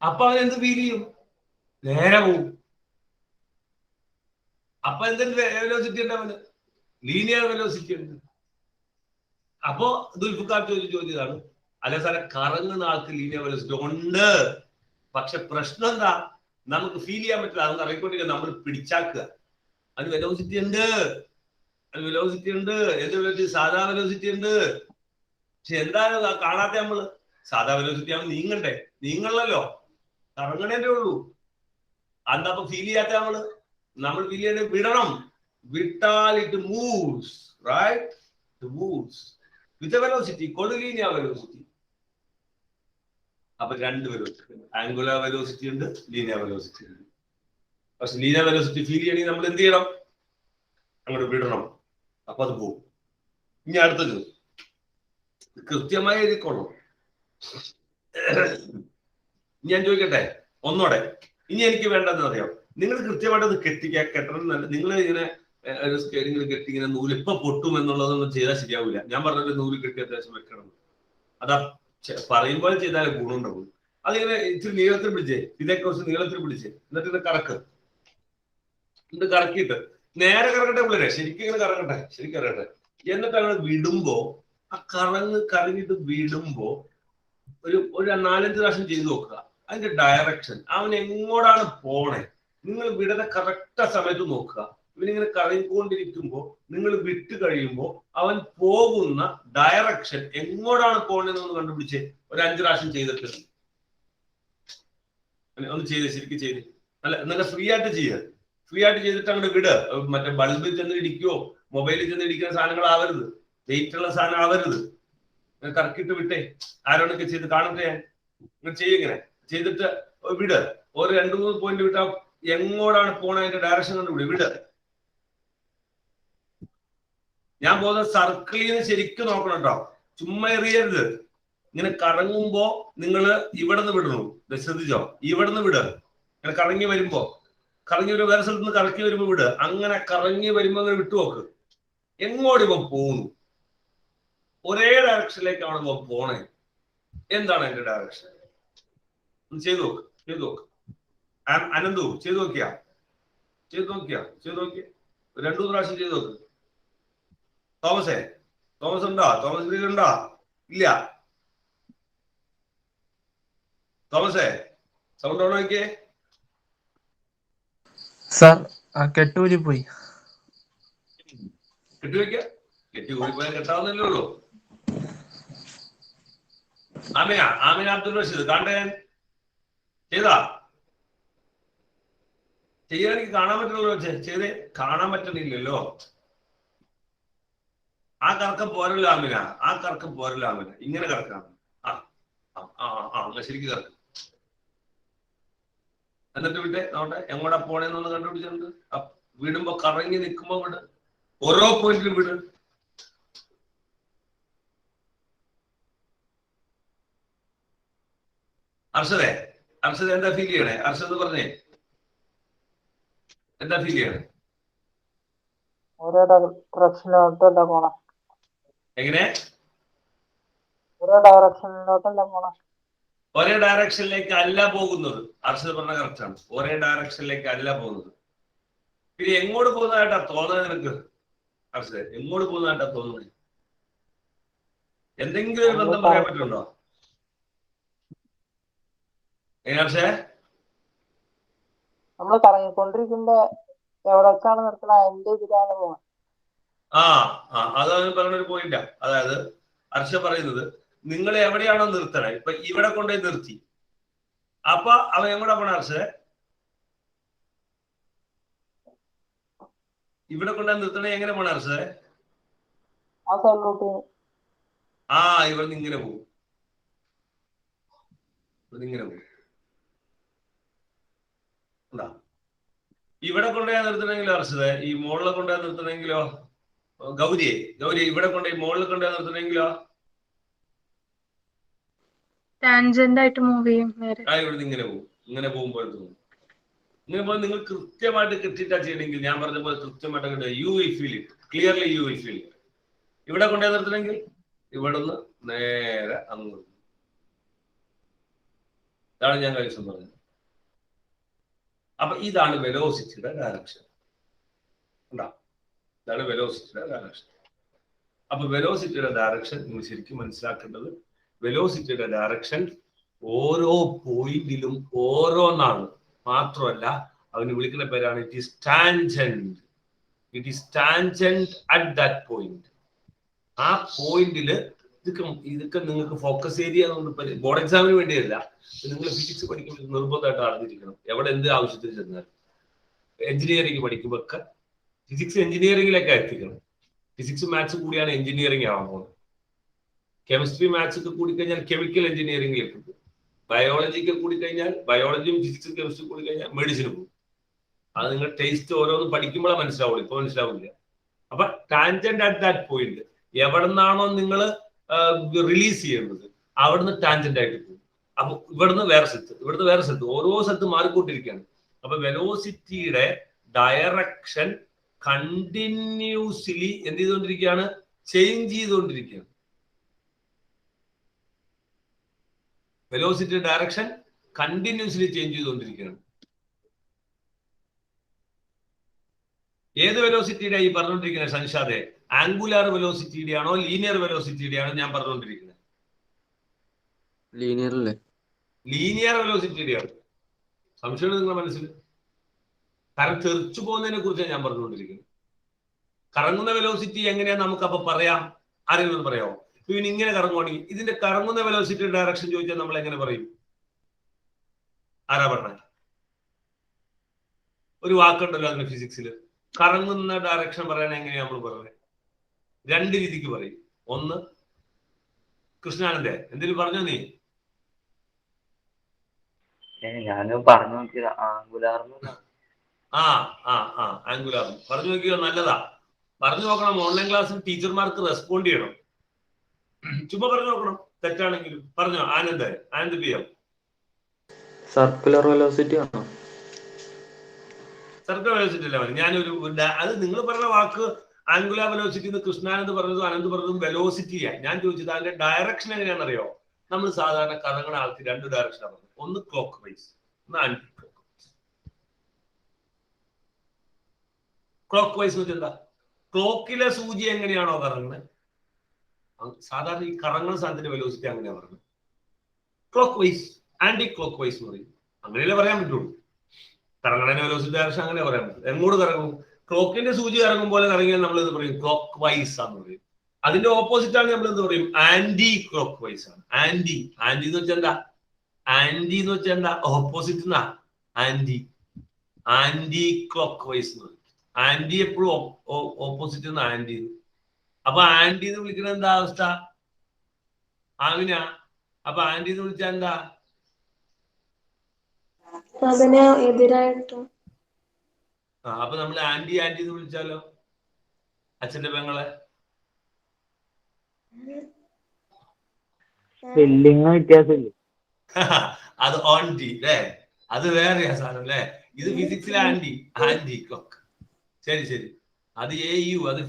അപ്പൊ അവൻ എന്ത് ഫീൽ ചെയ്യും? നേരെ പോവും. അപ്പൊ എന്തെങ്കിലും വെലോസിറ്റി ഉണ്ട് അവന്? ലീനിയർ വെലോസിറ്റി ഉണ്ട്. അപ്പോ ദുൽഫുക്കാർ ചോദിച്ചതാണ്, അല്ലെ സാറെ കറങ്ങുന്ന ആൾക്ക് ലീനിയർ വെലോസിറ്റി ഉണ്ട്. പക്ഷെ പ്രശ്നം എന്താ? നമുക്ക് ഫീൽ ചെയ്യാൻ പറ്റില്ല. അത് കറങ്ങിക്കൊണ്ടിരിക്കുക, നമ്മൾ പിടിച്ചാക്കുക. അത് വെലോസിറ്റി ഉണ്ട്. എന്ത് വെലോസിറ്റി? സാധാ വെലോസിറ്റി ഉണ്ട്. പക്ഷെ എന്താണ് കാണാത്ത നമ്മള്? സാധാ വെലോസിറ്റി ആവുമ്പോൾ നീങ്ങണ്ടേ? നീങ്ങണല്ലോ, കറങ്ങണേന്റെ ഉള്ളൂ. എന്താ ഫീൽ ചെയ്യാത്ത നമ്മൾ ഫീൽ ചെയ്യേണ്ടത് വിടണം. വിട്ടാൽ it moves, right? It moves with a velocity called linear velocity. അപ്പൊ രണ്ട് വെലോസിറ്റി, ആംഗുലർ വെലോസിറ്റി ഉണ്ട്, ലീനിയർ വെലോസിറ്റി ഉണ്ട്. പക്ഷെ ലീനിയർ വെലോസിറ്റി ഫീൽ ചെയ്യണമെങ്കിൽ നമ്മൾ എന്ത് ചെയ്യണം? അങ്ങോട്ട് വിടണം. അപ്പൊ അത് പോകും. ഇനി അടുത്തത് കൃത്യമായി എഴുതിക്കോളൂ. ഞാൻ ചോദിക്കട്ടെ ഒന്നോടെ. ഇനി എനിക്ക് വേണ്ടതെന്ന് അറിയാം, നിങ്ങൾ കൃത്യമായിട്ട് കെട്ടണം. നിങ്ങൾ ഇങ്ങനെ ഒരു സ്കെയിലിംഗ് കെട്ടി ഇങ്ങനെ നൂല് ഇപ്പൊ പൊട്ടും എന്നുള്ളതൊന്നും ചെയ്താൽ ശരിയാവില്ല. ഞാൻ പറഞ്ഞത് നൂല് കെട്ടി അത്യാവശ്യം വെക്കണം. അതാ പറയുമ്പോൾ ചെയ്താലേ ഗുണമുണ്ടാവും. അതിങ്ങനെ ഇച്ചിരി നീളത്തിൽ പിടിച്ചേ, ഇതേക്കുറിച്ച് നീളത്തിൽ പിടിച്ചേ, എന്നിട്ട് ഇത് കറക്കിയിട്ട് നേരെ കറങ്ങട്ടെ പിള്ളേരെ. ശരിക്കും ഇങ്ങനെ കറങ്ങട്ടെ, എന്നിട്ട് അങ്ങനെ വിടുമ്പോ ആ കറങ്ങിട്ട് വിടുമ്പോ ഒരു 4-5 പ്രാവശ്യം ചെയ്ത് നോക്കുക. അതിന്റെ ഡയറക്ഷൻ, അവൻ എങ്ങോട്ടാണ് പോണേ, നിങ്ങൾ വിടുന്ന കറക്റ്റ് സമയത്ത് നോക്കുക. ഇവനിങ്ങനെ കറങ്ങിക്കൊണ്ടിരിക്കുമ്പോ നിങ്ങൾ വിട്ട് കഴിയുമ്പോ അവൻ പോകുന്ന ഡയറക്ഷൻ എങ്ങോട്ടാണ് പോകണമെന്ന് കണ്ടുപിടിച്ച് ഒരു 5 പ്രാവശ്യം ചെയ്തിട്ട് ഒന്ന് ചെയ്ത് ശരിക്കും ചെയ്ത് നല്ല ഫ്രീ ആയിട്ട് ചെയ്യുക. ഫ്രീ ആയിട്ട് ചെയ്തിട്ട് അങ്ങോട്ട് വിട്. മറ്റേ ബൾബിൽ ചെന്ന് ഇടിക്കുകയോ മൊബൈലിൽ ചെന്ന് ഇടിക്കുന്ന സാധനങ്ങളാവരുത്, വെയിറ്റ് ഉള്ള സാധനം ആവരുത്. കറക്കിട്ട് വിട്ടേ. ആരോടൊക്കെ ചെയ്ത് കാണട്ടെ. ഞാൻ ചെയ്യിങ്ങനെ ചെയ്തിട്ട് വിട്. ഒരു 2-3 പോയിന്റ് വിട്ടാ എങ്ങോട്ടാണ് പോണ അതിന്റെ ഡയറക്ഷൻ കൊണ്ട് വിട്. ഞാൻ പോകുന്ന സർക്കിളിൽ നിന്ന് ശരിക്കും നോക്കണം കേട്ടോ. ചുമ്മാ എറിയരുത്. ഇങ്ങനെ കറങ്ങുമ്പോ നിങ്ങൾ ഇവിടെ നിന്ന് വിടണു. ശ്രദ്ധിച്ചോ? ഇവിടെ നിന്ന് വിടുക. ഇങ്ങനെ കറങ്ങി വരുമ്പോ വേറെ സ്ഥലത്ത് നിന്ന് കറക്കി വരുമ്പോ വിടുക. അങ്ങനെ കറങ്ങി വരുമ്പോ അങ്ങനെ വിട്ടുനോക്ക്. എങ്ങോട്ട് ഇപ്പം പോകുന്നു? ഒരേ ഡയറക്ഷനിലേക്കാണ് ഇപ്പം പോണേ. എന്താണ് അതിന്റെ ഡയറക്ഷൻ? ചെയ്തു നോക്ക്. അനന്തു ചെയ്തു നോക്കിയ 2 പ്രാവശ്യം ചെയ്തു നോക്ക്. തോമസ് ഉണ്ടോ? തോമസ് ഉണ്ടോ? ഇല്ല. തോമസേ സൗണ്ട് ഓൺ ആക്കിയേ. സാർ കെട്ടൂരി പോയി. കെട്ടിവെക്ക. കെട്ടി കൂടിപ്പോയാൽ കെട്ടാവുന്നല്ലേ ഉള്ളൂ. ആമിന അബ്ദുൽ റഷീദ് കണ്ടേ ചെയ്താ? ചെയ്യാനെനിക്ക് കാണാൻ പറ്റുള്ളൂ. ചെയ്തേ കാണാൻ പറ്റണില്ലല്ലോ. ആ കറക്കം പോരല്ലോ ആമിന. ഇങ്ങനെ കറക്കാം. ശരിക്കും കറക്കും. എന്നിട്ട് വിട്ടെ. നോട്ടെ എങ്ങോട്ടാ പോണേന്നൊന്ന് കണ്ടുപിടിച്ചിട്ടുണ്ട്. വിടുമ്പോ കറങ്ങി നിൽക്കുമ്പോ വിട്. ഓരോ പോയിന്റിലും വിട്. അർഷദ എന്താ ഫീൽ ചെയ്യണേ? അർഷദ് പറഞ്ഞേ, എന്താ ഫീൽ ചെയ്യണേ? എങ്ങനെ? ഒരേ ഡയറക്ഷനിലേക്ക് അല്ല പോകുന്നത്. അർഷദ് പറഞ്ഞ കറക്റ്റ് ആണ്. ഒരേ ഡയറക്ഷനിലേക്ക് അല്ല പോകുന്നത്. പിന്നെ എങ്ങോട്ട് പോകുന്നതായിട്ടാ തോന്നുന്നത് നിനക്ക്? അർഷദ് എങ്ങോട്ട് പോകുന്നതായിട്ടാ തോന്നുന്നത്? എന്തെങ്കിലും ഒരു ബന്ധം പറയാൻ പറ്റുന്നുണ്ടോ? ഹർഷേ നമ്മൾ കറങ്ങിക്കൊണ്ടിരിക്കുമ്പോ എവിടെ വെച്ചാണ് നിർത്തണ എന്റെ ഇതിലാണ് പോവാൻ. അതാണ് പറഞ്ഞൊരു പോയിന്റാ. അതായത് ഹർഷ പറയുന്നത് നിങ്ങൾ എവിടെയാണോ നിർത്തണേ. ഇപ്പൊ ഇവിടെ കൊണ്ടുപോയി നിർത്തി. അപ്പൊ അവൻ എങ്ങോട്ടാ പോണ ഹർഷേ? ഇവിടെ കൊണ്ടുപോയി നിർത്തണേ എങ്ങനെ പോണ ഹർഷേ? ഇവിടുന്ന് ഇങ്ങനെ പോകും. ഇവിടെ കൊണ്ടുപോയി നിർത്തണമെങ്കിലോ ഹർഷദേ? ഈ മുകളിൽ കൊണ്ടുപോയി നിർത്തണമെങ്കിലോ? ഗൗരി ഇവിടെ കൊണ്ടുപോയി മുകളിൽ കൊണ്ടുപോയി നിർത്തണമെങ്കിലോ? ടാൻജന്റ് ആയിട്ട് മൂവ് ചെയ്യും നേരെ. ഇവിടുന്ന് ഇങ്ങനെ പോകുമ്പോൾ തോന്നും. ഇങ്ങനെ പോലെ നിങ്ങൾ കൃത്യമായിട്ട് കിട്ടിയിട്ടാ ചെയ്യണമെങ്കിൽ ഞാൻ പറഞ്ഞ പോലെ കൃത്യമായിട്ട് കിട്ടുക. You will feel it clearly. ഇവിടെ കൊണ്ടുപോയി നിർത്തണമെങ്കിൽ ഇവിടുന്ന് നേരെ അങ്ങോട്ട്. ഇതാണ് ഞാൻ കഴിച്ചു പറഞ്ഞത്. അപ്പൊ ഇതാണ് വെലോസിറ്റിയുടെ ഡയറക്ഷൻ. ഇതാണ് വെലോസിറ്റിയുടെ ഡയറക്ഷൻ. അപ്പൊ വെലോസിറ്റിയുടെ ഡയറക്ഷൻ നിങ്ങൾ ശരിക്കും മനസ്സിലാക്കേണ്ടത്, വെലോസിറ്റിയുടെ ഡയറക്ഷൻ ഓരോ പോയിന്റിലും ഓരോന്നാണ്. മാത്രമല്ല അവന് വിളിക്കുന്ന പേരാണ് it is tangent at that point. ആ പോയിന്റില് ഇതൊക്കെ നിങ്ങൾക്ക് ഫോക്കസ് ഏരിയ ബോർഡ് എക്സാമിന് വേണ്ടിയല്ല. നിങ്ങൾ ഫിസിക്സ് പഠിക്കുമ്പോൾ നിർബന്ധമായിട്ട് അറിഞ്ഞിരിക്കണം. എവിടെ എന്ത് ആവശ്യത്തിന് ചെന്നാൽ എഞ്ചിനീയറിംഗ് പഠിക്കുമ്പോൾ ഒക്കെ ഫിസിക്സ് എഞ്ചിനീയറിംഗിലൊക്കെ എത്തിക്കണം. ഫിസിക്സ് മാത്സ് കൂടിയാണ് എഞ്ചിനീയറിംഗ് ആവാൻ പോകുന്നത്. കെമിസ്ട്രി മാത്സ് ഒക്കെ കൂടിക്കഴിഞ്ഞാൽ കെമിക്കൽ എഞ്ചിനീയറിംഗിലേക്ക് പോകും. ബയോളജിക്ക് കൂടിക്കഴിഞ്ഞാൽ ബയോളജിയും ഫിസിക്സും കെമിസ്ട്രി കൂടിക്കഴിഞ്ഞാൽ മെഡിസിന് പോകും. അത് നിങ്ങൾ ടേസ്റ്റ് ഓരോന്നും പഠിക്കുമ്പോഴേ മനസ്സിലാവുള്ളൂ. ഇപ്പൊ മനസ്സിലാവില്ല. അപ്പൊ ടാൻജന്റ് അറ്റ് ദാറ്റ് പോയിന്റ് എവിടെ നിന്നാണോ നിങ്ങൾ റിലീസ് ചെയ്യുന്നത് അവിടുന്ന് ടാൻജന്റ് ആയിട്ട് പോകും. അപ്പൊ ഇവിടുന്ന് വേറെ സ്ഥലത്ത് ഓരോ സ്ഥലത്ത് മാറിക്കൊണ്ടിരിക്കുകയാണ്. അപ്പൊ വെലോസിറ്റിയുടെ ഡയറക്ഷൻ കണ്ടിന്യൂസ്ലി എന്ത് ചെയ്തുകൊണ്ടിരിക്കുകയാണ്? ചേഞ്ച് ചെയ്തുകൊണ്ടിരിക്കുകയാണ്. വെലോസിറ്റി ഡയറക്ഷൻ കണ്ടിന്യൂസ്ലി ചേഞ്ച് ചെയ്തുകൊണ്ടിരിക്കുകയാണ്. ഏത് വെലോസിറ്റിയുടെ ഈ പറഞ്ഞുകൊണ്ടിരിക്കുന്നത് സംശാദെ? ആംഗുലാർ വെലോസിറ്റിയുടെ ആണോ ലീനിയർ വെലോസിറ്റിയുടെ ആണോ ഞാൻ പറഞ്ഞുകൊണ്ടിരിക്കുന്നത്? ലീനിയർ വെലോസിറ്റിയുടെ ആണ്. സംശയം നിങ്ങളുടെ മനസ്സിൽ? കാരണം തെറിച്ചു പോകുന്നതിനെ കുറിച്ചാണ് ഞാൻ പറഞ്ഞുകൊണ്ടിരിക്കുന്നത്. കറങ്ങുന്ന വെലോസിറ്റി എങ്ങനെയാ നമുക്ക് അപ്പൊ പറയാം? ആരെങ്കിലും പറയാമോ? ഇവൻ ഇങ്ങനെ കറങ്ങുവാണെങ്കിൽ ഇതിന്റെ കറങ്ങുന്ന വെലോസിറ്റി ഡയറക്ഷൻ ചോദിച്ചാൽ നമ്മൾ എങ്ങനെ പറയും? ആരാ പറഞ്ഞ? ഒരു വാക്കുണ്ടല്ലോ അതിന് ഫിസിക്സിൽ. കറങ്ങുന്ന ഡയറക്ഷൻ പറയാൻ എങ്ങനെയാ നമ്മൾ പറയുന്നത്? രണ്ട് രീതിക്ക് പറയും. ഒന്ന് കൃഷ്ണാനന്ദേ എന്തെങ്കിലും പറഞ്ഞോ നീ? ഞാനും പറഞ്ഞു നോക്കിയതാ, ആംഗുലാർ. ആംഗുലാർ പറഞ്ഞു നോക്കിയോ, നല്ലതാ. പറഞ്ഞു നോക്കണം. ഓൺലൈൻ ക്ലാസ്സിൽ ടീച്ചർമാർക്ക് റെസ്പോണ്ട് ചെയ്യണം. ചുമ്മാ പറഞ്ഞു നോക്കണം, തെറ്റാണെങ്കിലും. പറഞ്ഞോ Anand P M. Circular velocity ആണോ? സർക്കുലർ വെലോസിറ്റി അല്ല മതി. ഞാനൊരു അത് നിങ്ങൾ പറഞ്ഞ വാക്ക് ആംഗുലാർ വെലോസിറ്റി എന്ന് കൃഷ്ണാനന്ദ് പറഞ്ഞതും അനന്ത് പറഞ്ഞതും വെലോസിറ്റിയായി. ഞാൻ ചോദിച്ചത് അതിന്റെ ഡയറക്ഷൻ എങ്ങനെയാണെന്നറിയോ? നമ്മൾ സാധാരണ കറങ്ങുന്ന ആൾക്ക് രണ്ട് ഡയറക്ഷനാണ് പറഞ്ഞത്. ഒന്ന് ക്ലോക്ക് വൈസ്, ഒന്ന് anti clock vice. Clock vice എന്ന് വെച്ചാൽ എന്താ? ക്ലോക്കിലെ സൂചി എങ്ങനെയാണോ കറങ്ങുന്നത്, സാധാരണ ഈ കറങ്ങുന്ന സാധനത്തിന്റെ വെലോസിറ്റി അങ്ങനെയാ പറയുന്നത്. Clockwise, anti clock vice എന്ന് പറയും. അങ്ങനെയല്ലേ പറയാൻ പറ്റുള്ളൂ. കറങ്ങണതിന്റെ വെലോസിറ്റി ഡയറക്ഷൻ അങ്ങനെ പറയാൻ പറ്റും. എങ്ങോട്ട് കറങ്ങും? ക്ലോക്കിന്റെ സൂചി കറങ്ങും പോലെ കറങ്ങിയാൽ നമ്മൾ എന്ത് പറയും? ക്ലോക്ക് വൈസ് ആന്ന് പറയും. അതിന്റെ ഓപ്പോസിറ്റ് ആണ് നമ്മൾ എന്ത് പറയും? ആന്റി ക്ലോക്ക് വൈസ് ആണ്. ആന്റി എന്ന് വെച്ചാൽ എന്താ? ആന്റി എന്ന് വെച്ചാൽ എന്താ? ഓപ്പോസിറ്റ് എന്നാ ആന്റി ക്ലോക്ക് വൈസ് എന്ന് പറയും. ആന്റി എപ്പോഴും ഓപ്പോസിറ്റ് എന്ന് ആന്റി. അപ്പൊ ആന്റി എന്ന് വിളിക്കുന്നത് എന്താ അവസ്ഥ? അങ്ങനെയാ. അപ്പൊ ആന്റി എന്ന് വിളിച്ചാൽ എന്താ? അതിന് എതിരായിട്ട്. അപ്പൊ നമ്മൾ ആന്റി എന്ന് വിളിച്ചാലോ? അച്ഛന്റെ പെങ്ങളെ വ്യത്യാസമില്ലേ? അത് ഓൺടി അല്ലേ? അത് വേറെയാ സാധനം അല്ലേ? ഇത് ഫിസിക്സിലെ ആന്റി ക്ലോക്ക്. ശരി. അത് AU, അത്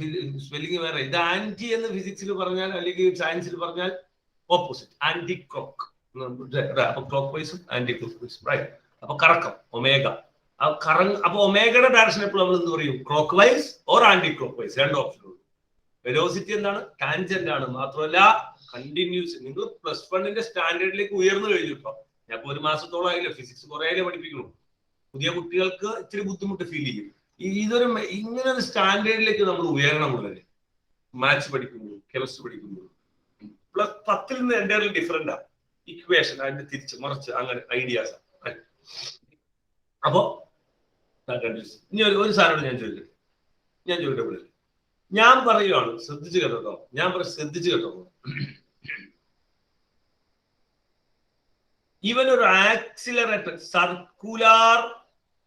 സ്പെല്ലിംഗ് വേറെ. ഇത് ആന്റി എന്ന് ഫിസിക്സിൽ പറഞ്ഞാൽ അല്ലെങ്കിൽ സയൻസിൽ പറഞ്ഞാൽ ഓപ്പോസിറ്റ്, ആന്റി ക്ലോക്ക്. അപ്പൊ ക്ലോക്ക് വൈസും ആന്റി ക്ലോക്ക് വൈസും. റൈറ്റ്. അപ്പൊ കറക്കം ഒമേഗ. അപ്പൊ ഒമേഗയുടെ ഡയറക്ഷൻ എപ്പോഴും നമ്മൾ എന്ത് പറയും? Clockwise or anticlockwise, രണ്ട് ഓപ്ഷൻ ഉള്ളൂ. വെലോസിറ്റി എന്താണ്? ടാൻജന്റ് ആണ്. മാത്രമല്ല കണ്ടിന്യൂസ്. നിങ്ങൾ +1 സ്റ്റാൻഡേർഡിലേക്ക് ഉയർന്നു കഴിഞ്ഞിട്ടോ. ഞാൻ ഇപ്പൊ 1 മാസത്തോളം ആയില്ല, ഫിസിക്സ് കുറെ പഠിപ്പിക്കുന്നു. പുതിയ കുട്ടികൾക്ക് ഇച്ചിരി ബുദ്ധിമുട്ട് ഫീൽ ചെയ്യും. ഇങ്ങനെ ഒരു സ്റ്റാൻഡേർഡിലേക്ക് നമ്മൾ ഉയരണം. ഉള്ളത് മാത്സ് പഠിക്കുമ്പോൾ, കെമിസ്ട്രി പഠിക്കുമ്പോൾ +10 നിന്ന് എൻ്റയർലി ഡിഫറെന്റാ. ഇക്വേഷൻ അതിന്റെ തിരിച്ച് മറിച്ച് അങ്ങനെ ഐഡിയാസ്. അപ്പോ ഇനി ഒരു സാധനം ഞാൻ ചോദിക്കട്ടെ. ഞാൻ പറയുവാണ്, ശ്രദ്ധിച്ചു കേട്ടോ. ഇവൻ ഒരു accelerated circular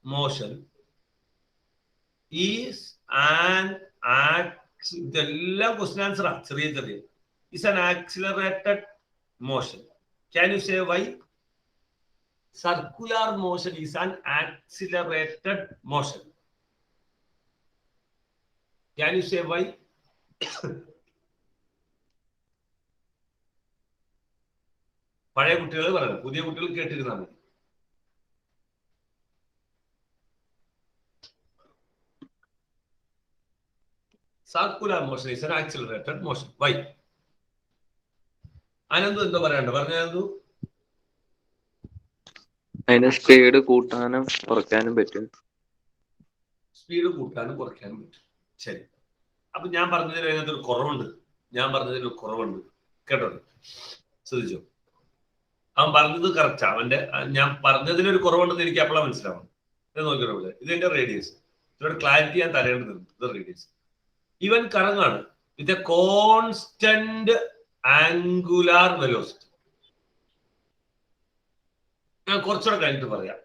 motion is an ഇതെല്ലാം ക്വസ്റ്റ്യൻ ആൻസറാ, ചെറിയ is an accelerated motion. Can you say why? Circular motion is an accelerated motion. Can you say why? പഴയ കുട്ടികൾ പറയണം, പുതിയ കുട്ടികൾ കേട്ടിരുന്നാൽ മതി. Circular motion is an accelerated motion. Why? Ananthu എന്തോ പറയാനുണ്ട്? പറഞ്ഞു. അതിന് സ്പീഡ് കൂട്ടാനും കുറയ്ക്കാനും പറ്റും. ശരി. അപ്പൊ ഞാൻ പറഞ്ഞതിൽ അതിനകത്തൊരു കുറവുണ്ട്. കേട്ടോ? ശ്രദ്ധിച്ചോ? അവൻ പറഞ്ഞത് കറക്റ്റാ. ഞാൻ പറഞ്ഞതിലൊരു കുറവുണ്ടെന്ന് എനിക്ക് അപ്പോഴാണ് മനസ്സിലാവണം. ഇത് നോക്കിയോ, ഇത് എന്റെ റേഡിയസ്. ഇതിനോട് ക്ലാരിറ്റി ഞാൻ തരേണ്ടതുണ്ട്. ഇത് റേഡിയസ്. ഇവൻ കറങ്ങാണ് with a constant angular velocity. ഞാൻ കുറച്ചുകൂടെ കഴിഞ്ഞിട്ട് പറയാം.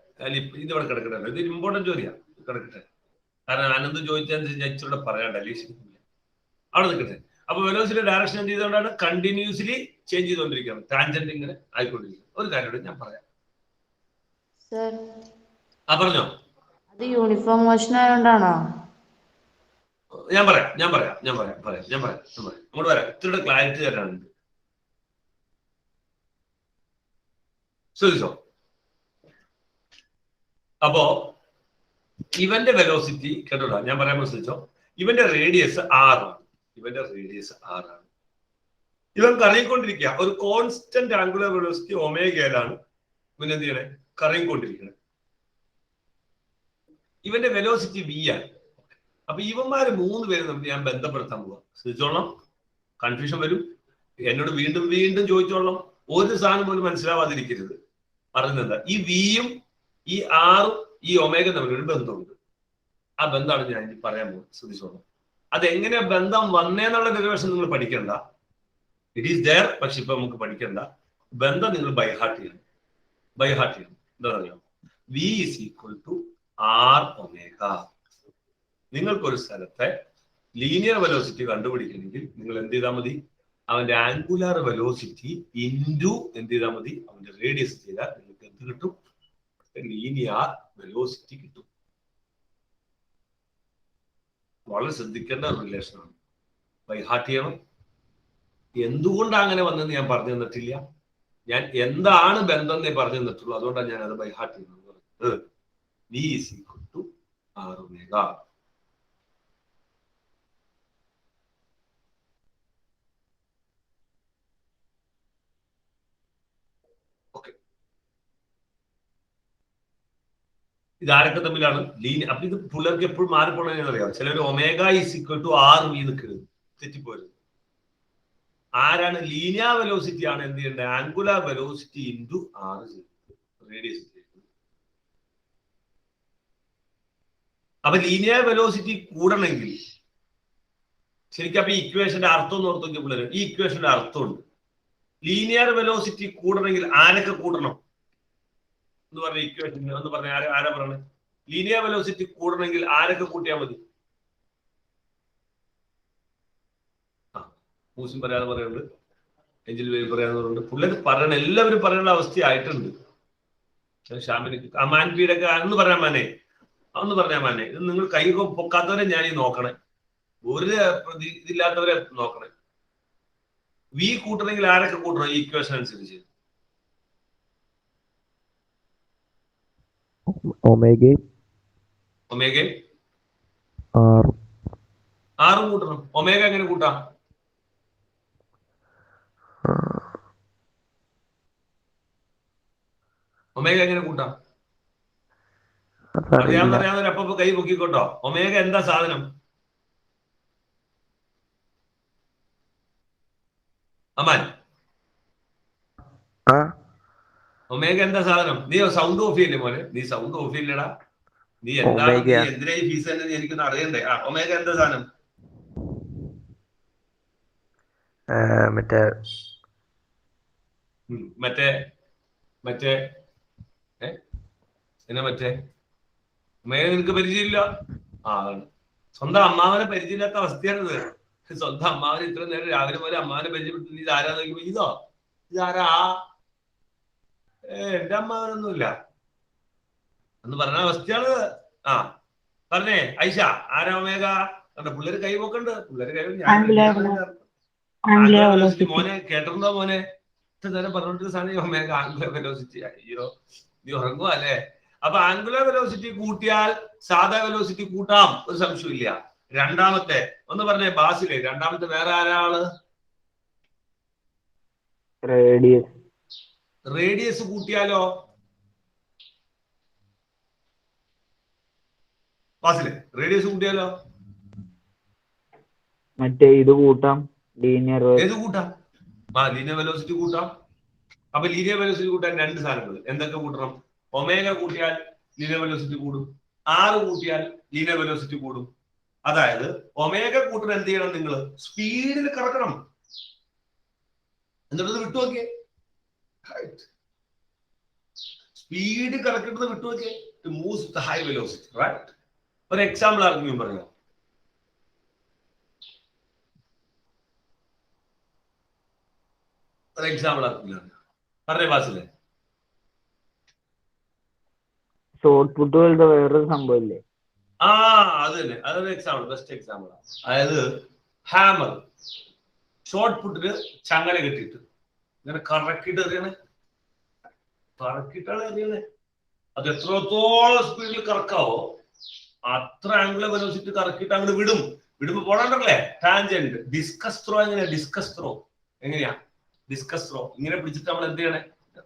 ഇതിവിടെ കിടക്കട്ടെ. ഇത് ഇമ്പോർട്ടന്റ് ചോദ്യം കിടക്കട്ടെ. കാരണം അനന്ത് ചോദിച്ചതനുസരിച്ച് ഞാൻ ഇച്ചിരി പറയാണ്ട് അവിടെ നിൽക്കട്ടെ. അപ്പൊ വെലോസിറ്റി ഡയറക്ഷൻ എന്ത് ചെയ്തുകൊണ്ടാണ്? കണ്ടിന്യൂസ്ലി ചേഞ്ച് ചെയ്തുകൊണ്ടിരിക്കുകയാണ്. ടാൻജന്റ് ഇങ്ങനെ ആയിക്കൊണ്ടിരിക്കുന്നത്. ഒരു കാര്യം ഞാൻ പറയാം. പറഞ്ഞോ. അത് യൂണിഫോം മോഷൻ ആയതുകൊണ്ടാണോ? ഞാൻ പറയാം. അങ്ങോട്ട് വരാം. ഇത്തിരി ക്ലാരിറ്റി തരാനുണ്ട്. ശ്രദ്ധിച്ചോ? അപ്പോ ഇവന്റെ വെലോസിറ്റി കേട്ടോടാ, ഞാൻ പറയാൻ ശ്രദ്ധിച്ചോ. ഇവന്റെ റേഡിയസ് 6 ആണ്. ഇവൻ കറങ്ങിക്കൊണ്ടിരിക്കുക. ഒരു കോൺസ്റ്റന്റ് ആംഗുലർ വെലോസിറ്റി ഒമേഗയിലാണ് ഇവൻ എന്ത് ചെയ്യണേ? കറങ്ങിക്കൊണ്ടിരിക്കുന്നത്. ഇവന്റെ വെലോസിറ്റി V ആണ്. അപ്പൊ ഇവന്മാര് 3 പേര് നമുക്ക് ഞാൻ ബന്ധപ്പെടുത്താൻ പോവാ. ശ്രദ്ധിച്ചോളാം, കൺഫ്യൂഷൻ വരും. എന്നോട് വീണ്ടും ചോദിച്ചോളാം. ഒരു സാധനം പോലും മനസ്സിലാവാതിരിക്കരുത്. പറഞ്ഞെന്താ? ഈ Vയും ഈ R ഈ ഒമേഗ തമ്മിൽ ഒരു ബന്ധമുണ്ട്. ആ ബന്ധമാണ് ഞാൻ ഇനി പറയാൻ പോകുന്നത്. ശ്രദ്ധിച്ചോളൂ. അതെങ്ങനെ ബന്ധം വന്നേന്നുള്ള ഡെറിവേഷൻ നിങ്ങൾ പഠിക്കണ്ട. It is there. പക്ഷെ ഇപ്പൊ നമുക്ക് പഠിക്കണ്ട. ബന്ധം നിങ്ങൾ ബൈഹാർട്ട് ചെയ്യണം. എന്താ പറയാ? V is equal to R omega. നിങ്ങൾക്കൊരു സ്ഥലത്തെ ലീനിയർ വെലോസിറ്റി കണ്ടുപിടിക്കണമെങ്കിൽ നിങ്ങൾ എന്ത് ചെയ്താൽ മതി? അവന്റെ ആംഗുലാർ വെലോസിറ്റി ഇൻറ്റു എന്ത് ചെയ്താൽ മതി? അവന്റെ റേഡിയസ് ചെയ്താൽ നിങ്ങൾക്ക് എന്ത് കിട്ടും? ലീനിയർ വെലോസിറ്റി കിട്ടും. വളരെ ശ്രദ്ധിക്കേണ്ട ഒരു റിലേഷനാണ്. ബൈഹാർട്ട് ചെയ്യണം. എന്തുകൊണ്ടാണ് അങ്ങനെ വന്നതെന്ന് ഞാൻ പറഞ്ഞു തന്നിട്ടില്ല. ഞാൻ എന്താണ് ബന്ധം എന്നേ പറഞ്ഞു തന്നിട്ടുള്ളൂ. അതുകൊണ്ടാണ് ഞാൻ അത് ബൈഹാർട്ട് ചെയ്യുന്നത്. V is equal to R omega. Okay, ഇതാരൊക്കെ തമ്മിലാണ് ലീനിയർ? അപ്പൊ ഇത് പിള്ളേർക്ക് എപ്പോഴും മാറിപ്പോണെന്ന് അറിയാം. ചിലർ omega is equal to R V നിൽക്കരുത്, തെറ്റിപ്പോരുത്. ആരാണ് ലീനിയർ വെലോസിറ്റി ആണ് എന്ത് ചെയ്യേണ്ടത്? Angular velocity into R radius. അപ്പൊ ലീനിയർ വെലോസിറ്റി കൂടണമെങ്കിൽ ശരിക്കും അപ്പൊ ഈ ഇക്വേഷന്റെ അർത്ഥം എന്ന് ഓർത്ത് നോക്കിയ പിള്ളേർ, ഈ ഇക്വേഷന്റെ അർത്ഥമുണ്ട്. ലീനിയർ വെലോസിറ്റി കൂടണമെങ്കിൽ ആരൊക്കെ കൂട്ടണം എന്ന് പറഞ്ഞ ഇക്വേഷൻ എന്ന് പറഞ്ഞ ആരാ പറയണേ? ലീനിയർ വെലോസിറ്റി കൂടണമെങ്കിൽ ആരൊക്കെ കൂട്ടിയാൽ മതി? മൂസിം പറയാതെ പറയുന്നുണ്ട്, എഞ്ചിൽ വേൽ പറയാന്ന് പറയുന്നുണ്ട്. പിള്ളേർ പറയണ എല്ലാവരും പറയേണ്ട അവസ്ഥയായിട്ടുണ്ട്. ഷാമിന് മാൻപിയുടെ ഒക്കെ അന്ന് പറയാൻ മാനെ ഇത് നിങ്ങൾ കൈ പൊക്കാത്തവരെ ഞാൻ ഈ നോക്കണേ, ഒരു ഇതില്ലാത്തവരെ നോക്കണേ. വി കൂട്ടണമെങ്കിൽ ആരൊക്കെ കൂട്ടണം? ഈ ഇക്വേഷൻ അനുസരിച്ച് ഒമേഗ ആറും കൂട്ടണം. ഒമേഗ എങ്ങനെ കൂട്ടാം? അറിയാവുന്നവരെ അപ്പൊ കൈ പൊക്കിക്കോട്ടോ. ഒമേഗ എന്താ സാധനം? അമാൻ, ഒമേഗ എന്താ സാധനം? നീ സൗണ്ട് ഓഫ് ചെയ്യില്ലേ മോനെ? നീ സൗണ്ട് ഓഫ് ചെയ്യില്ലടാ. നീ എന്താണ് എന്തിനാ ഈ ഫീസ് തന്നെ എനിക്കൊന്ന് അറിയണ്ടേ? ഒമേഗ എന്താ സാധനം? മറ്റേ ഒമേഗ നിനക്ക് പരിചയമില്ല. സ്വന്തം അമ്മാവനെ പരിചയമില്ലാത്ത അവസ്ഥയാണിത്. സ്വന്തം അമ്മാവനെ ഇത്ര നേരം രാവിലെ പോലെ അമ്മാവനെ പരിചയപ്പെട്ടു. നീ ഇതാരാ നോക്കുമ്പോ ഇതാരാ? എന്റെ അമ്മാവനൊന്നുമില്ല എന്ന് പറഞ്ഞ അവസ്ഥയാണ്. പറഞ്ഞേ ഐഷ, ആരാ ഒമേഗ? പിള്ളേര് കൈ പോക്കണ്ട്. പിള്ളേര് കൈ മോനെ കേട്ടിട്ടുണ്ടോ മോനെ? ഇത്ര നേരം പറഞ്ഞോണ്ടിരുന്ന സാധനം ഒമേഗ ആംഗുലർ വെലോസിറ്റി. അയ്യോ, നീ ഉറങ്ങുക അല്ലേ? അപ്പൊ ആംഗുലർ വെലോസിറ്റി കൂട്ടിയാൽ സാധാ വെലോസിറ്റി കൂട്ടാം, ഒരു സംശയമില്ല. രണ്ടാമത്തെ ഒന്ന് പറഞ്ഞേ ബാസിലെ, രണ്ടാമത്തെ വേറെ ആരാള്? റേഡിയസ് കൂട്ടിയാലോ? ബാസിലെ റേഡിയസ് കൂട്ടിയാലോ? മറ്റേ ഇത് കൂട്ടാം, ലീനിയർ. ഏത് കൂട്ടാം? ലീനിയർ വെലോസിറ്റി കൂട്ടാം. അപ്പൊ ലീനിയർ വെലോസിറ്റി കൂട്ടാൻ രണ്ട് സാധനങ്ങൾ എന്തൊക്കെ കൂട്ടണം? ഒമേഗ കൂട്ടിയാൽ ലീനിയർ വെലോസിറ്റി കൂടും, ആറ് കൂട്ടിയാൽ ലീനിയർ വെലോസിറ്റി കൂടും. അതായത് ഒമേഗ കൂട്ടണം എന്ത് ചെയ്യണം? നിങ്ങൾ സ്പീഡിൽ കറക്കണം. എന്നിട്ട് വിട്ടുനോക്കിയേ, സ്പീഡ് കറക്കിട്ടത് വിട്ടുനോക്കിയേ. It moves with high velocity, right? ഒരു എക്സാമ്പിൾ ആർക്കെങ്കിലും പറയാം. ഒരു എക്സാമ്പിൾ ആർക്കെങ്കിലും പറഞ്ഞേ ബാസിലെ. ഷോർട്ട് പുട്ട് പോലത്തെ വേറൊരു സംഭവമില്ലേ? അത് തന്നെ, അതൊരു എക്സാമ്പിൾ, ബെസ്റ്റ് എക്സാമ്പിൾ ആണ്. അതായത് ഹാമർ ഷോർട്ട് പുട്ടിന് ചങ്ങല കെട്ടിയിട്ട് ഇങ്ങനെ കറക്കിട്ട് എറിയണേ, കറക്കിട്ടാണ് എറിയണേ. അത് എത്രത്തോളം സ്പീഡിൽ കറക്കാവോ അത്ര ആംഗുലർ വെലോസിറ്റി കറക്കിയിട്ട് അങ്ങോട്ട് വിടുമ്പോ പോടാണ്ടല്ലേ ടാൻജന്റ്. ഡിസ്കസ് ത്രോ എങ്ങനെയാ? ഡിസ്കസ് ത്രോ ഇങ്ങനെ പിടിച്ചിട്ട് നമ്മൾ എന്ത് ചെയ്യണേ?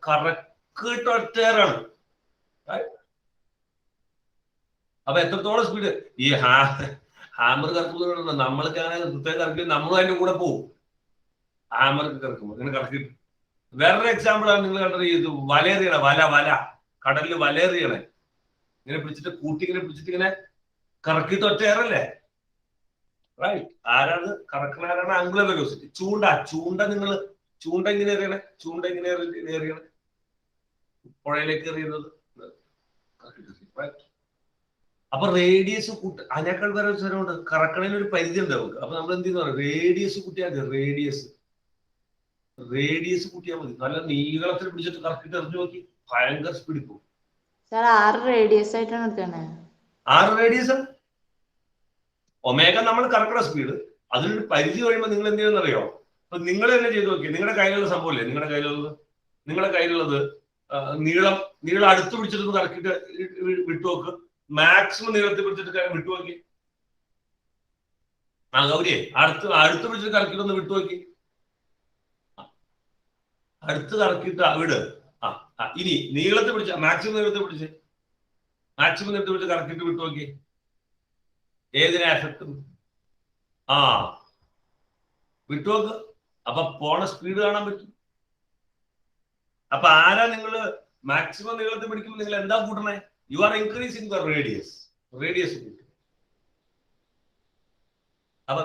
കറക്കിട്ട് ഒറ്റേറാണ്. അപ്പൊ എത്രത്തോളം സ്പീഡ് ഈ ഹാമർ കറക്കുന്നത്? നമ്മൾക്ക് അങ്ങനെ പ്രത്യേകം കറക്കി നമ്മളും അതിന്റെ കൂടെ പോകും. ഹാമർക്ക് കറക്കുമ്പോൾ ഇങ്ങനെ കറക്കിട്ട്. വേറൊരു എക്സാമ്പിൾ ആണ് നിങ്ങൾ കണ്ടത്, ഇത് വലയെറിയണ, വല കടലിൽ വലയെറിയണേ. ഇങ്ങനെ പിടിച്ചിട്ട് കൂട്ടി ഇങ്ങനെ പിടിച്ചിട്ട് ഇങ്ങനെ കറക്കിയിട്ട് ഒറ്റ എയറല്ലേ, റൈറ്റ്? ആരാണ് കറക്കണ? ആരാണ്? Angular velocity. ചൂണ്ട നിങ്ങൾ ചൂണ്ട എങ്ങനെ എറിയണേ? ചൂണ്ട എങ്ങനെ എറിയണേ? പുഴയിലേക്ക് എറിയുന്നത്. അപ്പൊ റേഡിയസ് അതിനേക്കാൾ വേറെ ഒരു സ്ഥലമുണ്ട്. കറക്കണതിന് ഒരു പരിധി ഉണ്ട് നമുക്ക്. അപ്പൊ നമ്മൾ എന്ത് ചെയ്യുന്ന റേഡിയസ് കൂട്ടിയാൽ മതി. റേഡിയസ് കൂട്ടിയാൽ മതി. നല്ല നീളത്തിൽ പിടിച്ചിട്ട് കറക്കിട്ട് എറിഞ്ഞു നോക്കി, ഭയങ്കര സ്പീഡിൽ പോകും. സാർ 6 റേഡിയസ് ആയിട്ടാണ് എടുക്കണേ. 6 റേഡിയസ് ഒമേഗ നമ്മൾ കറക്കണ സ്പീഡ്. അതിനൊരു പരിധി കഴിയുമ്പോൾ നിങ്ങൾ എന്ത് ചെയ്യുന്ന അറിയോ? അപ്പൊ നിങ്ങൾ തന്നെ ചെയ്ത് നോക്കി. നിങ്ങളുടെ കയ്യിലുള്ള സംഭവമില്ലേ, നിങ്ങളുടെ കയ്യിലുള്ളത് നീളം അടുത്ത് പിടിച്ചിട്ട് കറക്കിട്ട് വിട്ടുനോക്ക്. മാക്സിമം നീളത്തിൽ പിടിച്ചിട്ട് വിട്ടുനോക്കി. ഗൗരിയെ അടുത്ത് പിടിച്ചിട്ട് കറക്കിട്ടൊന്ന് വിട്ടുനോക്കി. അടുത്ത് കറക്കിട്ട് വിട്. ഇനി നീളത്തിൽ പിടിച്ച മാക്സിമം നീളത്തിൽ പിടിച്ച് കറക്കിട്ട് വിട്ടുനോക്കി. ഏതിനെ എഫക്ട്? വിട്ടുനോക്ക്. അപ്പൊ പോണ സ്പീഡ് കാണാൻ പറ്റും. അപ്പൊ ആരാ നിങ്ങൾ മാക്സിമം നീളത്തിൽ പിടിക്കുമ്പോൾ നിങ്ങൾ എന്താ കൂട്ടണേ? You are increasing the radius കൂട്ടും. അപ്പൊ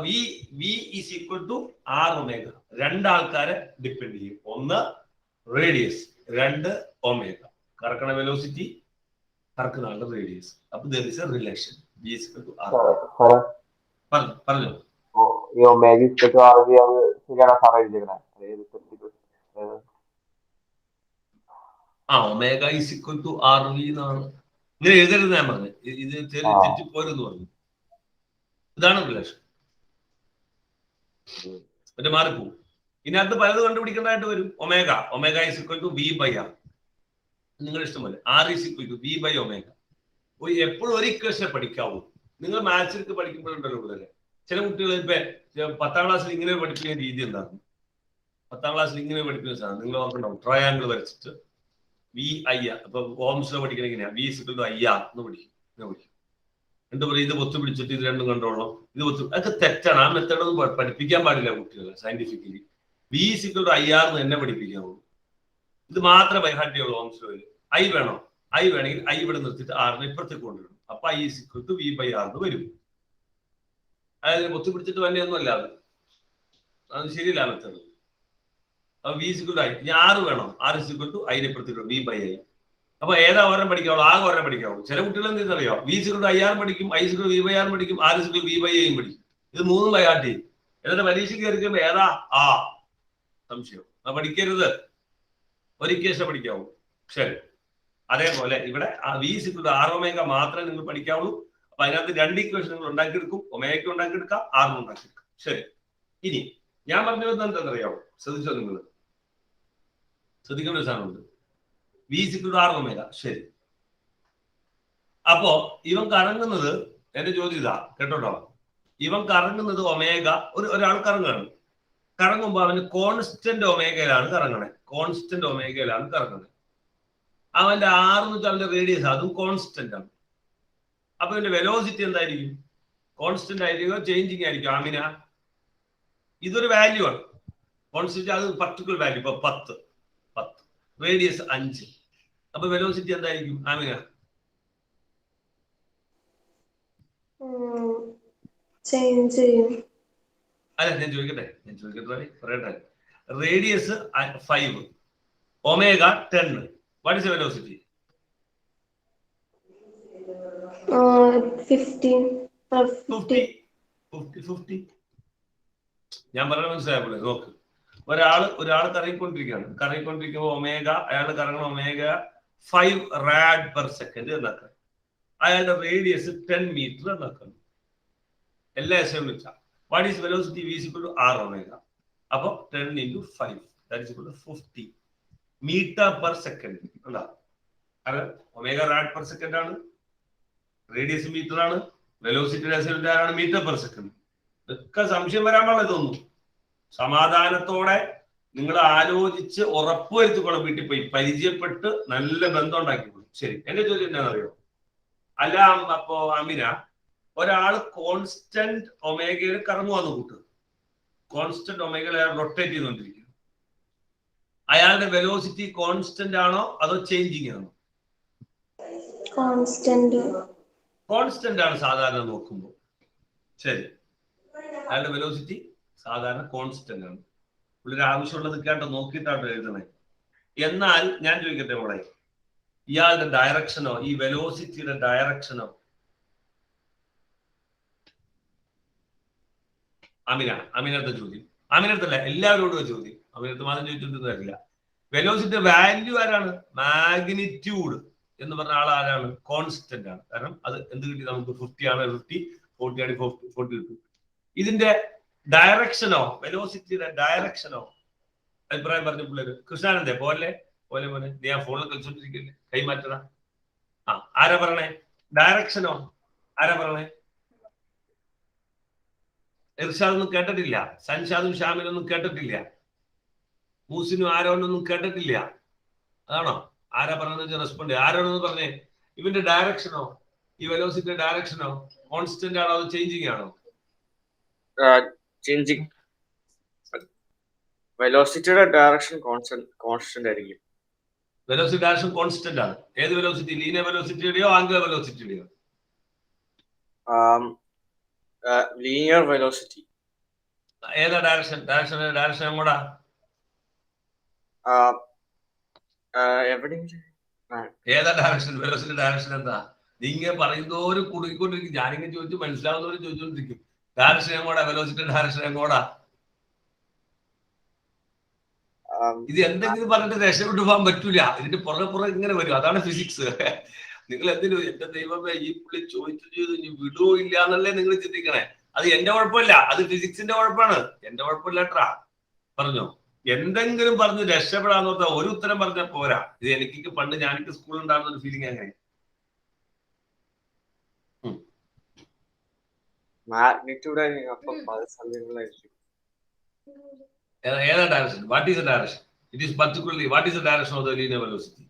V is equal to R omega. രണ്ടാൾക്കാരെ ഡിപ്പെൻഡ് ചെയ്യും. ഒന്ന് റേഡിയസ്, 2 ഒമേഗ. കറക്കണ വെലോസിറ്റി, കറക്കുന്ന ആളുടെ റേഡിയസ്. അപ്പൊ there is a relation. V is equal to R. പറഞ്ഞോ. ഈ ഒമേഗ ഇക്വൽ ടു ആർ ശരിയാണ് സാറേ എഴുതിയിരിക്കുന്നത്? Omega is equal to R v എന്നാണ്. ഇങ്ങനെ എഴുതരുത് ഞാൻ പറഞ്ഞു. ഇത് തെറ്റിപ്പോരെന്ന് പറഞ്ഞു. ഇതാണ് റിലേഷൻ. മറ്റേ മാറിപ്പോവും. ഇതിനകത്ത് പലത് കണ്ടുപിടിക്കേണ്ടതായിട്ട് വരും. Omega is equal to V by r. നിങ്ങളുടെ ഇഷ്ടം പോലെ. R is equal to V by omega. എപ്പോഴും ഒരു ഇക്വേഷനെ പഠിക്കാവൂ. നിങ്ങൾ മാത്സിലേക്ക് പഠിക്കുമ്പോഴുണ്ടല്ലോ കൂടുതൽ. ചില കുട്ടികൾ ഇപ്പൊ 10ാം ക്ലാസ്സിൽ ഇങ്ങനെ പഠിപ്പിക്കുന്ന രീതി എന്തായിരുന്നു? 10ാം ക്ലാസ്സിൽ ഇങ്ങനെ പഠിപ്പിക്കുന്ന സാധനം നിങ്ങൾ ഓർക്കണ്ടാവും. ട്രയാങ്കിൾ വരച്ചിട്ട് വി ഐ ആർ. അപ്പൊ ഓംസിലോ പഠിക്കണ എങ്ങനെയാ? V is equal to I R എന്ന് പഠിക്കും. എന്താ പറയുക? ഇത് ഒത്തു പിടിച്ചിട്ട് ഇത് രണ്ടും കണ്ടോളണം. അതൊക്കെ തെറ്റാണ്. ആ മെത്തേഡൊന്നും പഠിപ്പിക്കാൻ പാടില്ല കുട്ടികളെ scientifically. V is equal to I R എന്ന് തന്നെ പഠിപ്പിക്കാവുള്ളൂ. ഇത് മാത്രമേ ബൈഹാർട്ട് ചെയ്യുള്ളൂ ഓംസിലോയിൽ. ഐ വേണോ? ഐ വേണമെങ്കിൽ ഐ ഇവിടെ നിർത്തിയിട്ട് ആറിനെ ഇപ്പുറത്തേക്ക് കൊണ്ടുവരും. അപ്പൊ I is equal to V by R എന്ന് വരും. അതായത് ഒത്തു പിടിച്ചിട്ട് വന്നെയൊന്നും അല്ല അത് ശരിയല്ല മെത്തേഡ്. അപ്പൊ V is equal to I. ഇനി ആറ് വേണോ? ആർ ഈസ് ഈക്വൽ ടു ഐനെ ഇപ്പുറത്തേക്ക് വി ബൈ ഐ. അപ്പൊ ഏതാ ഒരെണ്ണം പഠിക്കാവുള്ളൂ? ആകെ ഒരെണ്ണം പഠിക്കാവുള്ളൂ. ചില കുട്ടികൾ എന്ത് അറിയോ? V is equal to I R പഠിക്കും, I is equal to V by R പഠിക്കും, R is equal to V by ഐയും പഠിക്കും. ഇത് മൂന്നും ബൈഹാർട്ട് ചെയ്യും. എന്നിട്ട് പരീക്ഷയ്ക്ക് കയറിക്കുമ്പോ ഏതാ സംശയം. അത് പഠിക്കരുത്. ഒരു ഇക്വേഷൻ പഠിക്കാവൂ. ശരി. അതേപോലെ ഇവിടെ V is equal to R omega മാത്രമേ നിങ്ങൾ പഠിക്കാവുള്ളൂ. അപ്പൊ അതിനകത്ത് 2 ഇക്വേഷൻ നിങ്ങൾ ഉണ്ടാക്കിയെടുക്കും. ഒമേഗയ്ക്ക് ഉണ്ടാക്കിയെടുക്കാം, ആറിന് ഉണ്ടാക്കിയെടുക്കാം. ശരി. ഇനി ഞാൻ പറഞ്ഞു വരുന്നത് എന്താണെന്നറിയാവോ? ശ്രദ്ധിച്ചോ നിങ്ങൾ? ശ്രദ്ധിക്കേണ്ട ഒരു സാധനമുണ്ട്. V is equal to R omega. ശരി. അപ്പോ ഇവൻ കറങ്ങുന്നത്, എന്റെ ചോദ്യം ഇതാ കേട്ടോട്ടോ, ഇവൻ കറങ്ങുന്നത് ഒമേഗ. ഒരാൾ കറങ്ങുമ്പോ അവന് കോൺസ്റ്റന്റ് ഒമേഗയിലാണ് കറങ്ങണേ. അവന്റെ ആർ എന്ന് വെച്ചാൽ അവന്റെ റേഡിയസ്, അതും കോൺസ്റ്റന്റ് ആണ്. അപ്പൊ ഇതിന്റെ വെലോസിറ്റി എന്തായിരിക്കും? കോൺസ്റ്റന്റ് ആയിരിക്കും, ചേഞ്ചിങ് ആയിരിക്കും. ആമിന, ഇതൊരു വാല്യൂ ആണ്. കോൺസ്റ്റന്റ് അത് പർട്ടിക്കുലർ വാല്യൂ. ഇപ്പൊ 10, റേഡിയസ് 5. അപ്പൊ വെലോസിറ്റി എന്തായിരിക്കും ആമിന? അല്ല ഞാൻ ചോദിക്കട്ടെ പറയട്ടെ. Radius 5, omega 10. What is velocity? 50. ഞാൻ പറഞ്ഞ മനസ്സിലായപ്പോലെ നോക്ക്. ഒരാൾ കറങ്ങിക്കൊണ്ടിരിക്കുമ്പോ അയാൾ കറങ്ങണ ഒമേഗ 5 റാഡ് പെർ സെക്കൻഡ് എന്നാക്കാം. അയാളുടെ റേഡിയസ് 10 മീറ്റർ എന്നാക്കാം. എല്ലാ എസ്എം വെച്ചാൽ what is velocity? V is equal to R omega. അപ്പൊ 10 × 5 that is equal to 50 metre per second. അല്ല, ഒമേഗ റാഡ് പെർ സെക്കൻഡ് ആണ്, റേഡിയസ് മീറ്റർ ആണ്, വെലോസിറ്റി ആണ് മീറ്റർ പെർ സെക്കൻഡ്. ഇതൊക്കെ സംശയം വരാൻ പാടില്ല. ഇതൊന്നും സമാധാനത്തോടെ നിങ്ങൾ ആലോചിച്ച് ഉറപ്പുവരുത്തിക്കോളും. വീട്ടിൽ പോയി പരിചയപ്പെട്ട് നല്ല ബന്ധം ഉണ്ടാക്കിക്കോളും. ശരി. എന്റെ ചോദ്യം എന്താണെന്നറിയോ? അല്ല അപ്പോ അമിന, ഒരാള് കോൺസ്റ്റന്റ് ഒമേഗയിൽ കറങ്ങുവാന്ന് കൂട്ട്. കോൺസ്റ്റന്റ് ഒമേഗയിൽ അയാൾ റൊട്ടേറ്റ് ചെയ്തുകൊണ്ടിരിക്കുന്നു. അയാളുടെ വെലോസിറ്റി കോൺസ്റ്റന്റ് ആണോ അതോ ചേഞ്ചിങ് ആണോ? കോൺസ്റ്റന്റ് ആണ് സാധാരണ നോക്കുമ്പോൾ. ശരി, അയാളുടെ വെലോസിറ്റി സാധാരണ കോൺസ്റ്റന്റ് ആണ്. പുള്ളിയുടെ ആവശ്യമുള്ളത് കേട്ടോ നോക്കിയിട്ടാട്ടോ എഴുതണേ. എന്നാൽ ഞാൻ ചോദിക്കട്ടെ മോളെ, ഇയാളുടെ ഡയറക്ഷനോ, ഈ വെലോസിറ്റിയുടെ ഡയറക്ഷനോ? അമിനടുത്ത ചോദ്യം. അമിനടുത്തല്ല, എല്ലാവരോടും ചോദ്യം. അമിനടുത്ത് മാത്രം ചോദിച്ചിട്ടൊന്നും കാര്യമില്ല. വെലോസിറ്റി വാല്യൂ ആരാണ്? മാഗ്നിറ്റ്യൂഡ് എന്ന് പറഞ്ഞ ആൾ ആരാണ്? കോൺസ്റ്റന്റ് ആണ്. കാരണം അത് എന്ത് കിട്ടി നമുക്ക്? 50 ആണ്, 50, 40 ആണ്, 40 കിട്ടും. ഇതിന്റെ ഡയറക്ഷനോ, വെലോസിറ്റിയുടെ ഡയറക്ഷനോ അഭിപ്രായം പറഞ്ഞ പിള്ളേര്? കൃഷ്ണാനന്ദേ പോലെ മോനെ നീ ആ ഫോണിൽ കളിച്ചോണ്ടിരിക്കില്ലേ? കൈമാറ്റണ. ആരാ പറയണേ? ഡയറക്ഷനോ ആരാ പറയണേ? ഇർഷാദൊന്നും കേട്ടിട്ടില്ല, സൻഷാദും ഷാമിനൊന്നും കേട്ടിട്ടില്ല, മൂസിനും ആരോടൊന്നും കേട്ടിട്ടില്ല. അതാണോ? ആരാ പറഞ്ഞത്? റെസ്പോണ്ട്. ആരോടൊന്നും പറഞ്ഞേ. ഇവന്റെ ഡയറക്ഷനോ, ഈ വെലോസിറ്റി ഡയറക്ഷനോ കോൺസ്റ്റന്റ് ആണോ, അത് ചേഞ്ചിങ് ആണോ? ചേഞ്ചിങ്. വെലോസിറ്റിയുടെ ഡയറക്ഷൻ കോൺസ്റ്റന്റ് ആയിരിക്കും. വെലോസിറ്റി ഡയറക്ഷൻ കോൺസ്റ്റന്റ് ആണ്. ഏത് വെലോസിറ്റി? ലീനിയർ വെലോസിറ്റിയുടെയോ ആംഗുലർ വെലോസിറ്റിയുടെയോ? Linear velocity. ഏതാ ഡയറക്ഷൻ? ഡയറക്ഷൻ എങ്ങോട്ടാ? ഏതാ ഡയറക്ഷൻ? വെലോസിറ്റി ഡയറക്ഷൻ എന്താ? നിങ്ങൾ പറയുന്നവരും കുടുങ്ങിക്കൊണ്ടിരിക്കും. ഞാനിങ്ങനെ ചോദിച്ചു മനസ്സിലാവുന്നവരും ചോദിച്ചുകൊണ്ടിരിക്കും. ഡയറക്ഷൻ എങ്ങോട്ടാ? വെലോസിറ്റി ഡയറക്ഷൻ എങ്ങോട്ടാ? ഇത് എന്തെങ്കിലും പറഞ്ഞിട്ട് രക്ഷപ്പെട്ടു പോകാൻ പറ്റൂല. ഇതിന്റെ പുറകെ ഇങ്ങനെ വരും. അതാണ് ഫിസിക്സ്. നിങ്ങൾ എന്തിനും എന്റെ ദൈവമേ ഈ പുള്ളി ചോദിച്ചു ഇനി വിടുവോ ഇല്ല എന്നല്ലേ നിങ്ങൾ ചിന്തിക്കണേ. അത് എന്റെ കുഴപ്പമില്ല, അത് ഫിസിക്സിന്റെ കുഴപ്പമാണ്. എന്റെ കുഴപ്പമില്ലട്ടാ. പറഞ്ഞോ, എന്തെങ്കിലും പറഞ്ഞ് രക്ഷപ്പെടാന്ന് പറഞ്ഞാൽ ഒരു ഉത്തരം പറഞ്ഞാൽ പോരാ. ഇത് എനിക്ക് പണ്ട് ഞാനിക്ക് സ്കൂളിൽ ഉണ്ടാകുന്ന ഒരു ഫീലിംഗ് അങ്ങനെ. മാഗ്നിറ്റ്യൂഡ് ഏതാ direction? What is the direction? It is particularly what is the direction of the linear velocity?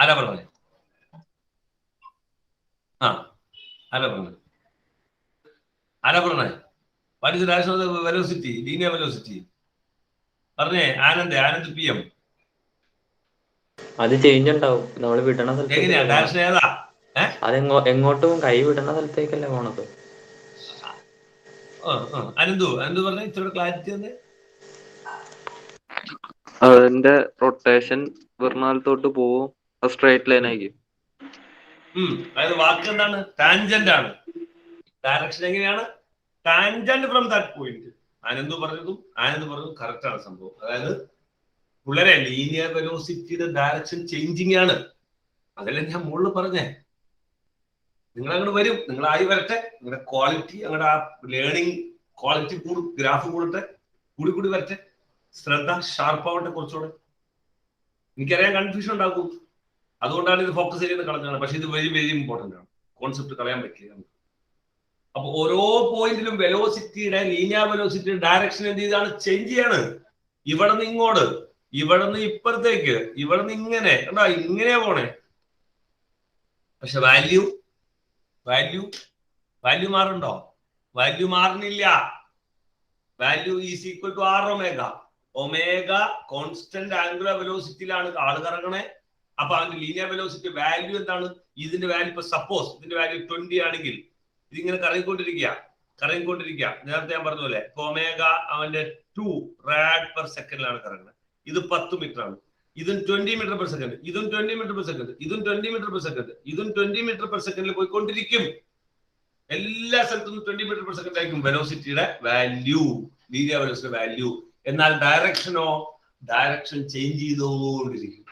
ആരാ പറഞ്ഞേ? ആരാ പറഞ്ഞേ? What is the direction of the velocity, linear velocity? പറഞ്ഞേ ആനന്ദ് PM. അത് ചേഞ്ച് ഉണ്ടാവും. നമ്മൾ വിടണ സ്ഥലത്ത് എങ്ങനെയാ ഡയറക്ഷൻ? ഏതാ? അത് എങ്ങോട്ടും കൈ വിടണ സ്ഥലത്തേക്കല്ലേ പോണത്. അനന്തു പറഞ്ഞ ഇത്ര ക്ലാരിറ്റി തന്നെ. അതിന്റെ റൊട്ടേഷൻ വിർണാലത്തോട്ട് പോവും, സ്ട്രേറ്റ് ലൈൻ ആയിരിക്കും. അതായത് വാക്ക് എന്താണ്? ടാൻജന്റ് ആണ്. ഡയറക്ഷൻ എങ്ങനെയാണ്? Tangent from that point. Anand പറഞ്ഞതും കറക്റ്റ് ആണ് സംഭവം. അതായത് വളരെ ലീനിയർ വെലോസിറ്റിയുടെ ഡയറക്ഷൻ ചേഞ്ചിങ് ആണ്. അതല്ലേ ഞാൻ മുകളിൽ പറഞ്ഞേ. നിങ്ങൾ അങ്ങോട്ട് വരും, നിങ്ങളായി വരട്ടെ. നിങ്ങളുടെ ക്വാളിറ്റി, നിങ്ങളുടെ ആ ലേണിംഗ് ക്വാളിറ്റി ഗ്രാഫ് കൂടട്ടെ, കൂടി വരട്ടെ. ശ്രദ്ധ ഷാർപ്പാവട്ടെ കുറച്ചുകൂടെ. എനിക്കറിയാൻ കൺഫ്യൂഷൻ ഉണ്ടാക്കും, അതുകൊണ്ടാണ് ഇത് ഫോക്കസ് ചെയ്യുന്നത് കളഞ്ഞാണ്. പക്ഷെ ഇത് വെരി വെരി ഇമ്പോർട്ടന്റ് ആണ്. കോൺസെപ്റ്റ് കളയാൻ പറ്റില്ല. അപ്പൊ ഓരോ പോയിന്റിലും വെലോസിറ്റിയുടെ, ലീനിയർ വെലോസിറ്റിയുടെ ഡയറക്ഷൻ എന്ത് ചെയ്താണ്? ചേഞ്ച് ചെയ്യാണ്. ഇവിടെ നിന്ന് ഇങ്ങോട്ട്, ഇവിടെ നിന്ന് ഇപ്പുറത്തേക്ക്, ഇവിടെ നിന്ന് ഇങ്ങനെ, കണ്ടോ ഇങ്ങനെയാ പോണേ. പക്ഷെ വാല്യൂ മാറുണ്ടോ? വാല്യൂ മാറുന്നില്ല. Value is equal to R omega. Omega constant angular വെലോസിറ്റിയിലാണ് ആള് കറങ്ങണേ. അപ്പൊ അതിന്റെ ലീനിയർ വെലോസിറ്റി വാല്യൂ എന്താണ്? ഇതിന്റെ വാല്യൂ ഇപ്പൊ സപ്പോസ് ഇതിന്റെ വാല്യൂ 20 ആണെങ്കിൽ ഇതിങ്ങനെ കറങ്ങിക്കൊണ്ടിരിക്കുക. നേരത്തെ ഞാൻ പറഞ്ഞ പോലെ ഇപ്പൊ ഒമേഗ അവന്റെ 2 റാഡ് പെർ സെക്കൻഡിലാണ് കറങ്ങുന്നത്. ഇത് 10 മീറ്റർ ആണ്. ഇതും 20 മീറ്റർ പെർ സെക്കൻഡ്, ഇതും 20 മീറ്റർ പെർ സെക്കൻഡ്, ഇതും 20 മീറ്റർ പെർ സെക്കൻഡ്, ഇതും 20 മീറ്റർ പെർ സെക്കൻഡിൽ പോയിക്കൊണ്ടിരിക്കും. എല്ലാ സ്ഥലത്തും 20 മീറ്റർ പെർ സെക്കൻഡ് ആയിരിക്കും വെലോസിറ്റിയുടെ വാല്യൂ, ലീനിയർ വെലോസിറ്റി വാല്യൂ. എന്നാൽ ഡയറക്ഷൻ ചേഞ്ച് ചെയ്തുകൊണ്ടിരിക്കും.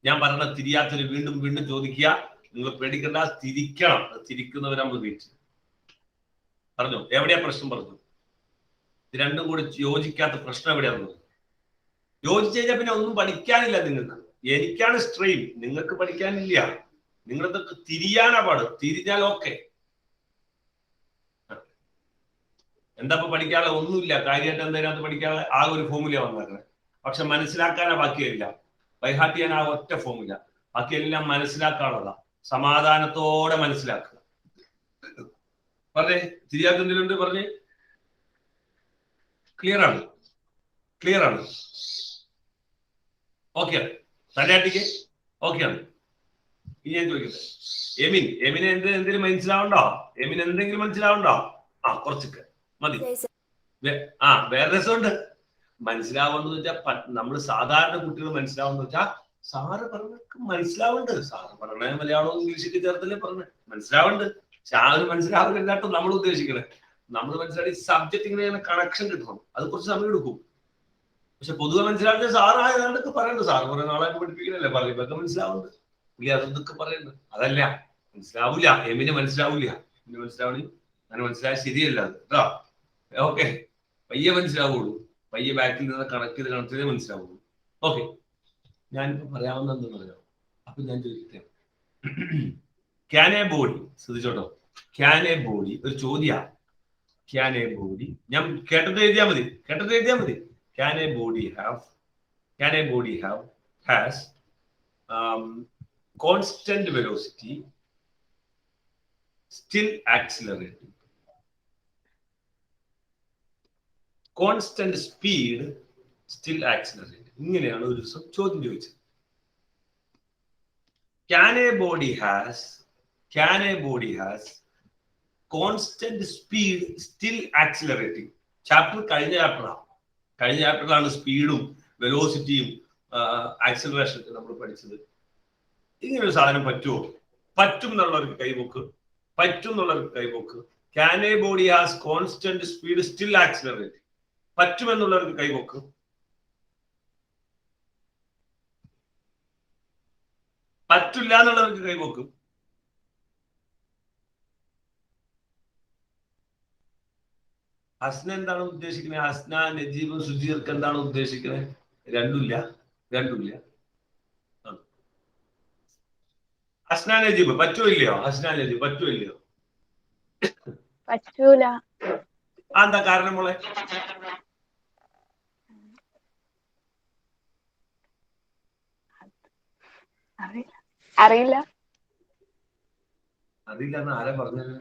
ഞാൻ പറഞ്ഞ തിരിയാത്തൊരു വീണ്ടും ചോദിക്കുക. നിങ്ങൾ പേടിക്കണ്ട, തിരിക്കണം. തിരിക്കുന്നവരാകുമ്പോൾ വീട്ടിൽ പറഞ്ഞു. എവിടെയാ പ്രശ്നം? പറഞ്ഞു ഇത് രണ്ടും കൂടി യോജിക്കാത്ത പ്രശ്നം എവിടെയാണെന്ന്. യോജിച്ചു കഴിഞ്ഞാൽ പിന്നെ ഒന്നും പഠിക്കാനില്ല നിങ്ങൾക്ക്. എനിക്കാണ് സ്ട്രെയിൻ, നിങ്ങൾക്ക് പഠിക്കാനില്ല. നിങ്ങളിതൊക്കെ തിരിയാനാ പാട്. തിരിഞ്ഞാൽ ഓക്കെ. എന്താ ഇപ്പൊ പഠിക്കാതെ? ഒന്നുമില്ല. കാര്യമായിട്ട് എന്തായാലും പഠിക്കാതെ ആകെ ഒരു ഫോമുല വന്നേക്കണേ. പക്ഷെ മനസ്സിലാക്കാനാ ബാക്കിയില്ല. ബൈഹാർട്ട് ചെയ്യാൻ ആ ഒറ്റ ഫോമുല. ബാക്കിയെല്ലാം മനസ്സിലാക്കാനുള്ളതാ. സമാധാനത്തോടെ മനസ്സിലാക്കുക. പറഞ്ഞേ, തിരിയാത്തതിലുണ്ട് പറഞ്ഞേ. ക്ലിയർ ആണ്. ഓക്കെ, തലയാട്ടിക്ക് ഓക്കെയാണ്. ഇനി ഞാൻ ചോദിക്കട്ടെ, എമിന് എന്തെങ്കിലും മനസ്സിലാവണ്ടോ? എമിന് എന്തെങ്കിലും മനസ്സിലാവണ്ടോ? കുറച്ചൊക്കെ മതി. വേറെ രസമുണ്ട്. മനസ്സിലാവുന്ന വെച്ചാൽ നമ്മൾ സാധാരണ കുട്ടികൾ മനസ്സിലാവുന്ന വെച്ചാൽ സാറ് പറഞ്ഞൊക്കെ മനസ്സിലാവുന്നുണ്ട്. സാറ് പറഞ്ഞ മലയാളവും ഇംഗ്ലീഷൊക്കെ ചേർത്തല്ലേ പറഞ്ഞ മനസ്സിലാവുന്നുണ്ട്. പക്ഷെ ആ ഒരു മനസ്സിലാവുന്നില്ലാട്ടോ നമ്മൾ ഉദ്ദേശിക്കണേ. നമ്മൾ മനസ്സിലാക്കി സബ്ജക്ട് ഇങ്ങനെ കണക്ഷൻ കിട്ടണം. അത് കുറച്ച് സമയം എടുക്കും. പക്ഷെ പൊതുവെ മനസ്സിലാക്കിയ സാറ് ആയതൊക്കെ പറയുന്നുണ്ട്. സാറ് കുറെ നാളായിട്ട് പഠിപ്പിക്കണല്ലേ, പറയുമ്പോ മനസ്സിലാവുന്നുണ്ട്. പുള്ളി അതൊക്കെ പറയുന്നുണ്ട്. അതല്ല, മനസ്സിലാവൂല. എമിന് മനസ്സിലാവൂല. എമിന് മനസ്സിലാവണി അങ്ങനെ മനസ്സിലായ ശരിയല്ല അത് കേട്ടോ. ഓക്കെ, പയ്യെ മനസ്സിലാവുള്ളൂ. പയ്യെ ബാക്കിൽ നിന്ന് കണക്ട് ചെയ്തേ മനസ്സിലാവുള്ളൂ. ഓക്കെ, ഞാനിപ്പോ പറയാവുന്ന എന്തെന്ന് പറയാം. അപ്പൊ ഞാൻ ചോദിക്കട്ടെ, ക്യാൻ എ ബോഡി, ശ്രദ്ധിച്ചോട്ടോ, ക്യാൻ എ ബോഡി ഒരു ചോദ്യ. ക്യാൻ എ ബോഡി, ഞാൻ കേട്ടത് എഴുതിയാൽ മതി. Can a body have has constant velocity still accelerating, constant speed still accelerating. ഇങ്ങനെയാണ് ഒരു ദിവസം ചോദ്യം ചോദിച്ചത്. Can a body has constant speed still accelerating? Chapter കഴിഞ്ഞ ചാപ്റ്ററിലാണ് സ്പീഡും വെലോസിറ്റിയും ആക്സിലറേഷൻ നമ്മൾ പഠിച്ചത്. ഇങ്ങനെ ഒരു സാധനം പറ്റുമോ? പറ്റും എന്നുള്ളവർക്ക് കൈപോക്ക്. Can a body has constant speed still accelerating? പറ്റുമെന്നുള്ളവർക്ക് കൈപോക്ക്. പറ്റില്ല എന്നുള്ളവർക്ക് കൈപോക്കും. ഹസ്ന എന്താണ് ഉദ്ദേശിക്കുന്നത്? ഹസ്ന, നജീബും സുജീർക്ക് എന്താണ് ഉദ്ദേശിക്കുന്നത്? രണ്ടുമില്ല. ഹസ്ന നജീബ് പറ്റൂല? പറ്റൂല. എന്താ കാരണം മോളെ? അറിയില്ല എന്ന് ആരാ പറഞ്ഞത്?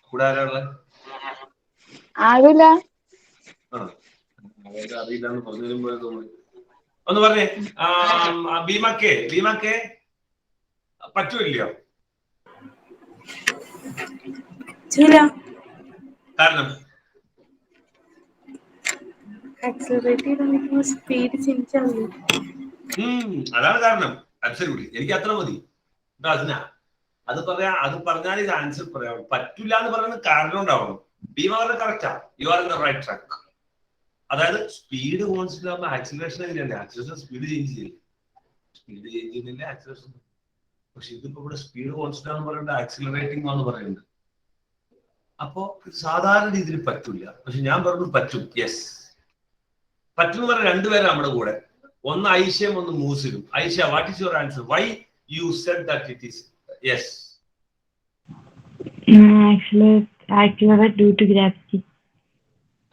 കൂടെ ആരാ ഉള്ളത്? ആകില്ല. അറിയില്ല എന്ന് പറഞ്ഞു തോന്നുന്നു. ഒന്ന് പറഞ്ഞേ. ഭീമക്കെ പറ്റൂല്ലയോ? കാരണം അതാണ് കാരണം. അബ്സല്യൂട്ട്ലി, എനിക്ക് അത്ര മതി. അത് പറഞ്ഞാൽ ഇത് ആൻസർ പറയാം. പറ്റില്ല എന്ന് പറയുന്ന കാരണം ഉണ്ടാവണം. ഭീമ പറഞ്ഞ കറക്റ്റാ. You are in the right track. അതായത് സ്പീഡ് കോൺസ്റ്റന്റ് ആകുമ്പോൾ ആക്സിലറേഷൻ എങ്ങനെയല്ലേ? ആക്സിലറേഷൻ സ്പീഡ് ചേഞ്ച് ചെയ്യുന്നില്ല ആക്സിലറേഷൻ. പക്ഷെ ഇതിപ്പോ ഇവിടെ സ്പീഡ് കോൺസ്റ്റന്റ് ആണെന്ന് പറയുന്നത് ആക്സിലറേറ്റിംഗ് എന്ന് പറയുന്നത്. അപ്പോ സാധാരണ രീതിയിൽ പറ്റില്ല. പക്ഷെ ഞാൻ പറഞ്ഞു പറ്റും. യെസ്, പറ്റും എന്ന് പറഞ്ഞ രണ്ടുപേരാണ് നമ്മുടെ കൂടെ. ഒന്ന് ഐഷയും ഒന്ന് മൂസിലും. Aisha, what is your answer? Why you said that it is yes? Accelerate due to gravity.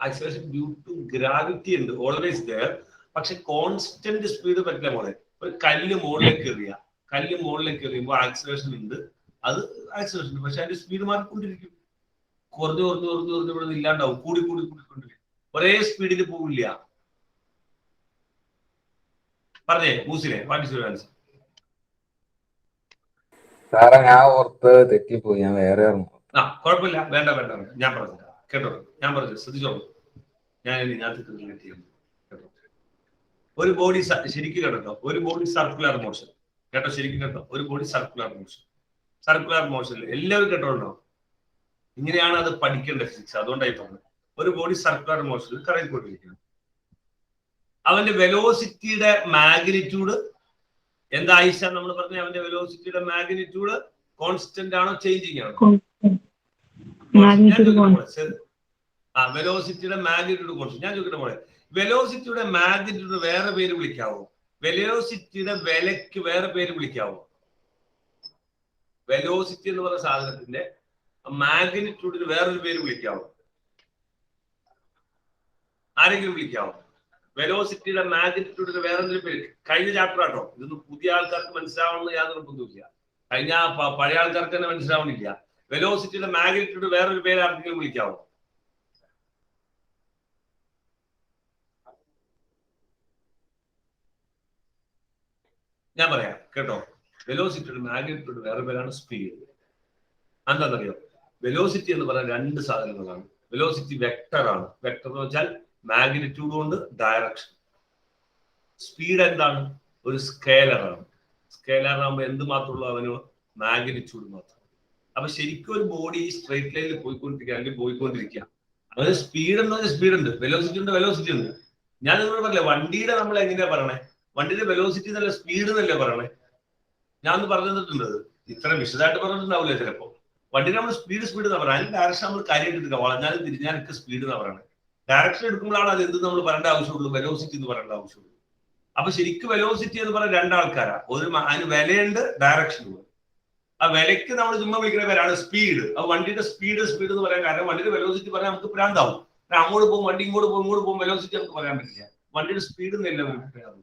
Acceleration due to gravity ഉണ്ട്, ഓൾവേസ് ദയർ. പക്ഷെ കോൺസ്റ്റന്റ് സ്പീഡ് പറ്റില്ല മോളെ. ഒരു കല്ല് മുകളിലേക്ക് എറിയുമ്പോൾ ആക്സിലറേഷൻ ഉണ്ട്. അത് ആക്സിലറേഷൻ, പക്ഷെ അതിന്റെ സ്പീഡ് മാറിക്കൊണ്ടിരിക്കും. കുറഞ്ഞു ഇവിടെ ഇല്ലാണ്ടാവും. കൂടിക്കൊണ്ടിരിക്കും. ഒരേ സ്പീഡിൽ പോവില്ല. പറഞ്ഞേ മൂസിനെ, വാട്ട് ഈസ് യുവർ ആൻസർ? സാറേ ഞാൻ ഓർത്ത് തെറ്റിപ്പോയി, ഞാൻ വേറെ കുഴപ്പമില്ല, വേണ്ട ഞാൻ പറഞ്ഞു കേട്ടോ. ഞാൻ പറഞ്ഞു ശ്രദ്ധിച്ചോളൂ. ഞാൻ റിലേറ്റ് ചെയ്യുന്നു കേട്ടോ. ഒരു ബോഡി ശരിക്കും കേട്ടോ, ഒരു ബോഡി സർക്കുലർ മോഷൻ കേട്ടോ, ശരിക്കും കേട്ടോ. ഒരു ബോഡി സർക്കുലർ മോഷനിൽ എല്ലാവരും കേട്ടോണ്ടോ? ഇങ്ങനെയാണ് അത് പഠിക്കേണ്ട ഫിസിക്സ്. അതുകൊണ്ടായി പറഞ്ഞത്. ഒരു ബോഡി സർക്കുലർ മോഷനിൽ കറങ്ങിക്കൊണ്ടിരിക്കുന്നു. അവന്റെ വെലോസിറ്റിയുടെ മാഗ്നിറ്റ്യൂഡ് എന്താ ആയിഷ നമ്മൾ പറഞ്ഞ? അവന്റെ വെലോസിറ്റിയുടെ മാഗ്നിറ്റ്യൂഡ് കോൺസ്റ്റന്റ് ആണോ ചേഞ്ചിങ് ആണോ? വെലോസിറ്റിയുടെ മാഗ്നിറ്റ്യൂഡ് കോൺസ്റ്റന്റ്. ഞാൻ ചോദിക്കട്ടെ മോളെ, വെലോസിറ്റിയുടെ മാഗ്നിറ്റ്യൂഡ് വേറെ പേര് വിളിക്കാവോ? വെലോസിറ്റിയുടെ വിലക്ക് വേറെ പേര് വിളിക്കാവോ? വെലോസിറ്റി എന്ന് പറയുന്ന സാധനത്തിന്റെ മാഗ്നിറ്റ്യൂഡിന് വേറൊരു പേര് വിളിക്കാവോ? ആരെങ്കിലും വിളിക്കാവോ? വെലോസിറ്റിയുടെ മാഗ്നിറ്റ്യൂഡിന് വേറൊരു പേര്. കഴിഞ്ഞ ചാപ്റ്റർ ആട്ടോ, ഇതൊന്നും പുതിയ ആൾക്കാർക്ക് മനസ്സിലാവണമെന്ന് യാതൊരു ബുദ്ധിമില്ല. കഴിഞ്ഞ പഴയ ആൾക്കാർക്ക് തന്നെ മനസ്സിലാവണില്ല. വെലോസിറ്റിയുടെ മാഗ്നിറ്റ്യൂഡ് വേറൊരു പേര് ആർക്കെങ്കിലും വിളിക്കാവോ? ഞാൻ പറയാം. കേട്ടോ. വെലോസിറ്റിയുടെ മാഗ്നിറ്റ്യൂഡ് വേറെ പേരാണ് സ്പീഡ്. എന്താണെന്നറിയോ, വെലോസിറ്റി എന്ന് പറയുന്ന രണ്ട് സാധനങ്ങളാണ്. വെലോസിറ്റി വെക്ടർ ആണ്. വെക്ടർ എന്ന് വെച്ചാൽ മാഗ്നിറ്റ്യൂഡ് കൊണ്ട് ഡയറക്ഷൻ. സ്പീഡ് എന്താണ്? ഒരു സ്കേലറാണ്. സ്കേലർ ആകുമ്പോൾ എന്ത് മാത്രമുള്ളൂ? അവന് മാഗ്നിറ്റ്യൂഡ് മാത്രം. അപ്പൊ ശരിക്കും ഒരു ബോഡി സ്ട്രേറ്റ് ലൈനിൽ പോയിക്കൊണ്ടിരിക്കുക അല്ലെങ്കിൽ പോയിക്കൊണ്ടിരിക്കുക. അതായത് സ്പീഡ് എന്ന് പറഞ്ഞാൽ സ്പീഡ് ഉണ്ട്, വെലോസിറ്റി ഉണ്ട്, വെലോസിറ്റി ഉണ്ട്. ഞാൻ നിങ്ങളോട് പറഞ്ഞില്ലേ വണ്ടിയുടെ നമ്മൾ എങ്ങനെയാ പറയണേ? വണ്ടിയുടെ വെലോസിറ്റി എന്നല്ല സ്പീഡ് എന്നല്ലേ പറയണേ? ഞാൻ ഒന്ന് പറഞ്ഞു തന്നിട്ടുണ്ട്. ഇത്ര വിശദമായിട്ട് പറഞ്ഞിട്ടുണ്ടാവില്ല ചിലപ്പോ. വണ്ടിയുടെ നമ്മൾ സ്പീഡ് എന്നാ പറയുന്നത്. അതിന് ഡയറക്ഷൻ നമ്മൾ കാര്യമായിട്ട് എടുക്കുക. വളഞ്ഞാലും തിരിഞ്ഞാലൊക്കെ സ്പീഡ് എന്നാ പറയുന്നത്. ഡയറക്ഷൻ എടുക്കുമ്പോഴാണ് അത് എന്ത് നമ്മൾ പറയേണ്ട ആവശ്യമുള്ളൂ, വെലോസിറ്റി എന്ന് പറയേണ്ട ആവശ്യമുള്ളൂ. അപ്പൊ ശരിക്കും വെലോസിറ്റി എന്ന് പറയുന്ന രണ്ടാൾക്കാരാ. അതിന് വിലയുണ്ട്, ഡയറക്ഷനുണ്ട്. ആ വിലയ്ക്ക് നമ്മൾ ചുമ്മാ വിളിക്കുന്ന പേരാണ് സ്പീഡ്. അപ്പൊ വണ്ടിയുടെ സ്പീഡ് എന്ന് പറയാൻ കാരണം വണ്ടിയുടെ വെലോസിറ്റി പറയാൻ നമുക്ക് പ്രാന്താവും. അങ്ങോട്ട് പോകും വണ്ടി, ഇങ്ങോട്ട് പോകും വെലോസിറ്റി നമുക്ക് പറയാൻ പറ്റില്ല. വണ്ടിയുടെ സ്പീഡ് എന്നല്ല പറയാറുള്ളൂ.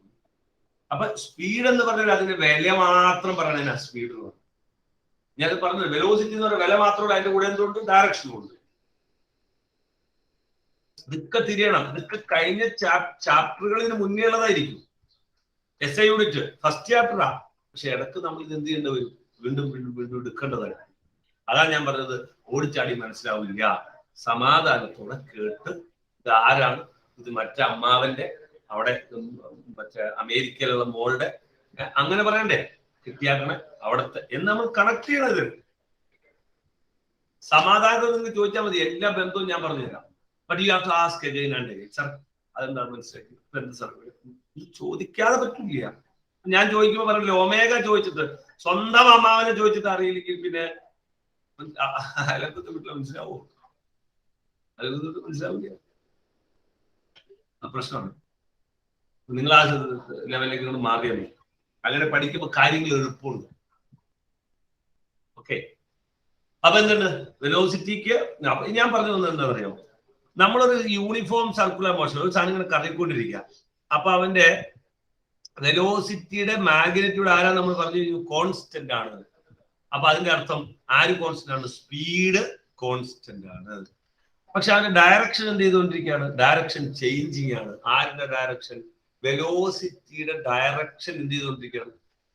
അപ്പൊ സ്പീഡ് എന്ന് പറഞ്ഞാൽ അതിന്റെ വില മാത്രം പറയണ സ്പീഡ് എന്ന് പറഞ്ഞു. ഞാൻ പറഞ്ഞത് വെലോസിറ്റി എന്ന് പറയുന്ന വില മാത്രമല്ല, അതിന്റെ കൂടെ എന്തുകൊണ്ട് ഡയറക്ഷനും ഉണ്ട്. ഇതൊക്കെ തിരിയണം. ഇതൊക്കെ കഴിഞ്ഞ ചാപ്റ്ററുകളിന് മുന്നേ ഉള്ളതായിരിക്കും. SI യൂണിറ്റ് ഫസ്റ്റ് ചാപ്റ്ററാ. പക്ഷെ ഇടക്ക് നമ്മൾ ഇത് എന്ത് ചെയ്യേണ്ടി വരും? വീണ്ടും വീണ്ടും വീണ്ടും എടുക്കേണ്ടതാണ്. അതാണ് ഞാൻ പറഞ്ഞത്, ഓടിച്ചാടി മനസ്സിലാവില്ല. സമാധാനത്തോടെ കേട്ട് ഇത് ആരാണ്, ഇത് മറ്റേ അമ്മാവന്റെ അവിടെ മറ്റേ അമേരിക്കയിലുള്ള മോളുടെ അങ്ങനെ പറയണ്ടേ, കിട്ടിയാക്കണേ അവിടത്തെ എന്ന് നമ്മൾ കണക്ട് ചെയ്യണത്. സമാധാനത്തോടെ നിങ്ങൾ ചോദിച്ചാൽ മതി, എല്ലാ ബന്ധവും ഞാൻ പറഞ്ഞുതരാം. But you have to ask again and again. Sir അതെന്താണ് മനസ്സിലാക്കി? ചോദിക്കാതെ പറ്റില്ല. ഞാൻ ചോദിക്കുമ്പോ പറഞ്ഞില്ല, ഒമേഗ ചോദിച്ചിട്ട് സ്വന്തം അമ്മാവനെ ചോദിച്ചിട്ട് അറിയില്ലെങ്കിൽ പിന്നെ അയലക്കത്തെ വീട്ടിൽ മനസ്സിലാവോ? അയലക്കത്ത് മനസ്സിലാവില്ല. പ്രശ്നമാണ്. നിങ്ങൾ ആ ലെവലിലേക്ക് നിങ്ങൾ മാറിയാൽ മതി. അങ്ങനെ പഠിക്കുമ്പോൾ കാര്യങ്ങൾ എളുപ്പമുണ്ട്. ഓക്കെ. അപ്പൊ എന്തുണ്ട് വെലോസിറ്റിക്ക് ഞാൻ പറഞ്ഞു തന്നത് എന്താ പറയുക, നമ്മളൊരു യൂണിഫോം സർക്കുലർ മോഷൻ ഒരു സാധനം ഇങ്ങനെ കറങ്ങിക്കൊണ്ടിരിക്കുക. അപ്പൊ അവന്റെ വെലോസിറ്റിയുടെ മാഗ്നിറ്റ്യൂഡ് ആരാ നമ്മൾ പറഞ്ഞു? കോൺസ്റ്റന്റ് ആണ്. അപ്പൊ അതിന്റെ അർത്ഥം ആര് കോൺസ്റ്റന്റ് ആണ്? സ്പീഡ് കോൺസ്റ്റന്റ് ആണ്. പക്ഷെ അതിന്റെ ഡയറക്ഷൻ എന്ത് ചെയ്തുകൊണ്ടിരിക്കുകയാണ്? ഡയറക്ഷൻ ചേഞ്ചിങ് ആണ്. ആരുടെ ഡയറക്ഷൻ? വെലോസിറ്റിയുടെ ഡയറക്ഷൻ എന്ത് ചെയ്തുകൊണ്ടിരിക്കുകയാണ്?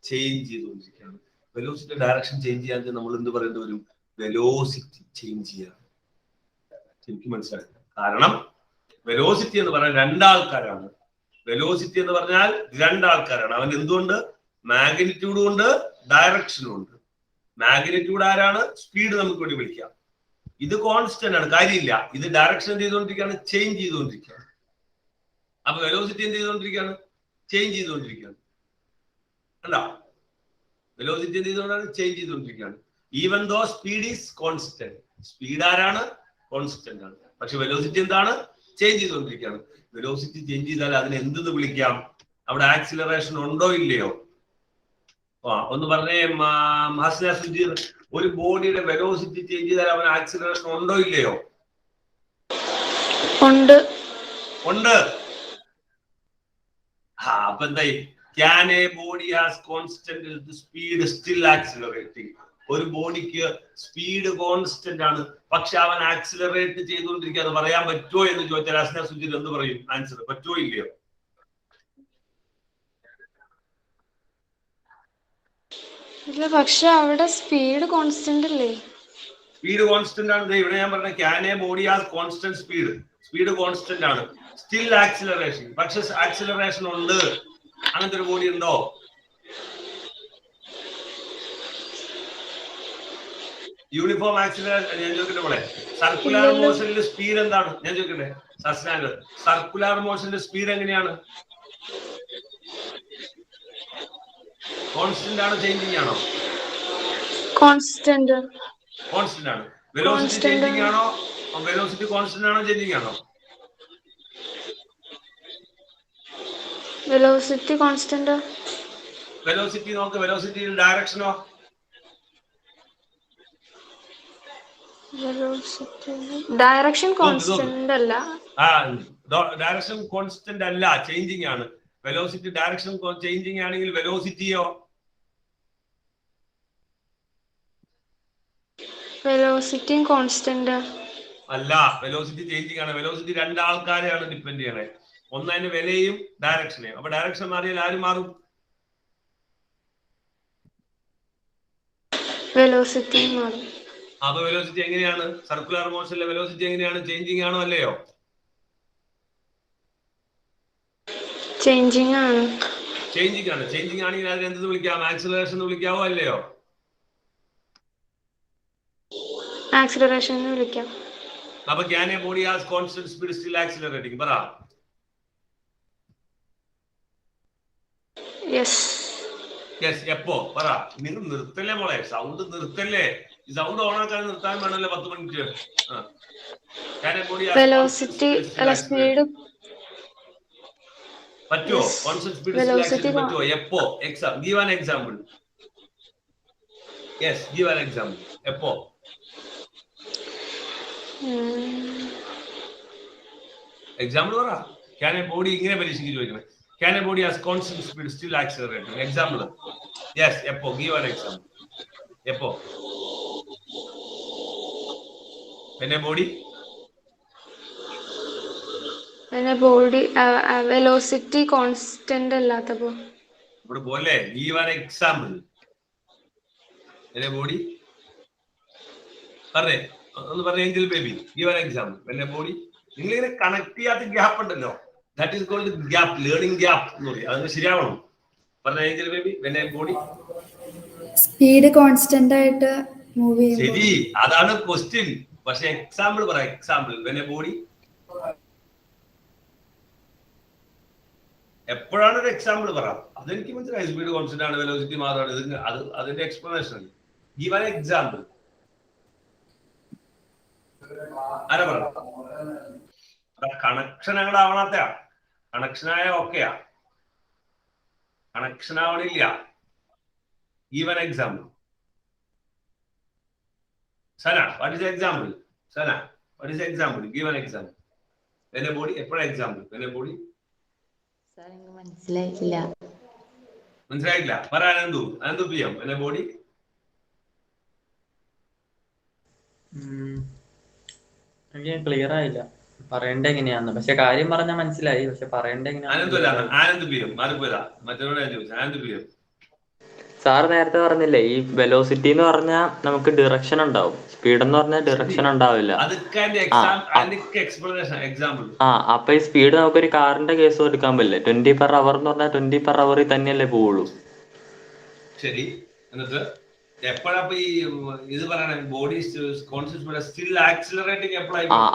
ചേഞ്ച് ചെയ്തുകൊണ്ടിരിക്കുകയാണ്. വെലോസിറ്റി ഡയറക്ഷൻ ചേഞ്ച് ചെയ്യാൻ നമ്മൾ എന്ത് പറയേണ്ടി വരും? വെലോസിറ്റി ചേഞ്ച് ചെയ്യാണ്. എനിക്ക് മനസ്സിലായി. കാരണം വെലോസിറ്റി എന്ന് പറഞ്ഞാൽ രണ്ടാൾക്കാരാണ്. വെലോസിറ്റി എന്ന് പറഞ്ഞാൽ രണ്ടാൾക്കാരാണ്. അവൻ എന്തുകൊണ്ട്? മാഗ്നിറ്റ്യൂഡും ഉണ്ട്, ഡയറക്ഷനും ഉണ്ട്. മാഗ്നിറ്റ്യൂഡ് ആരാണ്? സ്പീഡ് നമുക്ക് വേണ്ടി വിളിക്കാം. ഇത് കോൺസ്റ്റന്റ് ആണ്, കാര്യമില്ല. ഇത് ഡയറക്ഷൻ എന്ത് ചെയ്തുകൊണ്ടിരിക്കുകയാണ്? ചേഞ്ച് ചെയ്തുകൊണ്ടിരിക്കുകയാണ്. അപ്പൊ വെലോസിറ്റി എന്ത് ചെയ്തുകൊണ്ടിരിക്കുകയാണ്? ചേഞ്ച് ചെയ്തുകൊണ്ടിരിക്കുകയാണ്. അല്ല, വെലോസിറ്റി എന്ത് ചെയ്തുകൊണ്ടാണ്? ചേഞ്ച് ചെയ്തുകൊണ്ടിരിക്കുകയാണ്. Even though speed is constant. Speed ആരാണ്? കോൺസ്റ്റന്റ് ആണ്. പക്ഷെ വെലോസിറ്റി എന്താണ്? ചേഞ്ച് ചെയ്തുകൊണ്ടിരിക്കുകയാണ്. വെലോസിറ്റി ചേഞ്ച് ചെയ്താൽ അതിന് എന്തെന്ന് വിളിക്കാം? അവിടെ ആക്സിലറേഷൻ ഉണ്ടോ ഇല്ലയോ? ഒന്ന് പറഞ്ഞേ ഹസ്ന സുജീർ, ഒരു ബോഡിയുടെ വെലോസിറ്റി ചേഞ്ച് ചെയ്താൽ അവന് ആക്സിലറേഷൻ ഉണ്ടോ ഇല്ലയോ? ഉണ്ട്. ഉണ്ട്. അപ്പൊ എന്തായി? Can a body has constant speed still accelerating? ഒരു ബോഡിക്ക് സ്പീഡ് കോൺസ്റ്റന്റ് ആണ്, പക്ഷെ അവൻ ആക്സിലറേറ്റ് ചെയ്തുകൊണ്ടിരിക്കുക. അത് പറയാൻ പറ്റുമോ എന്ന് ചോദിച്ചാൽ ഹസ്ന സുജീർ എന്ത് പറയും? ആൻസർ പറ്റുമോ ഇല്ലയോ? ഇല്ല, പക്ഷെ അവിടെ സ്പീഡ് കോൺസ്റ്റന്റ് അല്ലേ? സ്പീഡ് കോൺസ്റ്റന്റ് ആണ്. ഇവിടെ ഞാൻ പറഞ്ഞ can a body has constant speed. Speed constant ആണ്, സ്റ്റിൽ ആക്സിലറേഷൻ. പക്ഷെ ആക്സിലറേഷൻ ഉണ്ട്. അങ്ങനത്തെ ഒരു ബോഡി ഉണ്ടോ? Uniform acceleration. ഞാൻ ചോദിക്കട്ടെ പോലെ, സർക്കുലർ മോഷനിൽ സ്പീഡ് എന്താണ്? ഞാൻ ചോദിക്കട്ടെ സസ്നാങ്ക്, സർക്കുലർ മോഷന്റെ സ്പീഡ് എങ്ങനെയാണ്? കോൺസ്റ്റന്റ് ആണോ ചേഞ്ചിങ് ആണോ? കോൺസ്റ്റന്റ്. കോൺസ്റ്റന്റ് ആണ്. വെലോസിറ്റി ചേഞ്ചിങ് ആണോ? വെലോസിറ്റി കോൺസ്റ്റന്റ് ആണോ ചേഞ്ചിങ് ആണോ? Velocity constant. വെലോസിറ്റി നോക്ക്. വെലോസിറ്റി ഡയറക്ഷനോ? ഡയറക്ഷൻ കോൺസ്റ്റന്റ് അല്ല. ഡയറക്ഷൻ കോൺസ്റ്റന്റ് അല്ല, ചേഞ്ചിങ് ആണ്. വെലോസിറ്റി ഡയറക്ഷൻ ചേഞ്ചിങ് ആണെങ്കിൽ വെലോസിറ്റിയോ? വെലോസിറ്റി കോൺസ്റ്റന്റ് അല്ല, വെലോസിറ്റി ചേഞ്ചിങ് ആണ്. വെലോസിറ്റി രണ്ടാൾക്കാരെയാണ് ഡിപ്പെൻഡ് ചെയ്യണേ. ഒന്ന് അതിന്റെ വിലയും ഡയറക്ഷനെയും. അപ്പൊ ഡയറക്ഷൻ മാറിയാൽ ആരും മാറും? വെലോസിറ്റി മാറും. അപ്പൊ വെലോസിറ്റി എങ്ങനെയാണ്? സർക്കുലർ മോഷനിലെ വെലോസിറ്റി എങ്ങനെയാണ്? ചേഞ്ചിങ് ആണോ അല്ലയോ? ചേഞ്ചിങ് ആണ്. ചേഞ്ചിങ് ആണ്. ചേഞ്ചിങ് ആണെങ്കിൽ അതിന് എന്ത് വിളിക്കാം? ആക്സിലറേഷൻ എന്ന് വിളിക്കാവോ അല്ലയോ? ആക്സിലറേഷൻ എന്ന് വിളിക്കാം. അപ്പൊ can a body has constant speed still accelerating? പറ. യെസ്. യെസ്. എപ്പോ? പറ. നിങ്ങൾ നിർത്തല്ലേ മോളെ, സൗണ്ട് നിർത്തല്ലേ. ഈ സൗണ്ട് ഓണാക്കാൻ നിർത്താൻ വേണമല്ലോ 10 മിനിറ്റ്. വെലോസിറ്റി അല്ല സ്പീഡ് പറ്റുമോ? കോൺസ്റ്റന്റ് സ്പീഡ് സ്റ്റിൽ ആക്സിലറേറ്റ് പറ്റുമോ? എപ്പോ? Give an example. Yes, give an example. എപ്പോ? എക്സാമ്പിൾ പറ. ക്യാൻ എ ബോഡി ഇങ്ങനെ പരീക്ഷയ്ക്ക് ചോദിക്കുന്നത്. Can a body has constant speed still accelerating? Example. Yes, Epo. Give an example. Epo. When a body velocity constant അല്ലാത്തപ്പോ. ഇവിടെ പോലെ give an example. When a body പറഞ്ഞേ, ഒന്ന് പറഞ്ഞേ Angel baby. Give an example. When a body നിങ്ങളിങ്ങനെ കണക്ട് ചെയ്യാത്ത ഗ്യാപ്പ് ഉണ്ടല്ലോ, that is called gap, learning gap എന്ന് പറയും. അത് ശരിയാവണം. പറഞ്ഞ Angel baby. when a body speed constant ആയിട്ട് മൂവ് ചെയ്യും. ശരി, അതാണ് ക്വസ്റ്റ്യൻ. പക്ഷെ എക്സാമ്പിൾ പറ. എക്സാമ്പിൾ. when a body എപ്പോഴാണ് ഒരു എക്സാമ്പിൾ പറ. അതെനിക്ക് മനസ്സിലായി. സ്പീഡ് കോൺസ്റ്റന്റ് ആണ്, വെലോസിറ്റി മാറാണ്. അതിന്റെ എക്സ്പ്ലനേഷൻ. Give an example. ആരാ പറ. കണക്ഷൻ അങ്ങോട്ട് ആവണത്തെയാ. കണക്ഷനായ ഓക്കെയാ. കണക്ഷൻ ആവണില്ല. Give an example. Sana, what is example? Sana, what is example? Give an example. when a body എപ്പോഴാ example? when a body sir എനിക്ക് മനസ്സിലായിട്ടില്ല. മനസ്സിലായില്ല. പറ Ananthu. Ananthu PM. when a body എനിക്ക് ക്ലിയർ ആയില്ല പറയണ്ട എങ്ങനെയാന്ന്. പക്ഷെ കാര്യം പറഞ്ഞാൽ മനസ്സിലായി. പക്ഷെ പറയണ്ട സാർ നേരത്തെ പറഞ്ഞില്ലേ ഈ വെലോസിറ്റി എന്ന് പറഞ്ഞാൽ നമുക്ക് ഡിറക്ഷൻ ഉണ്ടാവും, സ്പീഡ് എന്ന് പറഞ്ഞാൽ ഡിറക്ഷൻ ഉണ്ടാവില്ല. അപ്പൊ ഈ സ്പീഡ് നമുക്കൊരു കാറിന്റെ കേസ് എടുക്കാൻ പറ്റില്ലേ? 20 per hour എന്ന് പറഞ്ഞാൽ 20 per hour തന്നെയല്ലേ പോവുള്ളൂ. ശരി. എന്നിട്ട്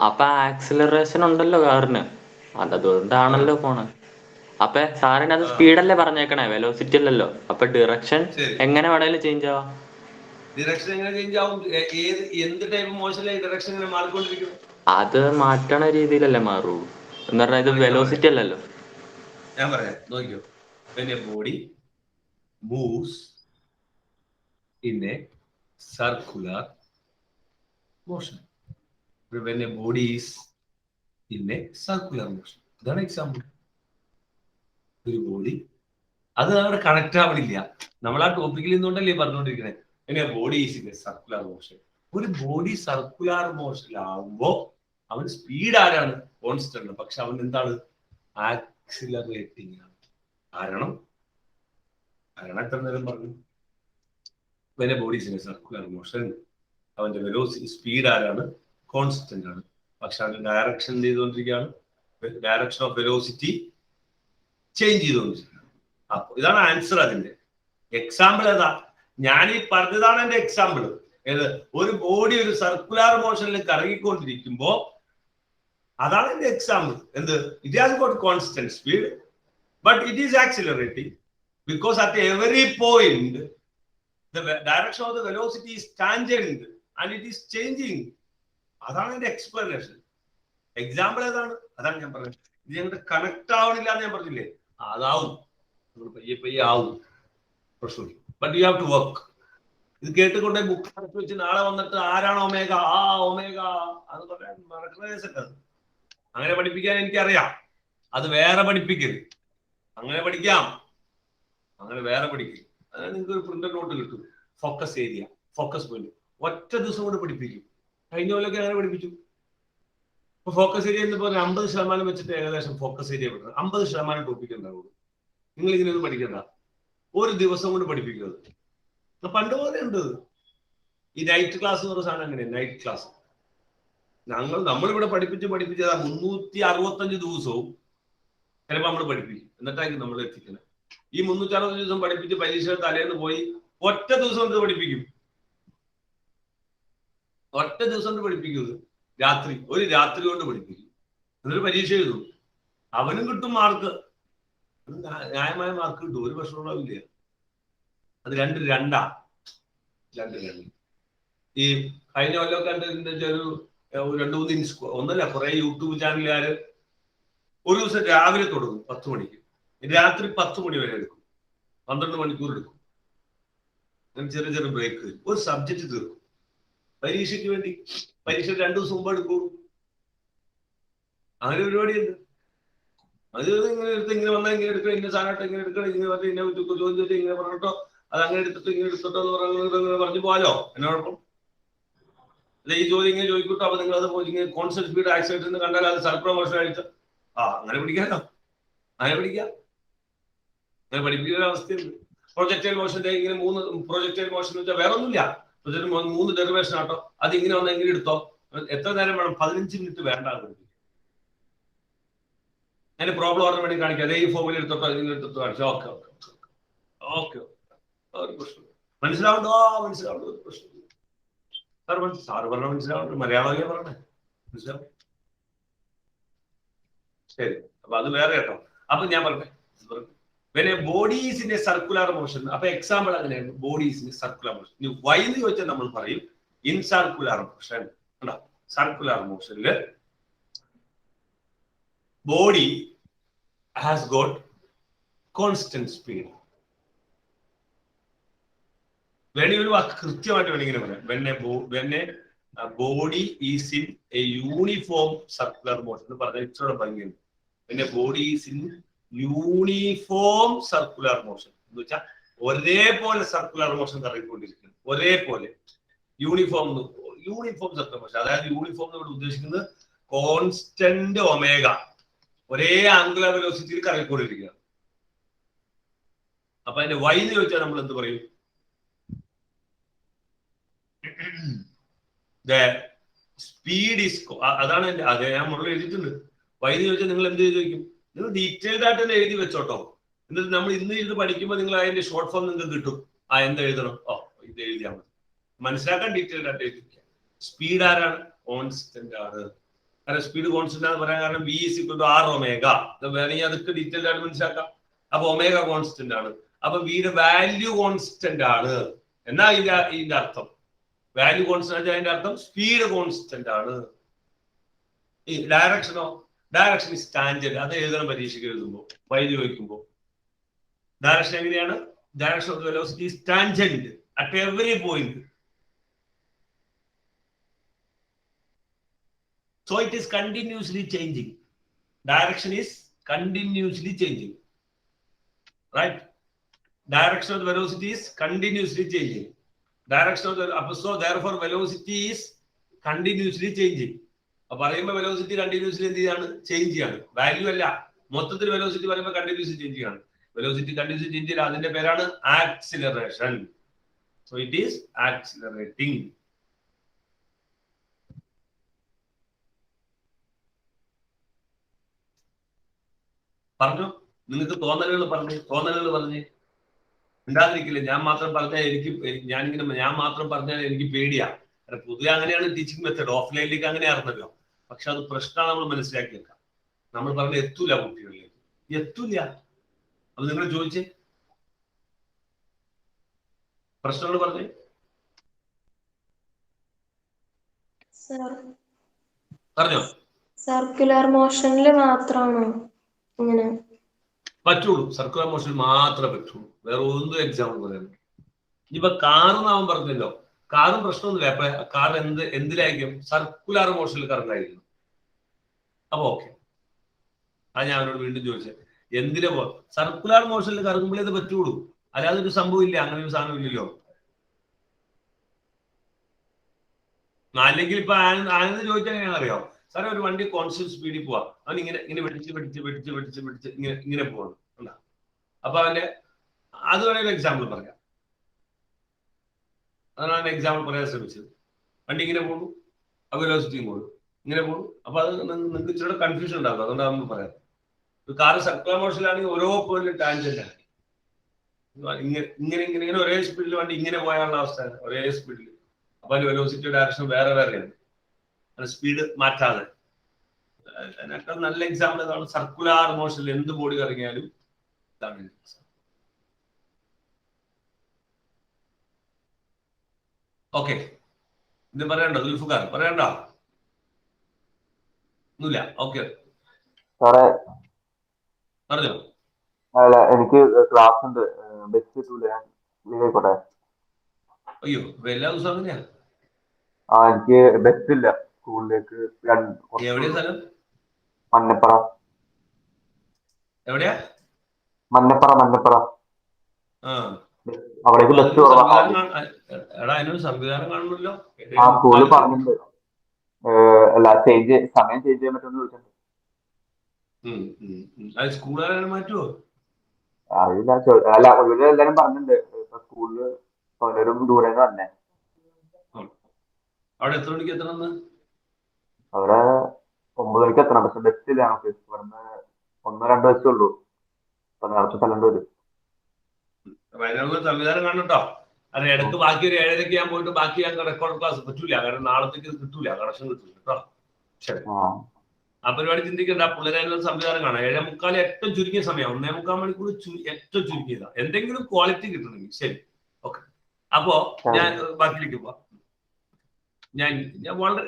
അപ്പൊ ആക്സിലറേഷൻ ഉണ്ടല്ലോ കാറിന്, അതുകൊണ്ടാണല്ലോ പോണേ. അപ്പൊ സാറിന് അത് സ്പീഡല്ലേ പറഞ്ഞേക്കണേ, വെലോസിറ്റി അല്ലല്ലോ. അപ്പൊ ഡിറക്ഷൻ എങ്ങനെ വേണേലും ചേഞ്ച് ആവാം. അത് മാറ്റണ രീതിയിലല്ലേ മാറുള്ളൂ. എന്ന് പറഞ്ഞാൽ ഇത് വെലോസിറ്റി അല്ലല്ലോ. ഞാൻ പറയാം, നോക്കിയോ. Body moves in a circular motion. When a body is in a circular motion. ഇതാണ് എക്സാമ്പിൾ. ഒരു ബോഡി അത് അവിടെ കണക്ട് ആവണില്ല. നമ്മൾ ആ ടോപ്പിക്കിൽ നിന്നുകൊണ്ടല്ലേ പറഞ്ഞുകൊണ്ടിരിക്കുന്നത്. പിന്നെ body is in A circular motion. ഒരു ബോഡി സർക്കുലർ മോഷനിലാവുമ്പോ അവൻ സ്പീഡ് ആരാണ്? കോൺസ്റ്റന്റ്. പക്ഷെ അവൻ എന്താണ്? ആക്സിലറേറ്റിംഗ് ആണ്. കാരണം എത്ര നേരം പറഞ്ഞു? when a body is in a circular motion, അവന്റെ വെലോസിറ്റി സ്പീഡ് ആരാണ്? കോൺസ്റ്റന്റ് ആണ്. പക്ഷെ അവന്റെ ഡയറക്ഷൻ ചെയ്തുകൊണ്ടിരിക്കുകയാണ്. ഡയറക്ഷൻ ഓഫ് വെലോസിറ്റി ചേഞ്ച് ചെയ്തുകൊണ്ടിരിക്കുകയാണ്. അപ്പൊ ഇതാണ് ആൻസർ. അതിന്റെ എക്സാമ്പിൾ ഏതാ? ഞാൻ ഈ പറഞ്ഞതാണ് എന്റെ എക്സാമ്പിൾ. ഏത്? ഒരു ബോഡി ഒരു സർക്കുലർ മോഷനിൽ കറങ്ങിക്കൊണ്ടിരിക്കുമ്പോ അതാണ് എന്റെ എക്സാമ്പിൾ. എന്ത്? It has got constant speed but it is accelerating because at every point the direction of the velocity is tangent and it is changing. അതാണ് എന്റെ എക്സ്പ്ലനേഷൻ. എക്സാമ്പിൾ ഏതാണ്? അതാണ് ഞാൻ പറഞ്ഞത്. ഇത് ഞങ്ങളുടെ കണക്ട് ആവണില്ല എന്ന് ഞാൻ പറഞ്ഞില്ലേ? അതാവും. പയ്യെ ആവും. പ്രശ്നം. But you have to work. ഇത് കേട്ടുകൊണ്ട് ബുക്ക് അടച്ചു വെച്ച് നാളെ വന്നിട്ട് ആരാണ് ഒമേഗ ഒമേഗ അത് പറയാൻ നടക്കുന്ന കേസല്ല. അങ്ങനെ പഠിപ്പിക്കാൻ എനിക്കറിയാം. അത് വേറെ പഠിപ്പിക്കരുത്. അങ്ങനെ പഠിക്കാം. അങ്ങനെ വേറെ പഠിക്കരുത്. അതായത് നിങ്ങൾക്ക് ഒരു പ്രിന്റഡ് നോട്ട് കിട്ടും. ഫോക്കസ് ഏരിയ, ഫോക്കസ് പോയിന്റ് ഒറ്റ ദിവസം കൊണ്ട് പഠിപ്പിക്കും. കഴിഞ്ഞ പോലൊക്കെ അങ്ങനെ പഠിപ്പിച്ചു. ഇപ്പൊ ഫോക്കസ് ഏരിയ എന്ന് പറഞ്ഞാൽ 50% വെച്ചിട്ട് ഏകദേശം ഫോക്കസ് ഏരിയ പഠിക്കണം. 50% ടോപ്പിക് ഉണ്ടാവുള്ളൂ. നിങ്ങൾ ഇങ്ങനെയൊന്നും പഠിക്കണ്ട. ഒരു ദിവസം കൊണ്ട് പഠിപ്പിക്കുന്നത്. പണ്ട് പോലെ ഉണ്ട്. ഈ നൈറ്റ് ക്ലാസ് എന്ന് പറയുന്ന സാധനം അങ്ങനെയാണ്. നൈറ്റ് ക്ലാസ് നമ്മളിവിടെ പഠിപ്പിച്ചതാ 365 ദിവസവും ചിലപ്പോൾ നമ്മൾ പഠിപ്പിക്കും, എന്നിട്ടായിരിക്കും നമ്മൾ എത്തിക്കുന്നത്. ഈ 360 ദിവസം പഠിപ്പിച്ച് പരീക്ഷ തലേന്ന് പോയി ഒറ്റ ദിവസം കൊണ്ട് പഠിപ്പിക്കും. ഒറ്റ ദിവസം കൊണ്ട് പഠിപ്പിക്കുന്നത് ഒരു രാത്രി കൊണ്ട് പഠിപ്പിക്കും. എന്നിട്ട് പരീക്ഷ എഴുതും. അവനും കിട്ടും മാർക്ക്, ന്യായമായ മാർക്ക് കിട്ടും, ഒരു പ്രശ്നമുണ്ടാവില്ല. അത് രണ്ട്. ഈ കഴിഞ്ഞ കൊല്ലമൊക്കെ ഒരു 2-3 ഒന്നല്ല കുറെ യൂട്യൂബ് ചാനലുകാര് ഒരു ദിവസം രാവിലെ തുടങ്ങും 10 മണിക്ക്, രാത്രി 10 മണി വരെ എടുക്കും, 12 മണിക്കൂർ എടുക്കും. ചെറിയ ചെറിയ ബ്രേക്ക്, ഒരു സബ്ജക്റ്റ് തീർക്കും പരീക്ഷയ്ക്ക് വേണ്ടി. പരീക്ഷ 2 ദിവസം മുമ്പ് എടുക്കും. അങ്ങനെ പരിപാടിയുണ്ട്. അത് ഇങ്ങനെ എടുത്ത് ഇങ്ങനെ വന്നാൽ ഇങ്ങനെ എടുക്കണം, ഇന്ന സാധനമായിട്ട് ഇങ്ങനെ എടുക്കണം, ഇങ്ങനെ പറഞ്ഞ് ഇങ്ങനെ ചോദ്യം ചോദിച്ചാൽ ഇങ്ങനെ പറഞ്ഞിട്ടോ, അത് അങ്ങനെ എടുത്തിട്ടോ ഇങ്ങനെ എടുത്തിട്ടോ എന്ന് പറഞ്ഞു പോകാലോ, എന്നോടൊപ്പം. അല്ലെ ഈ ചോദ്യം ഇങ്ങനെ ചോദിക്കട്ടോ, അപ്പൊ നിങ്ങൾ അത് ഇങ്ങനെ കോൺസ്റ്റന്റ് സ്പീഡ് ആക്സിലേറ്റർ കണ്ടാൽ അത് സെൽഫ് പ്രൊമോഷൻ ആയിട്ട് അങ്ങനെ പഠിക്കാമല്ലോ, അങ്ങനെ പഠിക്കാം. അങ്ങനെ പഠിപ്പിക്കുന്ന അവസ്ഥയുണ്ട്. പ്രൊജക്ടൈൽ മോഷന്റെ ഇങ്ങനെ 3 പ്രൊജക്ടൈൽ മോഷൻ വെച്ചാൽ വേറെ ഒന്നുമില്ല. 3 ഡെറിവേഷൻ ആട്ടോ, അത് ഇങ്ങനെ വന്നാൽ ഇങ്ങനെ എടുത്തോ. എത്ര നേരം വേണം? 15 മിനിറ്റ് വേണ്ട. അതിന് പ്രോബ്ലം ഓർമ്മ വേണ്ടി കാണിക്കാം. അതേ ഈ ഫോമിൽ എടുത്തോട്ടോ, ഇങ്ങനെ എടുത്തിട്ടോ കാണിച്ചു. ഓക്കെ ഓക്കെ ഓക്കെ ഒരു പ്രശ്നം മനസ്സിലാവുണ്ടോ? മനസ്സിലാവുണ്ടോ? ഒരു പ്രശ്നം സാറ് പറഞ്ഞ മനസ്സിലാവുന്നുണ്ട്. മലയാളമല്ലേ പറഞ്ഞേ, മനസ്സിലാവും. ശരി, അപ്പൊ അത് വേറെ കേട്ടോ. അപ്പൊ ഞാൻ പറഞ്ഞേ when a body is in a circular motion, അപ്പൊ എക്സാമ്പിൾ അങ്ങനെയാണ്. Body is in circular motion. ഇനി വൈ എന്ന് ചോദിച്ചാൽ നമ്മൾ പറയും ഇൻ സർക്കുലർ മോഷൻ. സർക്കുലർ മോഷനില് body has got constant speed. വേണി ഒരു വാക്ക് കൃത്യമായിട്ട് വേണമെങ്കിൽ പറയാം. when a body is in a uniform circular motion എന്ന് പറഞ്ഞാൽ ഇച്ചിരി ഭംഗിയുണ്ട്. when a body is in uniform circular motion എന്ന് വെച്ചാൽ ഒരേപോലെ സർക്കുലർ മോഷൻ കറങ്ങിക്കൊണ്ടിരിക്കുന്നു. ഒരേപോലെ യൂണിഫോം സർക്കുലർ മോഷൻ. അതായത് യൂണിഫോം നമ്മൾ ഉദ്ദേശിക്കുന്നത് കോൺസ്റ്റന്റ് ഒമേഗ, ഒരേ ആംഗുലർ വെലോസിറ്റിയിൽ കറങ്ങിക്കൊണ്ടിരിക്കുക. അപ്പൊ അതിന്റെ വൈ എന്ന് ചോദിച്ചാൽ നമ്മൾ എന്ത് പറയും? സ്പീഡ് ഈസ്, അതാണ് അതെ ഞാൻ മുകളിൽ എഴുതിയിട്ടുണ്ട്. വൈ എന്ന് ചോദിച്ചാൽ നിങ്ങൾ എന്ത് ചോദിക്കും? നിങ്ങൾ ഡീറ്റെയിൽഡ് ആയിട്ട് തന്നെ എഴുതി വെച്ചോട്ടോ. എന്നിട്ട് നമ്മൾ ഇന്ന് ഇത് പഠിക്കുമ്പോൾ നിങ്ങൾ അതിന്റെ ഷോർട്ട് ഫോം നിങ്ങൾക്ക് കിട്ടും. എന്ത് എഴുതണം? ഇത് എഴുതിയാൽ മതി. മനസ്സിലാക്കാൻ ഡീറ്റെയിൽഡ് ആയിട്ട് എഴുതിക്കുക. സ്പീഡ് ആരാണ്? കോൺസ്റ്റന്റ് ആണ്. കാരണം സ്പീഡ് കോൺസ്റ്റന്റ് ആണെന്ന് പറയാൻ കാരണം v = r ഒമേഗ. വേണമെങ്കിൽ അതൊക്കെ ഡീറ്റെയിൽഡ് ആയിട്ട് മനസ്സിലാക്കാം. അപ്പൊ ഒമേഗ കോൺസ്റ്റന്റ് ആണ്. അപ്പൊ വിയുടെ വാല്യൂ കോൺസ്റ്റന്റ് ആണ് എന്നാ ഇതിന്റെ അർത്ഥം. വാല്യൂ കോൺസ്റ്റന്റ് അതിന്റെ അർത്ഥം സ്പീഡ് കോൺസ്റ്റന്റ് ആണ്. ഈ ഡയറക്ഷനോ? Direction is tangent. അത് എഴുതണം പരീക്ഷയ്ക്ക് എഴുതുമ്പോൾ, വൈദ്യുതി ചോദിക്കുമ്പോൾ. ഡയറക്ഷൻ എങ്ങനെയാണ്? Direction of the velocity is tangent at every point. So it is continuously changing. Direction is continuously changing. Right? Direction of the velocity is continuously changing. Direction of the, so therefore velocity is continuously changing. അപ്പൊ പറയുമ്പോൾ വെലോസിറ്റി കണ്ടിന്യൂസ്ലി എന്ത് ചെയ്യാണ്? ചേഞ്ച് ചെയ്യാണ്. വാല്യൂ അല്ല, മൊത്തത്തിൽ വെലോസിറ്റി പറയുമ്പോൾ കണ്ടിന്യൂസ്ലി ചേഞ്ച് ചെയ്യാണ്. വെലോസിറ്റി കണ്ടിന്യൂസ്ലി ചേഞ്ച് ചെയ്യില്ല, അതിന്റെ പേരാണ് acceleration. So it is accelerating. പറഞ്ഞു, നിങ്ങൾക്ക് തോന്നലുകൾ പറഞ്ഞ് ഉണ്ടാതിരിക്കില്ല. ഞാൻ മാത്രം പറഞ്ഞാൽ ഞാൻ മാത്രം പറഞ്ഞാൽ എനിക്ക് പേടിയാ. പൊതുവെ അങ്ങനെയാണ് ടീച്ചിങ് മെത്തേഡ്. ഓഫ്ലൈനിലേക്ക് അങ്ങനെ ആയിരുന്നല്ലോ. പക്ഷെ അത് പ്രശ്നമാണ്. നമ്മൾ മനസ്സിലാക്കി വെക്കാം. നമ്മൾ പറഞ്ഞ എത്തൂല, കുട്ടികളിലേക്ക് എത്തൂല. അപ്പൊ നിങ്ങൾ ചോദിച്ചേ, പ്രശ്നങ്ങൾ പറഞ്ഞേ. പറഞ്ഞോ. സർക്കുലർ മോഷനിൽ മാത്രമാണോ ഇങ്ങനെ പറ്റുള്ളൂ? സർക്കുലർ മോഷൻ മാത്രമേ പറ്റുള്ളൂ. വേറെ ഒന്നും എക്സാമ്പിൾ പറയാൻ. ഇനിയിപ്പോ കാറെന്ന് അവൻ പറഞ്ഞല്ലോ. കാറും പ്രശ്നമൊന്നുമില്ല. അപ്പൊ കാർ എന്തിലായിരിക്കും? സർക്കുലർ മോഷനിൽ കറങ്ങായിരിക്കും. അപ്പൊ ഓക്കെ, അത് ഞാൻ അവരോട് വീണ്ടും ചോദിച്ചത്. എന്തിനാ സർക്കുലർ മോഷനിൽ കറങ്ങുമ്പോഴേ അത് പറ്റുള്ളൂ, അല്ലാതെ ഒരു സംഭവം ഇല്ല. അങ്ങനെ ഒരു സാധനം ഇല്ലല്ലോ. അല്ലെങ്കിൽ ഇപ്പൊ ആനന്ദ് ചോദിച്ചാൽ എങ്ങനെയാ അറിയോ? സാറേ ഒരു വണ്ടി കോൺസ്റ്റന്റ് സ്പീഡിൽ പോവാ, അവൻ ഇങ്ങനെ വെടിച്ച് ഇങ്ങനെ പോവാണ്. അപ്പൊ അവന്റെ അത് വേണമെങ്കിൽ എക്സാമ്പിൾ പറയാം. അതാണ് എക്സാമ്പിൾ പറയാൻ ശ്രമിച്ചത്. വണ്ടി ഇങ്ങനെ പോകുന്നു, ആ വെലോസിറ്റിയും കൂടും, ഇങ്ങനെ പോകും. അപ്പൊ അത് നിങ്ങൾക്ക് ഇച്ചിരി കൺഫ്യൂഷൻ ഉണ്ടാകും. അതുകൊണ്ടാണ് നമ്മൾ പറയാം. ഒരു കാറ് സർക്കുലർ മോഷനിലാണെങ്കിൽ ഓരോ പോയിന്റിലും ടാൻജന്റ് ആണ്. ഇങ്ങനെ ഇങ്ങനെ ഇങ്ങനെ ഇങ്ങനെ ഒരേ സ്പീഡിൽ വണ്ടി ഇങ്ങനെ പോയാലുള്ള അവസ്ഥ, ഒരേ സ്പീഡിൽ. അപ്പൊ അതിന്റെ വെലോസിറ്റി ഡയറക്ഷൻ വേറെ വേറെയാണ്, സ്പീഡ് മാറ്റാതെ. അതിനേക്കാൾ നല്ല എക്സാമ്പിൾ ഇതാണ്. സർക്കുലാർ മോഷനിൽ എന്ത് ബോഡി കറങ്ങിയാലും ഇതാണ്. ഓക്കെ, ഇത് പറയണ്ടോ ദുൽഫുകാർ? പറയണ്ടോ? ഒന്നുമില്ല. ഓക്കെ സാറേ പറഞ്ഞോ. അല്ല, എനിക്ക് ക്ലാസ് ഉണ്ട്, ബസ് കിട്ടൂല, ഞാൻ ലീവ് ആയിക്കോട്ടെ? അയ്യോ, ഇപ്പൊ എല്ലാ ദിവസവും അങ്ങനെയാ? എനിക്ക് ബസ് ഇല്ല സ്കൂളിലേക്ക്. എവിടെയാ സ്ഥലം? മഞ്ഞപ്പറ. എവിടെയാ? മഞ്ഞപ്പറ. ആ, അവിടേക്ക് ബസ് കുറവാണ്. എടാ അതിനൊരു സംവിധാനം കാണുമല്ലോ. ആ, സ്കൂളിൽ പറഞ്ഞിട്ടുണ്ട്. അല്ല, സമയം ചേഞ്ച് ചെയ്യാൻ പറ്റുമെന്ന് ചോദിച്ചിട്ടുണ്ട്. അത് സ്കൂളുകാരെ മാറ്റുമോ? അറിയില്ല. അല്ല, ഇവര് എല്ലാരും പറഞ്ഞിട്ടുണ്ട്. ഇപ്പൊ സ്കൂളില് പലരും ദൂരെ തന്നെ. അവിടെ എത്ര മണിക്ക് എത്തണമെന്ന്? അവിടെ 9 മണിക്ക് എത്തണം. പക്ഷെ ബസ്സില്ല നമുക്ക്. ഇവിടുന്ന് 1-2 ബസ്സേ ഉള്ളൂ. അപ്പൊ നേരത്തെ സ്ഥലം വരും. അപ്പൊ അതിനുള്ള സംവിധാനം കാണട്ടോ. അത് ഇടയ്ക്ക് ബാക്കി ഒരു 7:30 ഞാൻ പോയിട്ട് ബാക്കി ഞാൻ റെക്കോർഡ് ക്ലാസ് പറ്റൂല. കാരണം നാളത്തേക്ക് കിട്ടൂല, കണക്ഷൻ കിട്ടൂല കേട്ടോ. ശരി, ആ പരിപാടി ചിന്തിക്കണ്ട. പിള്ളേരെ അതിനുള്ള സംവിധാനം കാണാം. 7:45 ഏറ്റവും ചുരുങ്ങിയ സമയം, 1.25 മണിക്കൂർ ഏറ്റവും ചുരുങ്ങിയതാ, എന്തെങ്കിലും ക്വാളിറ്റി കിട്ടണമെങ്കിൽ. ശരി, ഓക്കെ. അപ്പോ ഞാൻ ബാക്കിയിലേക്ക് പോവാം. ഞാൻ വളരെ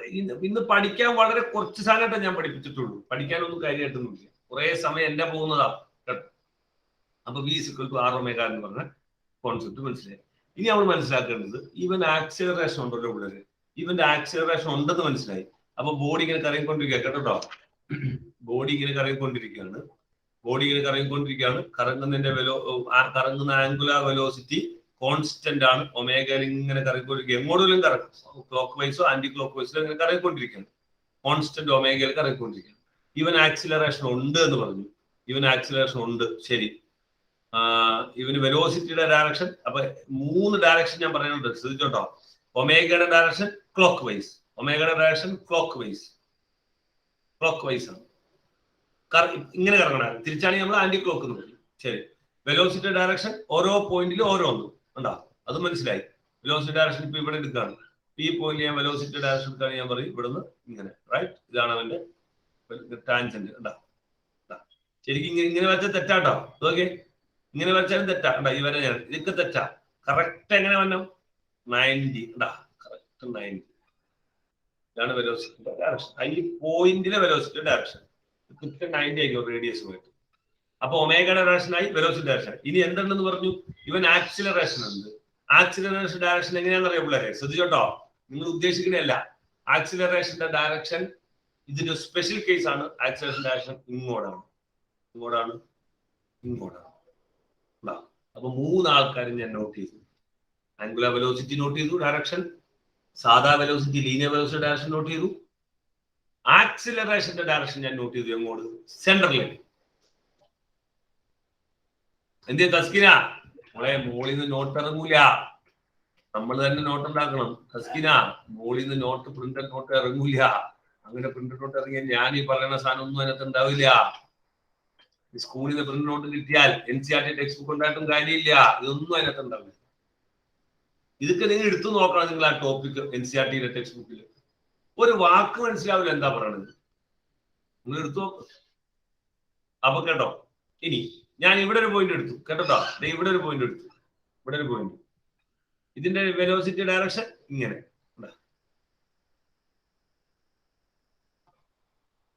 ഇന്ന് പഠിക്കാൻ വളരെ കുറച്ച് സാധനമായിട്ടേ ഞാൻ പഠിപ്പിച്ചിട്ടുള്ളൂ. പഠിക്കാനൊന്നും കാര്യമായിട്ടൊന്നുമില്ല. കുറെ സമയം എന്റെ പോകുന്നതാ കേട്ടോ. അപ്പൊ V = R ω എന്ന് പറഞ്ഞ കോൺസെപ്റ്റ് മനസ്സിലായി. ഇനി നമ്മൾ മനസ്സിലാക്കേണ്ടത് ഇവൻ ആക്സിലറേഷൻ ഉണ്ടല്ലോ പിള്ളേര്. ഇവന്റെ ആക്സിലറേഷൻ ഉണ്ടെന്ന് മനസ്സിലായി. അപ്പൊ ബോഡി ഇങ്ങനെ കറങ്ങിക്കൊണ്ടിരിക്കുക കേട്ടോ. ബോഡി ഇങ്ങനെ കറങ്ങിക്കൊണ്ടിരിക്കുകയാണ്. കറങ്ങുന്നതിന്റെ കറങ്ങുന്ന ആംഗുലാർ വെലോസിറ്റി കോൺസ്റ്റന്റ് ആണ്. ഒമേഗയിൽ ഇങ്ങനെ കറങ്ങിക്കൊണ്ടിരിക്കുക. എങ്ങോട്ടും കറങ്ങും, ക്ലോക്ക് വൈസോ ആന്റി ക്ലോക്ക് വൈസോ ഇങ്ങനെ കറങ്ങിക്കൊണ്ടിരിക്കുകയാണ്. കോൺസ്റ്റന്റ് ഒമേഗയിൽ കറങ്ങിക്കൊണ്ടിരിക്കുകയാണ്. ഇവൻ ആക്സിലറേഷൻ ഉണ്ട് എന്ന് പറഞ്ഞു. ഇവൻ ആക്സിലറേഷൻ ഉണ്ട്, ശരി. ഇവന് വെലോസിറ്റിയുടെ ഡയറക്ഷൻ, അപ്പൊ 3 ഡയറക്ഷൻ ഞാൻ പറയുന്നുണ്ട്, ശ്രദ്ധിച്ചോട്ടോ. ഒമേഗയുടെ direction clock vice, clockwise ആണ്. ഇങ്ങനെ കറങ്ങണം. തിരിച്ചാണെങ്കിൽ നമ്മൾ ആന്റി ക്ലോക്ക് എന്ന് പറയും. ശരി, വെലോസിറ്റി ഡയറക്ഷൻ ഓരോ പോയിന്റിലും ഓരോന്നും ഉണ്ടോ, അത് മനസ്സിലായി. വെലോസിറ്റി ഡയറക്ഷൻ ഇപ്പൊ ഇവിടെ എടുക്കുകയാണ്. ഈ പോയിന്റ് ഞാൻ വെലോസിറ്റി ഡയറക്ഷൻ എടുക്കുകയാണ്, ഞാൻ പറയും ഇവിടുന്ന് ഇങ്ങനെ, റൈറ്റ്. ഇതാണ് അവന്റെ ടാൻജന്റ്. ഉണ്ടാ ശരിക്കും ഇങ്ങനെ വെച്ചാൽ തെറ്റാട്ടോ. ഓക്കെ, ഇങ്ങനെ വരച്ചാലും തെറ്റാ. ഈ വരെ ഞാൻ ഇതൊക്കെ തെറ്റാ. കറക്റ്റ് എങ്ങനെ വന്നു? 90. കറക്റ്റ് 90. ഇതാണ് വെലോസിറ്റി ഡയറക്ഷൻ. ഈ പോയിന്റിലെ വെലോസിറ്റി ഡയറക്ഷൻ കൃത്യം 90 ആയിരിക്കും റേഡിയസ് പോയിട്ട്. അപ്പൊ ഒമേഗയുടെ ഡയറക്ഷനായി, വെലോസിറ്റി ഡയറക്ഷൻ. ഇനി എന്തുണ്ടെന്ന് പറഞ്ഞു? ഇവൻ ആക്സിലറേഷൻ ഉണ്ട്. ആക്സിലറേഷൻ ഡയറക്ഷൻ എങ്ങനെയാണെന്ന് അറിയാം പിള്ളേരെ? ശ്രദ്ധിച്ചോട്ടോ, നിങ്ങൾ ഉദ്ദേശിക്കുന്നതല്ല. ആക്സിലറേഷന്റെ ഡയറക്ഷൻ ഇതിന്റെ സ്പെഷ്യൽ കേസ് ആണ്. ആക്സിലറേഷൻ ഡയറക്ഷൻ ഇങ്ങോട്ടാണ്. അപ്പൊ 3 ആൾക്കാരും ഞാൻ നോട്ട് ചെയ്തു. ആംഗുലാർ വെലോസിറ്റി നോട്ട് ചെയ്തു, ഡയറക്ഷൻ. സാധാ velocity, linear velocity direction note ചെയ്തു. ആക്സിലറേഷന്റെ ഡയറക്ഷൻ ഞാൻ നോട്ട് ചെയ്തു. എങ്ങോട്ട്? സെൻട്രലിലേക്ക്. എന്ത് തസ്കിന മോളെ? മോളിൽ നിന്ന് നോട്ട് ഇറങ്ങൂല, നമ്മൾ തന്നെ നോട്ട് ഉണ്ടാക്കണം. തസ്കിന, മോളിൽ നിന്ന് പ്രിന്റഡ് നോട്ട് ഇറങ്ങൂല. അങ്ങനെ പ്രിന്റഡ് നോട്ട് ഇറങ്ങിയാൽ ഞാൻ ഈ പറയുന്ന സാധനം ഒന്നും അതിനകത്ത് ഉണ്ടാവില്ല. സ്കൂളിൽ നിന്ന് പ്രിന്റ് നോട്ട് കിട്ടിയാൽ NCERT ടെക്സ്റ്റ് ബുക്ക് ഉണ്ടായിട്ടും കാര്യമില്ല. ഇതൊന്നും അതിനകത്ത് ഉണ്ടാവില്ല. ഇതൊക്കെ നിങ്ങൾ എടുത്തു നോക്കണം. നിങ്ങൾ ആ ടോപ്പിക് NCERT ടെക്സ്റ്റ് ബുക്കിൽ ഒരു വാക്ക് മനസ്സിലാവില്ല എന്താ പറയണത്. നിങ്ങൾ എടുത്തു നോക്ക്. അപ്പൊ കേട്ടോ, ഇനി ഞാൻ ഇവിടെ ഒരു പോയിന്റ് എടുത്തു കേട്ടോ. ഇവിടെ ഒരു പോയിന്റ് എടുത്തു, ഇവിടെ ഒരു പോയിന്റ്. ഇതിന്റെ വെലോസിറ്റി ഡയറക്ഷൻ ഇങ്ങനെ.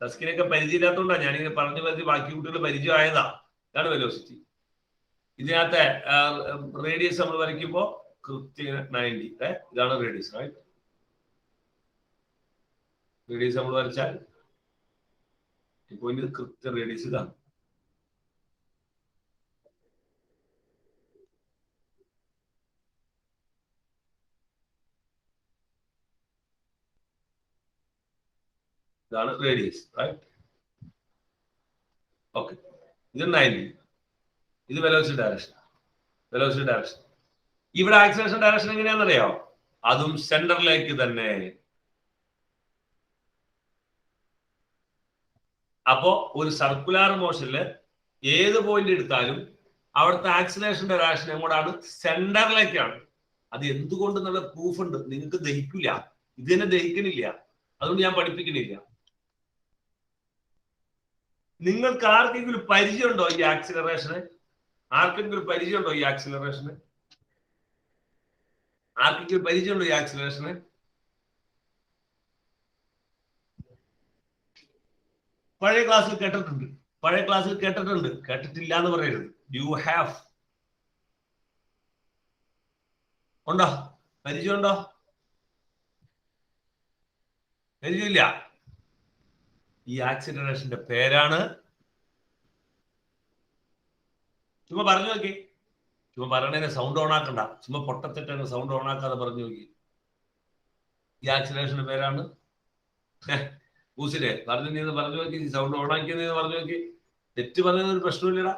തസ്കിനൊക്കെ പരിചയമില്ലാത്തതുകൊണ്ടാണ് ഞാനിങ്ങനെ പറഞ്ഞു ബാക്കി കുട്ടികൾ പരിചയമായതാ. ഇതാണ് വെലോസിറ്റി. ഇതിനകത്തെ റേഡിയസ് നമ്മൾ വരയ്ക്കുമ്പോ കൃത്യം 90. ഇതാണ് റേഡിയസ്, റൈറ്റ്? റേഡിയസ് നമ്മൾ വരച്ചാൽ പോയിന്റ് കൃത്യ റേഡിയസ് ഇതാണ്. ഇതാണ് റേഡിയസ്, റൈറ്റ്? ഓക്കെ, ഇത് 90. ഇത് വെലോസിറ്റി ഡയറക്ഷൻ. ഇവിടെ ആക്സിലറേഷൻ ഡയറക്ഷൻ എങ്ങനെയാണെന്നറിയാമോ? അതും സെന്ററിലേക്ക് തന്നെ. അപ്പോ ഒരു സർക്കുലാർ മോഷനില് ഏത് പോയിന്റ് എടുത്താലും അവിടുത്തെ ആക്സിലറേഷൻ ഡയറക്ഷൻ എങ്ങോട്ടാണ്? സെന്ററിലേക്കാണ്. അത് എന്തുകൊണ്ട് എന്നുള്ള പ്രൂഫ് ഉണ്ട്. നിങ്ങൾക്ക് ദഹിക്കില്ല, ഇത് തന്നെ ദഹിക്കണില്ല, അതുകൊണ്ട് ഞാൻ പഠിപ്പിക്കണില്ല. നിങ്ങൾക്ക് ആർക്കെങ്കിലും പരിചയമുണ്ടോ ഈ ആക്സിലറേഷന്? ആർക്കെങ്കിലും പരിചയമുണ്ടോ ഈ ആക്സിലറേഷന്? ആർക്കെങ്കിലും പരിചയമുണ്ടോ ഈ ആക്സിലറേഷന്? പഴയ ക്ലാസ്സിൽ കേട്ടിട്ടുണ്ട്, പഴയ ക്ലാസ്സിൽ കേട്ടിട്ടുണ്ട്, കേട്ടിട്ടില്ല എന്ന് പറയരുത്. You have. ഉണ്ടോ? പരിചയമുണ്ടോ? പരിചയമില്ല. ഈ ആക്സിലറേഷന്റെ പേരാണ്, ചുമ്മാ പറഞ്ഞു നോക്കി, ചുമ്മാ പറയണേനെ സൗണ്ട് ഓൺ ആക്കണ്ട, ചുമ്മാ പൊട്ടത്തിട്ട് സൗണ്ട് ഓൺ ആക്കാതെ പറഞ്ഞു നോക്കി. ഈ ആക്സിലറേഷന്റെ പേരാണ് ഊസിലെ പറഞ്ഞു പറഞ്ഞു നോക്കി, സൗണ്ട് ഓൺ ആക്കിയെന്ന് പറഞ്ഞു നോക്കി. തെറ്റ് പറഞ്ഞത് ഒരു പ്രശ്നമില്ലടാ.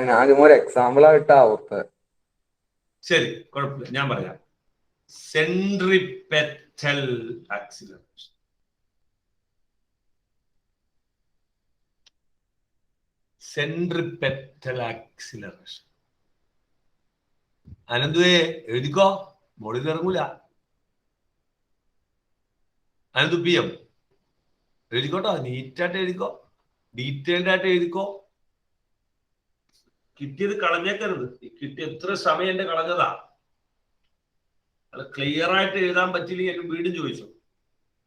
ഞാൻ ഒരു എക്സാമ്പിൾ ആയിട്ടാ ഓർത്ത്. ശരി, കുഴപ്പമില്ല, ഞാൻ പറയാം. Centripetal acceleration. Centripetal acceleration. അനന്തുവേ എഴുതിക്കോ, മോളിൽ ഇറങ്ങൂല. അനന്തു പി എം എഴുതിക്കോട്ടോ, നീറ്റായിട്ട് എഴുതിക്കോ, ഡീറ്റെയിൽഡ് ആയിട്ട് എഴുതിക്കോ. കിട്ടിയത് കളഞ്ഞേക്കരുത്. കിട്ടിയ എത്ര സമയം എന്റെ കളഞ്ഞതാ. അത് ക്ലിയർ ആയിട്ട് എഴുതാൻ പറ്റില്ലെങ്കിൽ വീണ്ടും ചോദിച്ചു.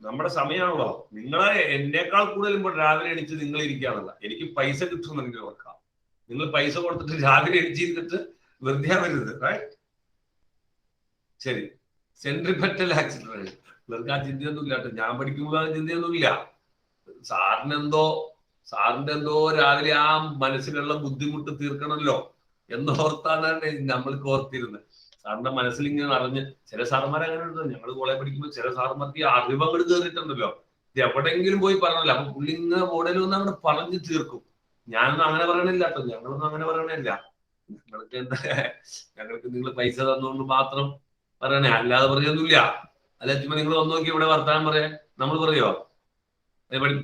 നമ്മുടെ സമയമാണല്ലോ. നിങ്ങളെ എന്നേക്കാൾ കൂടുതൽ ഇപ്പോൾ രാവിലെ എണീച്ച് നിങ്ങൾ ഇരിക്കുകയാണല്ലോ. എനിക്ക് പൈസ കിട്ടുമെന്നെങ്കിൽ ഓർക്കാം. നിങ്ങൾ പൈസ കൊടുത്തിട്ട് രാവിലെ എണീച്ചിരുന്നിട്ട് വെറുതെ വരുന്നത്. റൈറ്റ്? ശരി, സെൻട്രിപെറ്റൽ ആക്സിലറേഷൻ. ഇവർക്ക് ആ ചിന്തയൊന്നും ഇല്ല കേട്ടോ. ഞാൻ പഠിക്കുമ്പോൾ ആ ചിന്തയൊന്നുമില്ല. സാറിന്റെ എന്തോ രാവിലെ ആ മനസ്സിലുള്ള ബുദ്ധിമുട്ട് തീർക്കണമല്ലോ എന്നോർത്താണ് നമ്മൾക്ക് ഓർത്തിരുന്നത്. സാറിന്റെ മനസ്സിൽ ഇങ്ങനെ അറിഞ്ഞ് ചില സാറന്മാർ അങ്ങനെ ഉണ്ട്. ഞങ്ങൾ കോളേജ് പഠിക്കുമ്പോൾ ചില സാറന്മാർക്ക് അറിവങ്ങൾ കയറിയിട്ടുണ്ടല്ലോ. ഇത് എവിടെയെങ്കിലും പോയി പറഞ്ഞല്ലോ. അപ്പൊ പുള്ളി ഇങ്ങനെ മോഡലൊന്നും അങ്ങനെ പറഞ്ഞു തീർക്കും. ഞാനൊന്നും അങ്ങനെ പറയണില്ല കേട്ടോ, ഞങ്ങളൊന്നും അങ്ങനെ പറയണില്ല. ഞങ്ങൾക്ക് എന്താ, ഞങ്ങൾക്ക് നിങ്ങൾ പൈസ തന്നുകൊണ്ട് മാത്രം പറയണേ, അല്ലാതെ പറഞ്ഞൊന്നുമില്ല. അല്ല ചുമ്മാ നിങ്ങൾ വന്നു നോക്കി ഇവിടെ വർത്താനം പറയാൻ നമ്മൾ പറയോ?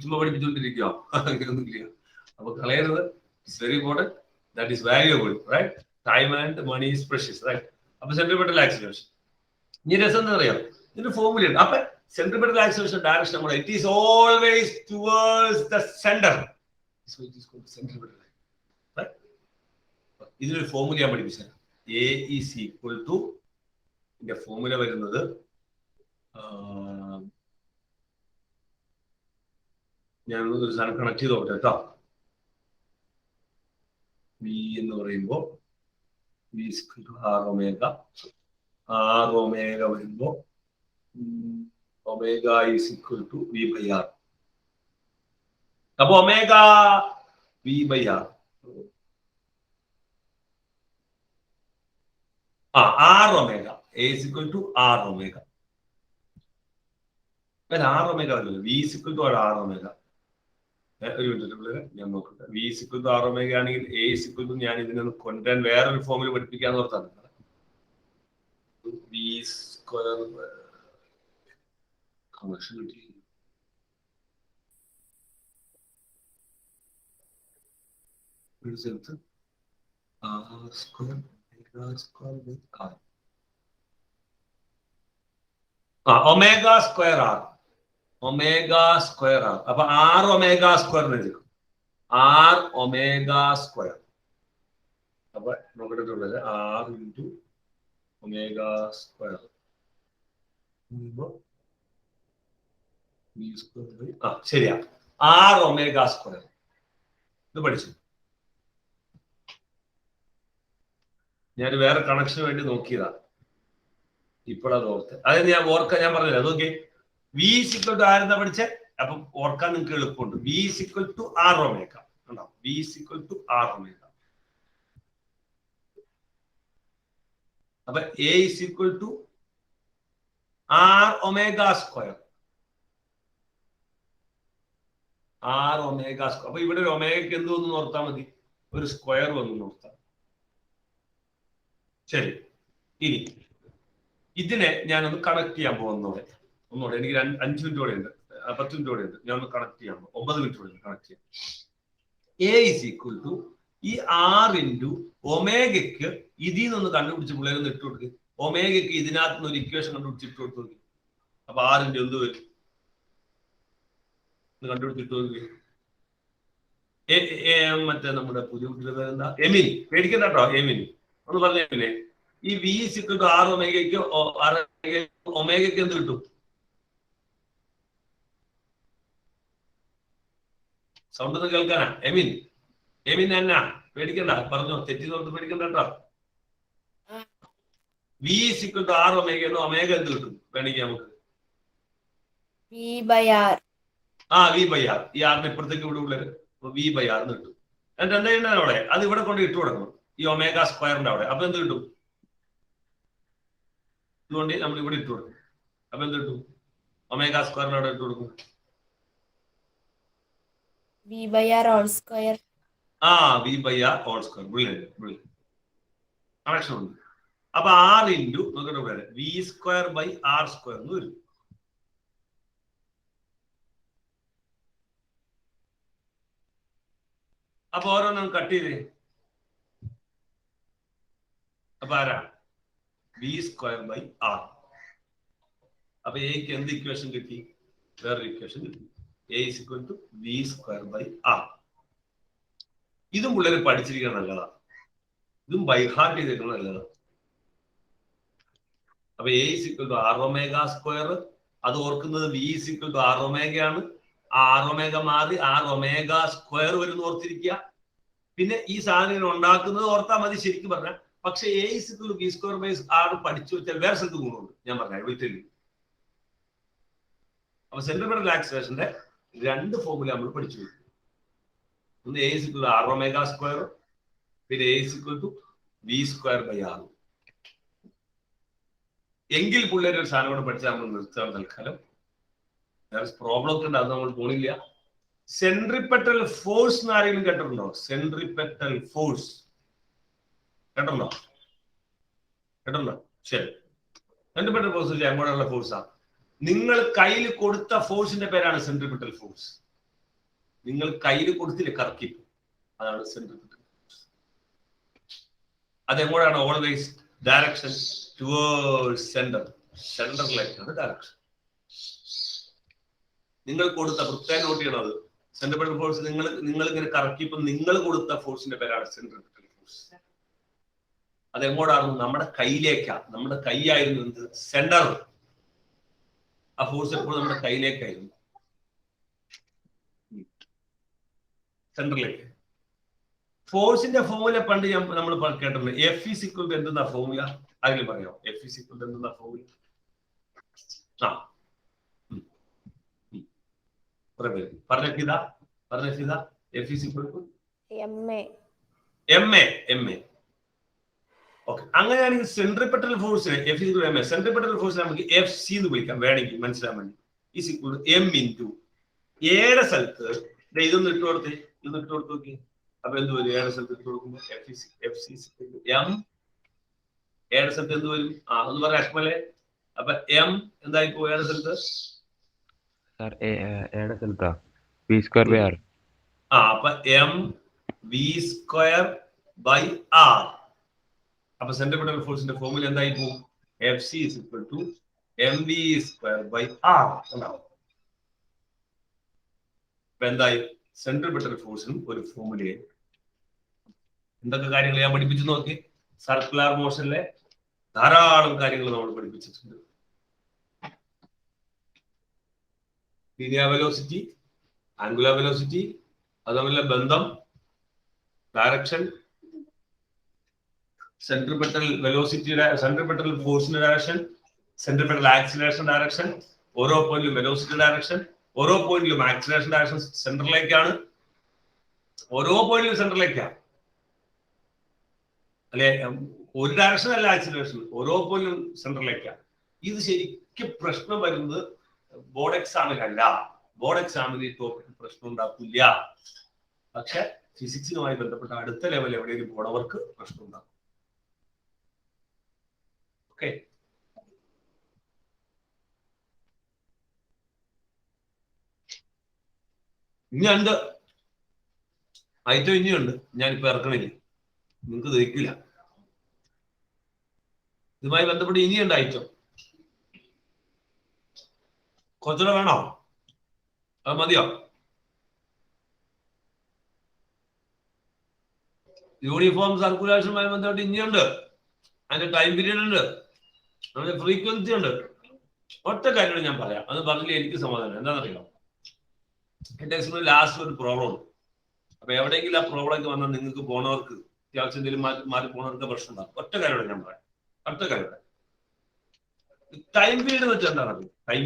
ചുമ്മാ പഠിപ്പിച്ചുകൊണ്ടിരിക്കോ? അങ്ങനെയൊന്നുമില്ല. അപ്പൊ കളയരുത്. It's very important. That is valuable. Right? Time and money is precious. Right? അപ്പൊ സെൻട്രിപെറ്റൽ ആക്സിലറേഷൻ ഇനി രസം എന്താ അറിയാം? ഇതിന്റെ ഫോർമുല ഉണ്ട്. അപ്പൊ സെൻട്രിപെറ്റൽ ആക്സിലറേഷൻ ഡയറക്ഷൻ നമ്മൾ it is always towards the centre. ഇതിനൊരു ഫോർമുല ഞാൻ പഠിപ്പിച്ചത്. എ ഈസ് ഈക്വൽ ടു, ഇതിന്റെ ഫോർമുല വരുന്നത് ഞാൻ ഒരു സാധനം കണക്ട് ചെയ്ത് നോക്കട്ടെ കേട്ടോ. വി എന്ന് പറയുമ്പോൾ V R omega, R omega വരുമ്പോ omega is equal to V by R. അപ്പൊ omega V by R, R omega is equal to R omega. R omega വരില്ല, V is equal to R omega. ഒരു മിനിറ്റ് ഞാൻ നോക്കട്ടെ. V is equal to R omega ആണെങ്കിൽ എ ഈസ് ഈക്വൽ ടു, ഞാൻ ഇതിനൊന്ന് കൊണ്ടുവരാൻ വേറൊരു ഫോമിൽ പഠിപ്പിക്കാന്ന് ഓർത്താണ്. വി സ്ക്വയർ കണക്ഷൻ കിട്ടി. ഒരു സ്ഥലത്ത് R square omega square R, omega square R. അപ്പൊ ആർ ഒമേഗ സ്ക്വയർ എഴുതിക്കും, ആർ ഒമേഗ സ്ക്വയർ. അപ്പൊ നോക്കിട്ടുള്ളത് ആർ ഇൻറ്റു ഒമേഗ സ്ക്വയർ. ശരിയാ, ആർ ഒമേഗ സ്ക്വയർ. ഇത് പഠിച്ചു. ഞാൻ വേറെ കണക്ഷന് വേണ്ടി നോക്കിയതാ, ഇപ്പോഴത് ഓർത്ത്. അതായത് ഞാൻ ഞാൻ പറഞ്ഞില്ല. അത് നോക്കി, വി സിക്വൽ ടു ആരെന്താ പഠിച്ചേ? അപ്പൊ ഓർക്കാൻ നിങ്ങൾക്ക് എളുപ്പമുണ്ട്. V is equal to R omega. ഉണ്ടോ? V is equal to R omega. അപ്പൊ A is equal to R omega square. R omega square. അപ്പൊ ഇവിടെ ഒരു ഒമേഗക്ക് എന്ത് വന്നു ഓർത്താൽ മതി, ഒരു സ്ക്വയർ വന്നു ഓർത്താൽ. ശരി, ഇനി ഇതിനെ ഞാനൊന്ന് കണക്ട് ചെയ്യാൻ പോകുന്നതോടെ ഒന്നുകൂടെ എനിക്ക് 5 മിനിറ്റ് കൂടെ ഉണ്ട്, 10 മിനിറ്റ് കൂടെ ഉണ്ട്. ഞാൻ ഒന്ന് കണക്ട് ചെയ്യാൻ പോകും. 9 മിനിറ്റ് കൂടെ കണക്ട് ചെയ്യാം. A is equal to ഈ R ഇൻറ്റു ഒമേഗയ്ക്ക് ഇതിൽ നിന്നൊന്ന് കണ്ടുപിടിച്ച് പിള്ളേരൊന്ന് ഇട്ട് കൊടുക്കുക. ഒമേഗയ്ക്ക് ഇതിനകത്ത് നിന്ന് ഒരു ഇക്വേഷൻ കണ്ടുപിടിച്ച് ഇട്ട് കൊടുത്തു നോക്കി. അപ്പൊ R ഇൻറ്റു എന്ത് വരും കണ്ടുപിടിച്ചിട്ട് നോക്കി. മറ്റേ നമ്മുടെ പുതിയ കുട്ടിയുടെ പേരെന്താ, എമിനി. പേടിക്കണ്ട കേട്ടോ, എമിനി ഒന്ന് പറഞ്ഞേ. ഈ V is equal to R ഒമേഗയ്ക്ക് ഒമേഗയ്ക്ക് എന്ത് കിട്ടും? സൗണ്ട് ഒന്ന് കേൾക്കാനാ. എമിൻ എന്നാ പേടിക്കണ്ട, പറഞ്ഞോ, തെറ്റി നോർത്ത് പേടിക്കണ്ട കേട്ടോ. V is equal to R omega omega എന്ത് കിട്ടും വേണമെങ്കിൽ നമുക്ക്? V by R. V by R. ഈ ആറിന് ഇപ്പുറത്തേക്ക് ഇവിടെ ഉള്ളത് V by R എന്ന് കിട്ടും. എന്നിട്ട് എന്താ ചെയ്യേണ്ടത് അവിടെ? അത് ഇവിടെ കൊണ്ട് ഇട്ട് കൊടുക്കണം, ഈ ഒമേഗ സ്ക്വയറിന്റെ അവിടെ. അപ്പൊ എന്ത് കിട്ടും? ഇതുകൊണ്ട് നമ്മൾ ഇവിടെ ഇട്ട് കൊടുക്കും. അപ്പൊ എന്ത് കിട്ടും? ഒമേഗ സ്ക്വയറിന്റെ അവിടെ ഇട്ട് കൊടുക്കും. V by R all square. V by R all square. Brilliant. Connection ഉണ്ട്. അപ്പൊ R ഇൻറ്റു നോക്കട്ടെ ഇവിടെ V square by R square എന്ന് വരും. അപ്പൊ ഓരോന്നും കട്ട് ചെയ്തേ. അപ്പൊ ആരാ? V square by R. അപ്പൊ എക്ക് എന്ത് ഇക്വേഷൻ കിട്ടി? വേറൊരു ഇക്വേഷൻ കിട്ടി. A is equal to V square by R. ഇതും പിള്ളേര് പഠിച്ചിരിക്കാൻ നല്ലതാ, ഇതും ബൈ ഹാർട്ട് ചെയ്തിരിക്കുന്നത് നല്ലതാ. അപ്പൊ A is equal to R omega square. അത് ഓർക്കുന്നത് V is equal to R ഒമേഗയാണ്. R omega മാറി R ഒമേഗ സ്ക്വയർ വരുന്ന ഓർത്തിരിക്കുക. പിന്നെ ഈ സാധനം ഉണ്ടാക്കുന്നത് ഓർത്താൽ മതി ശരിക്കും പറഞ്ഞാൽ. പക്ഷെ A is equal to V square by R പഠിച്ചു വെച്ചാൽ വേറെ സ്ഥലത്ത് ഗുണമുണ്ട്. ഞാൻ പറഞ്ഞ വീട്ടിൽ. അപ്പൊ സെൻട്രിപെറ്റൽ ആക്സിലറേഷന്റെ 2 ഫോർമുല നമ്മൾ പഠിച്ചു. ഒന്ന് A is equal to R omega square, പിന്നെ A is equal to V square by R. എങ്കിൽ പിള്ളേരെ ഒരു സാധനം കൂടെ പഠിച്ചാൽ നമ്മൾ നിർത്താൻ തൽക്കാലം. പ്രോബ്ലം ഒക്കെ ഉണ്ട്, അത് നമ്മൾ പോണില്ല. സെൻട്രിപെറ്റൽ ഫോഴ്സ് എന്ന് ആരെങ്കിലും കേട്ടിട്ടുണ്ടോ? സെൻട്രിപെറ്റൽ ഫോഴ്സ് കേട്ടിട്ടുണ്ടോ? ശരി. സെൻട്രിപെറ്റൽ ഫോഴ്സ് എങ്ങോട്ടുള്ള ഫോഴ്സാ? നിങ്ങൾ കയ്യിൽ കൊടുത്ത ഫോഴ്സിന്റെ പേരാണ് സെൻട്രിപെറ്റൽ ഫോഴ്സ്. നിങ്ങൾ കയ്യിൽ കൊടുത്തില്ലേ കറക്കിപ്പ്, അതാണ് സെൻട്രിപെറ്റൽ ഫോഴ്സ്. അതെങ്ങോട്ടാണ്? ഓൾവേസ് ഡയറക്ഷൻ ടുവേർഡ്സ് സെന്ററിലേക്കാണ് ഡയറക്ഷൻ. നിങ്ങൾ കൊടുത്ത പ്രത്യേകം നോട്ട് ചെയ്യണം, അത് സെൻട്രിപെറ്റൽ ഫോഴ്സ് നിങ്ങൾ ഇങ്ങനെ കറക്കിയപ്പോൾ നിങ്ങൾ കൊടുത്ത ഫോഴ്സിന്റെ പേരാണ് സെൻട്രിപെറ്റൽ ഫോഴ്സ്. അതെങ്ങോട്ടാണ്? നമ്മുടെ കയ്യിലേക്കാണ്. നമ്മുടെ കൈയായിരുന്നു എന്ത്? സെന്റർ. ആ ഫോഴ്സ് എപ്പോഴും നമ്മുടെ കയ്യിലേക്കായിരുന്നു, സെന്ററിലേക്ക്. ഫോഴ്സിന്റെ ഫോർമുല പണ്ട് നമ്മൾ കേട്ടിട്ടുണ്ട്. F is equal to എന്തെന്നാ ഫോർമുല? അതിൽ പറയാം. F is equal to എന്തെന്നാ ഫോർമുല? പറഞ്ഞ F is equal to MA. Okay, അങ്ങനെയാണെങ്കിൽ സെൻട്രിപെറ്റൽ ഫോഴ്സിനെ F is equal to MA. Centripetal ഫോഴ്സിനെ നമുക്ക് FC എന്ന് വിളിക്കാം വേണമെങ്കിൽ മനസ്സിലാൻ വേണ്ടി. Is equal to M into ഏഴ് സ്ഥലത്ത് ഇതൊന്ന് ഇട്ട് കൊടുത്ത് നോക്കി. അപ്പൊ എന്ത് വരും? ഏഴ് സ്ഥലത്ത് ഇട്ട് കൊടുക്കുമ്പോൾ FC M. ഏഴ് സ്ഥലത്ത് എന്ത് വരും? ഒന്ന് പറയാം അക്മലെ. അപ്പൊ M എന്തായി പോകും ഏഴ് സ്ഥലത്ത്? V square by R. അപ്പൊ M V square by R. അപ്പൊ സെൻട്രിപെറ്റൽ ഫോഴ്സിന്റെ ഫോർമുല എന്തായി പോകും? FC is equal to MV square by R എന്നാവും. അപ്പൊ എന്തായി? സെൻട്രിപെറ്റൽ ഫോഴ്സിനും ഒരു ഫോർമുലയായി. എന്തൊക്കെ കാര്യങ്ങൾ ഞാൻ പഠിപ്പിച്ചു നോക്കി. സർക്കുലർ മോഷനിലെ ധാരാളം കാര്യങ്ങൾ നമ്മൾ പഠിപ്പിച്ചിട്ടുണ്ട്. ലീനിയർ വെലോസിറ്റി, ആംഗുലർ വെലോസിറ്റി, അതുപോലെ ബന്ധം, ഡയറക്ഷൻ, സെൻട്രിപെറ്റൽ വെലോസിറ്റിയുടെ സെൻട്രിപെറ്റൽ ഫോഴ്സിന്റെ ഡയറക്ഷൻ, സെൻട്രിപെറ്റൽ ആക്സിലറേഷൻ ഡയറക്ഷൻ, ഓരോ പോയിന്റിലും വെലോസിറ്റി ഡയറക്ഷൻ, ഓരോ പോയിന്റിലും ആക്സിലറേഷൻ ഡയറക്ഷൻ സെന്ററിലേക്കാണ്, ഓരോ പോയിന്റിലും സെന്ററിലേക്കാണ് അല്ലെ? ഒരു ഡയറക്ഷൻ അല്ല ആക്സിലറേഷൻ, ഓരോ പോയിന്റിലും സെന്ററിലേക്കാണ്. ഇത് ശരിക്കും പ്രശ്നം വരുന്നത് ബോർഡ് എക്സാമിനല്ല. ബോർഡ് എക്സാമിന് ഈ ടോപ്പിക് പ്രശ്നം ഉണ്ടാക്കില്ല. പക്ഷെ ഫിസിക്സുമായി ബന്ധപ്പെട്ട അടുത്ത ലെവൽ എവിടെയെങ്കിലും പോണവർക്ക് പ്രശ്നം ഉണ്ടാകും. ഓക്കെ, ഇനിയുണ്ട് ഐറ്റം, ഇനിയുണ്ട്. ഞാനിപ്പോ ഇറക്കണില്ല, നിങ്ങൾക്ക് ദഹിക്കില്ല. ഇതുമായി ബന്ധപ്പെട്ട് ഇനിയുണ്ട് ഐറ്റം. കുറച്ചുകൂടെ വേണോ? അത് മതിയോ? യൂണിഫോം സർക്കുലേഷനുമായി ബന്ധപ്പെട്ട് ഇനിയുണ്ട്. അതിന്റെ ടൈം പീരീഡ് ഉണ്ട്, അതിന്റെ ഫ്രീക്വൻസി ഉണ്ട്. ഒറ്റ കാര്യം ഞാൻ പറയാം, അത് പറഞ്ഞില്ല എനിക്ക് സമാധാനം. എന്താണെന്നറിയാം, എന്റെ എക്സാമിന് ലാസ്റ്റ് ഒരു പ്രോബ്ലം ഉണ്ട്. അപ്പൊ എവിടെയെങ്കിലും ആ പ്രോബ്ലം വന്നാൽ നിങ്ങൾക്ക് പോണവർക്ക് അത്യാവശ്യം എന്തെങ്കിലും മാറി പോണവർക്ക് പ്രശ്നം ഉണ്ടാകും. ഒറ്റ കാര്യം ഞാൻ പറയാം, ഒറ്റ കാര്യം. ടൈം പീരീഡ് എന്ന് വെച്ചാൽ എന്താണ്? ടൈം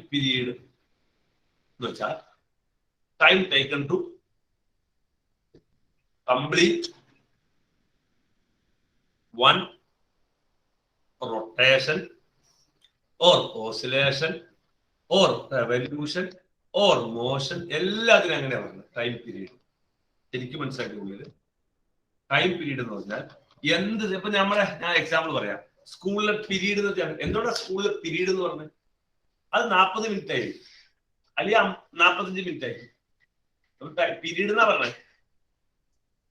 പീരീഡ് എന്ന് വെച്ചാൽ time taken to complete one rotation or oscillation or revolution or motion. എല്ലാത്തിനും അങ്ങനെ പറയുന്നത് ടൈം പീരീഡ്. എനിക്ക് മനസ്സിലാക്കിയുള്ളത് ടൈം പീരീഡ് എന്ന് പറഞ്ഞാൽ എന്ത്. ഇപ്പൊ ഞാൻ എക്സാമ്പിൾ പറയാം. സ്കൂളിലെ പീരീഡ് എന്ന് വെച്ചാൽ എന്തുകൊണ്ടാണ് സ്കൂളിലെ പീരീഡ് എന്ന് പറഞ്ഞത്? അത് 40 മിനിറ്റ് ആയി, അല്ലെങ്കിൽ 45 മിനിറ്റ് ആയി. പീരീഡ് എന്നാ പറഞ്ഞത്,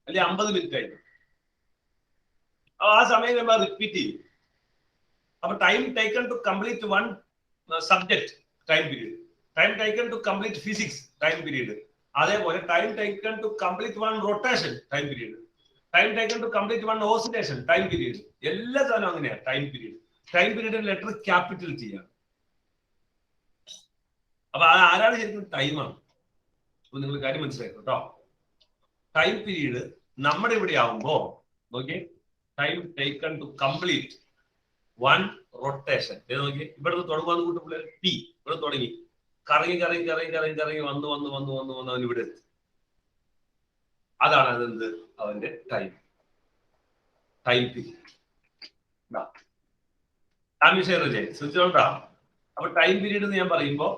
അല്ലെ 50 മിനിറ്റ് ആയിരുന്നു. ആ സമയം നമ്മൾ റിപ്പീറ്റ് ചെയ്യും. അപ്പൊ time taken to complete one subject, time period. Time taken to complete physics, time period. അതേപോലെ time taken to complete one rotation, time period. Time taken to complete one oscillation, time period. എല്ലാ സാധനവും അങ്ങനെയാണ് time period. Time period letter capital ചെയ്യാണ്. അപ്പൊ അത് ആരാണ് ശരിക്കും? ടൈമാണ്. അപ്പൊ നിങ്ങൾ കാര്യം മനസ്സിലാക്കും കേട്ടോ. ടൈം പീരീഡ് നമ്മുടെ ഇവിടെ ആവുമ്പോ നോക്കിയേ, time taken to complete one rotation. നോക്കിയേ, ഇവിടുന്ന് തുടങ്ങുന്ന കൂട്ടുമ്പോൾ ടി ഇവിടെ തുടങ്ങി കറങ്ങി കറങ്ങി കറങ്ങി കറങ്ങി കറങ്ങി വന്ന് വന്ന് വന്ന് വന്ന് വന്ന് അവൻ ഇവിടെ എത്തി. അതാണ് അതെന്ത് അവന്റെ ടൈം പീരീഡ്. ശ്രദ്ധിച്ചോണ്ടാ. അപ്പൊ ടൈം പീരീഡ് എന്ന് ഞാൻ പറയുമ്പോ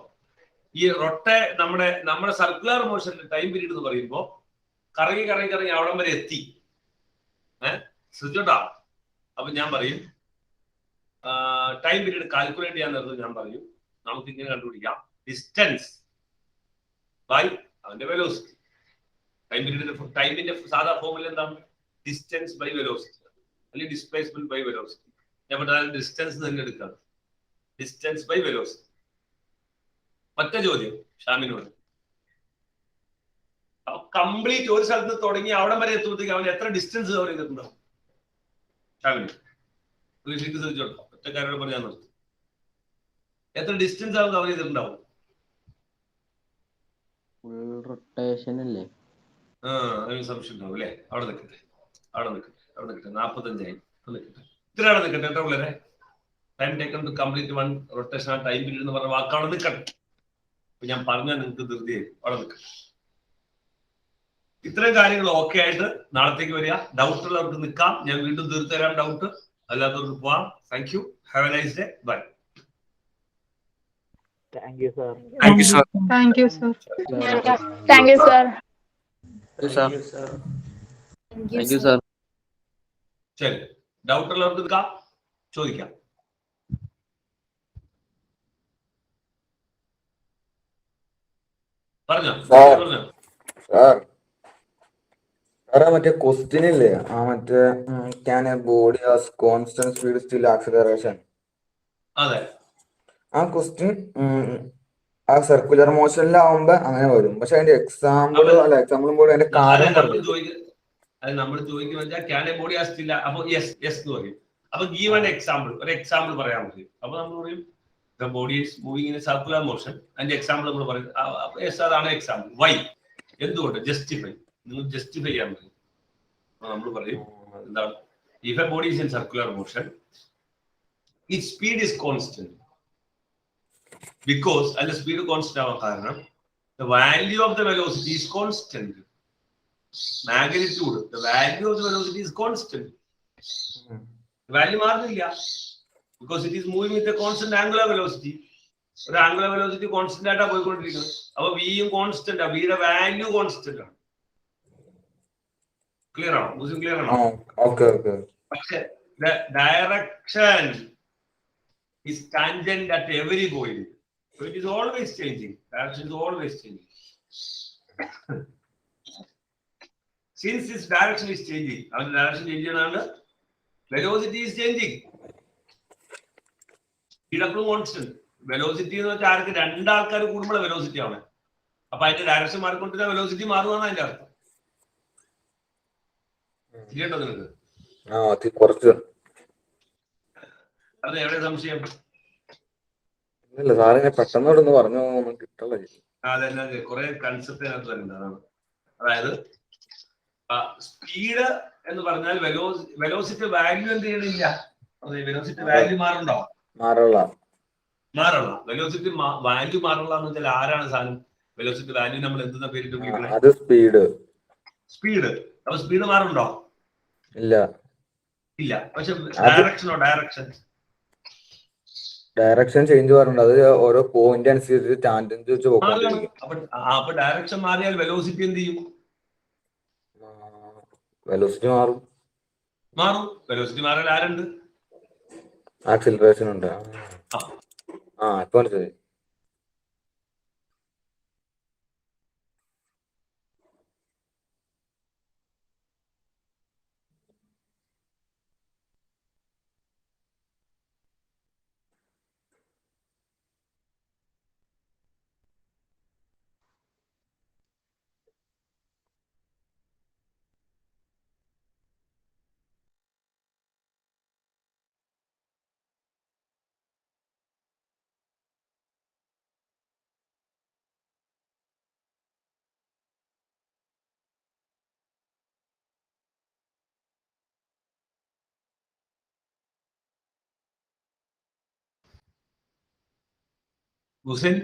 ഈ നമ്മുടെ സർക്കുലർ മോഷന്റെ ടൈം പീരീഡ് എന്ന് പറയുമ്പോ കറങ്ങി കറങ്ങി കറങ്ങി അവിടം വരെ എത്തി. ശ്രദ്ധിച്ചോട്ടാ. അപ്പൊ ഞാൻ പറയും ടൈം പീരീഡ് കാൽക്കുലേറ്റ് ചെയ്യാൻ നേരത്തെ ഞാൻ പറയും നമുക്ക് ഇങ്ങനെ കണ്ടുപിടിക്കാം, ഡിസ്റ്റൻസ് ബൈ അവന്റെ വെലോസിറ്റി. ടൈം പീരീഡിന്റെ ടൈമിന്റെ സാധാ ഫോമിൽ എന്താണ്? ഡിസ്റ്റൻസ് ബൈ വെലോസിറ്റി, അല്ലെങ്കിൽ ഡിസ്പ്ലേസ്മെന്റ് ബൈ വെലോസിറ്റി. ഞാൻ പറഞ്ഞ ഡിസ്റ്റൻസ് തന്നെ എടുക്കാണ്, ഡിസ്റ്റൻസ് ബൈ വെലോസിറ്റി. മറ്റേ ചോദ്യം ഷാമിനോട്, കംപ്ലീറ്റ് ഒരു സ്ഥലത്ത് തുടങ്ങി അവിടെ വരെ എത്തുമ്പോഴത്തേക്ക് അവൻ എത്ര ഡിസ്റ്റൻസ് കവർ ചെയ്തിട്ടുണ്ടാവും? ഷാമിന് ശ്രദ്ധിച്ചോട്ടോ, ഒറ്റക്കാരോട് പറഞ്ഞാൽ നിർത്തും. എത്ര ഡിസ്റ്റൻസ് അവൻ കവർ ചെയ്തിട്ടുണ്ടാവും? റൊട്ടേഷൻ അല്ലേ? അതിന് സംശയം ഉണ്ടാവും അല്ലേ? അവിടെ നിൽക്കട്ടെ 45 ആയി നിൽക്കട്ടെ, ഇത്ര അവിടെ നിൽക്കട്ടെ കേട്ടോ പിള്ളേരെ. Time taken to complete one rotation, ആ ടൈം പീരീഡ് എന്ന് പറഞ്ഞ വാക്കാണ് നിൽക്കട്ടെ. അപ്പൊ ഞാൻ പറഞ്ഞാൽ നിങ്ങൾക്ക് ധൃതിയായി, അവിടെ നിൽക്കട്ടെ. ഇത്രയും കാര്യങ്ങൾ ഓക്കെ ആയിട്ട് നാളത്തേക്ക് വരിക. ഡൗട്ട് ഉള്ളവർക്ക് നിൽക്കാം, ഞാൻ വീണ്ടും തീർത്തു തരാം ഡൗട്ട്. അല്ലാത്തവർക്ക് പോവാം. Thank you, have a nice day, bye. Thank you sir. Thank you, sir. Thank you, sir. Thank you sir. Thank you, sir. ശരി, ഡൗട്ട് ഉള്ളവർക്ക് നിൽക്കാം, ചോദിക്കാം. പറഞ്ഞോ. സാറേ മറ്റേ ക്വസ്റ്റ്യൻ ഇല്ലേ, ആ മറ്റേ can a body has constant speed still acceleration, അതെ, ആ ക്വസ്റ്റ്യൻ ആ സർക്കുലർ മോഷനിലാവുമ്പോ അങ്ങനെ വരും. പക്ഷെ അതിന്റെ എക്സാമ്പിളും കൂടെ അതിന്റെ കാരണം നമ്മൾ ചോദിക്കുന്ന can a body has still, അപ്പൊ യെസ് എന്ന് പറയും. അപ്പൊ ഗീവ് ആൻ എക്സാമ്പിൾ, ഒരു എക്സാമ്പിൾ പറയാൻ പറ്റും. അപ്പൊ നമ്മൾ പറയും the body is moving in a circular motion. അതിന്റെ എക്സാമ്പിൾ നമ്മൾ പറയും യെസ്, അതാണ് എക്സാമ്പിൾ. വൈ, എന്തുകൊണ്ട്? ജസ്റ്റിഫൈ, നിങ്ങൾ ജസ്റ്റിഫൈ ചെയ്യാൻ പറ്റും. നമ്മൾ പറയും എന്താണ്, if a body is in circular motion, its speed is constant because അതിന്റെ സ്പീഡ് കോൺസ്റ്റന്റ് ആവാൻ കാരണം the value of the velocity is constant. Magnitude, the value of the velocity is constant. Value മാറുന്നില്ല because it is moving with a constant angular velocity. ഒരു ആംഗുലർ വെലോസിറ്റി കോൺസ്റ്റന്റ് ആയിട്ടാണ് പോയിക്കൊണ്ടിരിക്കുന്നത്. അപ്പൊ വിയും കോൺസ്റ്റന്റ് ആണ്, വിയുടെ വാല്യൂ കോൺസ്റ്റന്റ് ആണ്. ക്ലിയർ ആണോ? മുസ്ലിം ക്ലിയർ ആണോ? പക്ഷെ the direction is tangent at every point. So it is always changing. Direction is always changing. Since this direction is changing, our direction changing and velocity is changing. Speed constant. Velocity എന്ന് വെച്ചാൽ ആർക്ക് രണ്ടാൾക്കാർ കൂടുമ്പോൾ വെലോസിറ്റി ആണ്. അപ്പൊ അതിന്റെ ഡയറക്ഷൻ മാറിക്കൊണ്ടിരുന്ന വെലോസിറ്റി മാറുകയാണ് അതിന്റെ അർത്ഥം. ശരിയുണ്ടോ നിങ്ങൾക്ക്? കുറച്ച് അത് എവിടെ സംശയം? ഇല്ല സാറിനെ പെട്ടെന്ന് പറഞ്ഞു കിട്ടല്ല. അതെ കുറെ കൺസെപ്റ്റ് അതിനകത്ത് വരുന്നതാണ്. അതായത് സ്പീഡ് എന്ന് പറഞ്ഞാൽ വെലോസിറ്റി വാല്യൂ എന്ത് ചെയ്യണില്ല. വെലോസിറ്റി വാല്യൂ മാറുണ്ടോ? മാറുള്ള വെലോസിറ്റി വാല്യൂ മാറുള്ള എന്ന് വെച്ചാൽ ആരാണ് സാധനം? വെലോസിറ്റി വാല്യൂ നമ്മൾ എന്തെന്ന പേരിട്ട് വിളിക്കണേ? അത് സ്പീഡ്. അപ്പൊ സ്പീഡ് മാറുണ്ടോ? ഇല്ല. പക്ഷെ ഡയറക്ഷൻ ചേഞ്ച് പറഞ്ഞിട്ടുണ്ട്. അത് ഓരോ പോയിന്റ് അനുസരിച്ച് ടാൻജന്റ് വെച്ച് പോയിക്കൊണ്ടിരിക്കും. അപ്പൊ ഡയറക്ഷൻ മാറിയാൽ വെലോസിറ്റി എന്ത് ചെയ്യും? വെലോസിറ്റി മാറും. വെലോസിറ്റി മാറിയാൽ ആരുണ്ട്? ആക്സിലറേഷൻ ഉണ്ട്. ഇപ്പൊ മനസ്സിലായി. Hussein,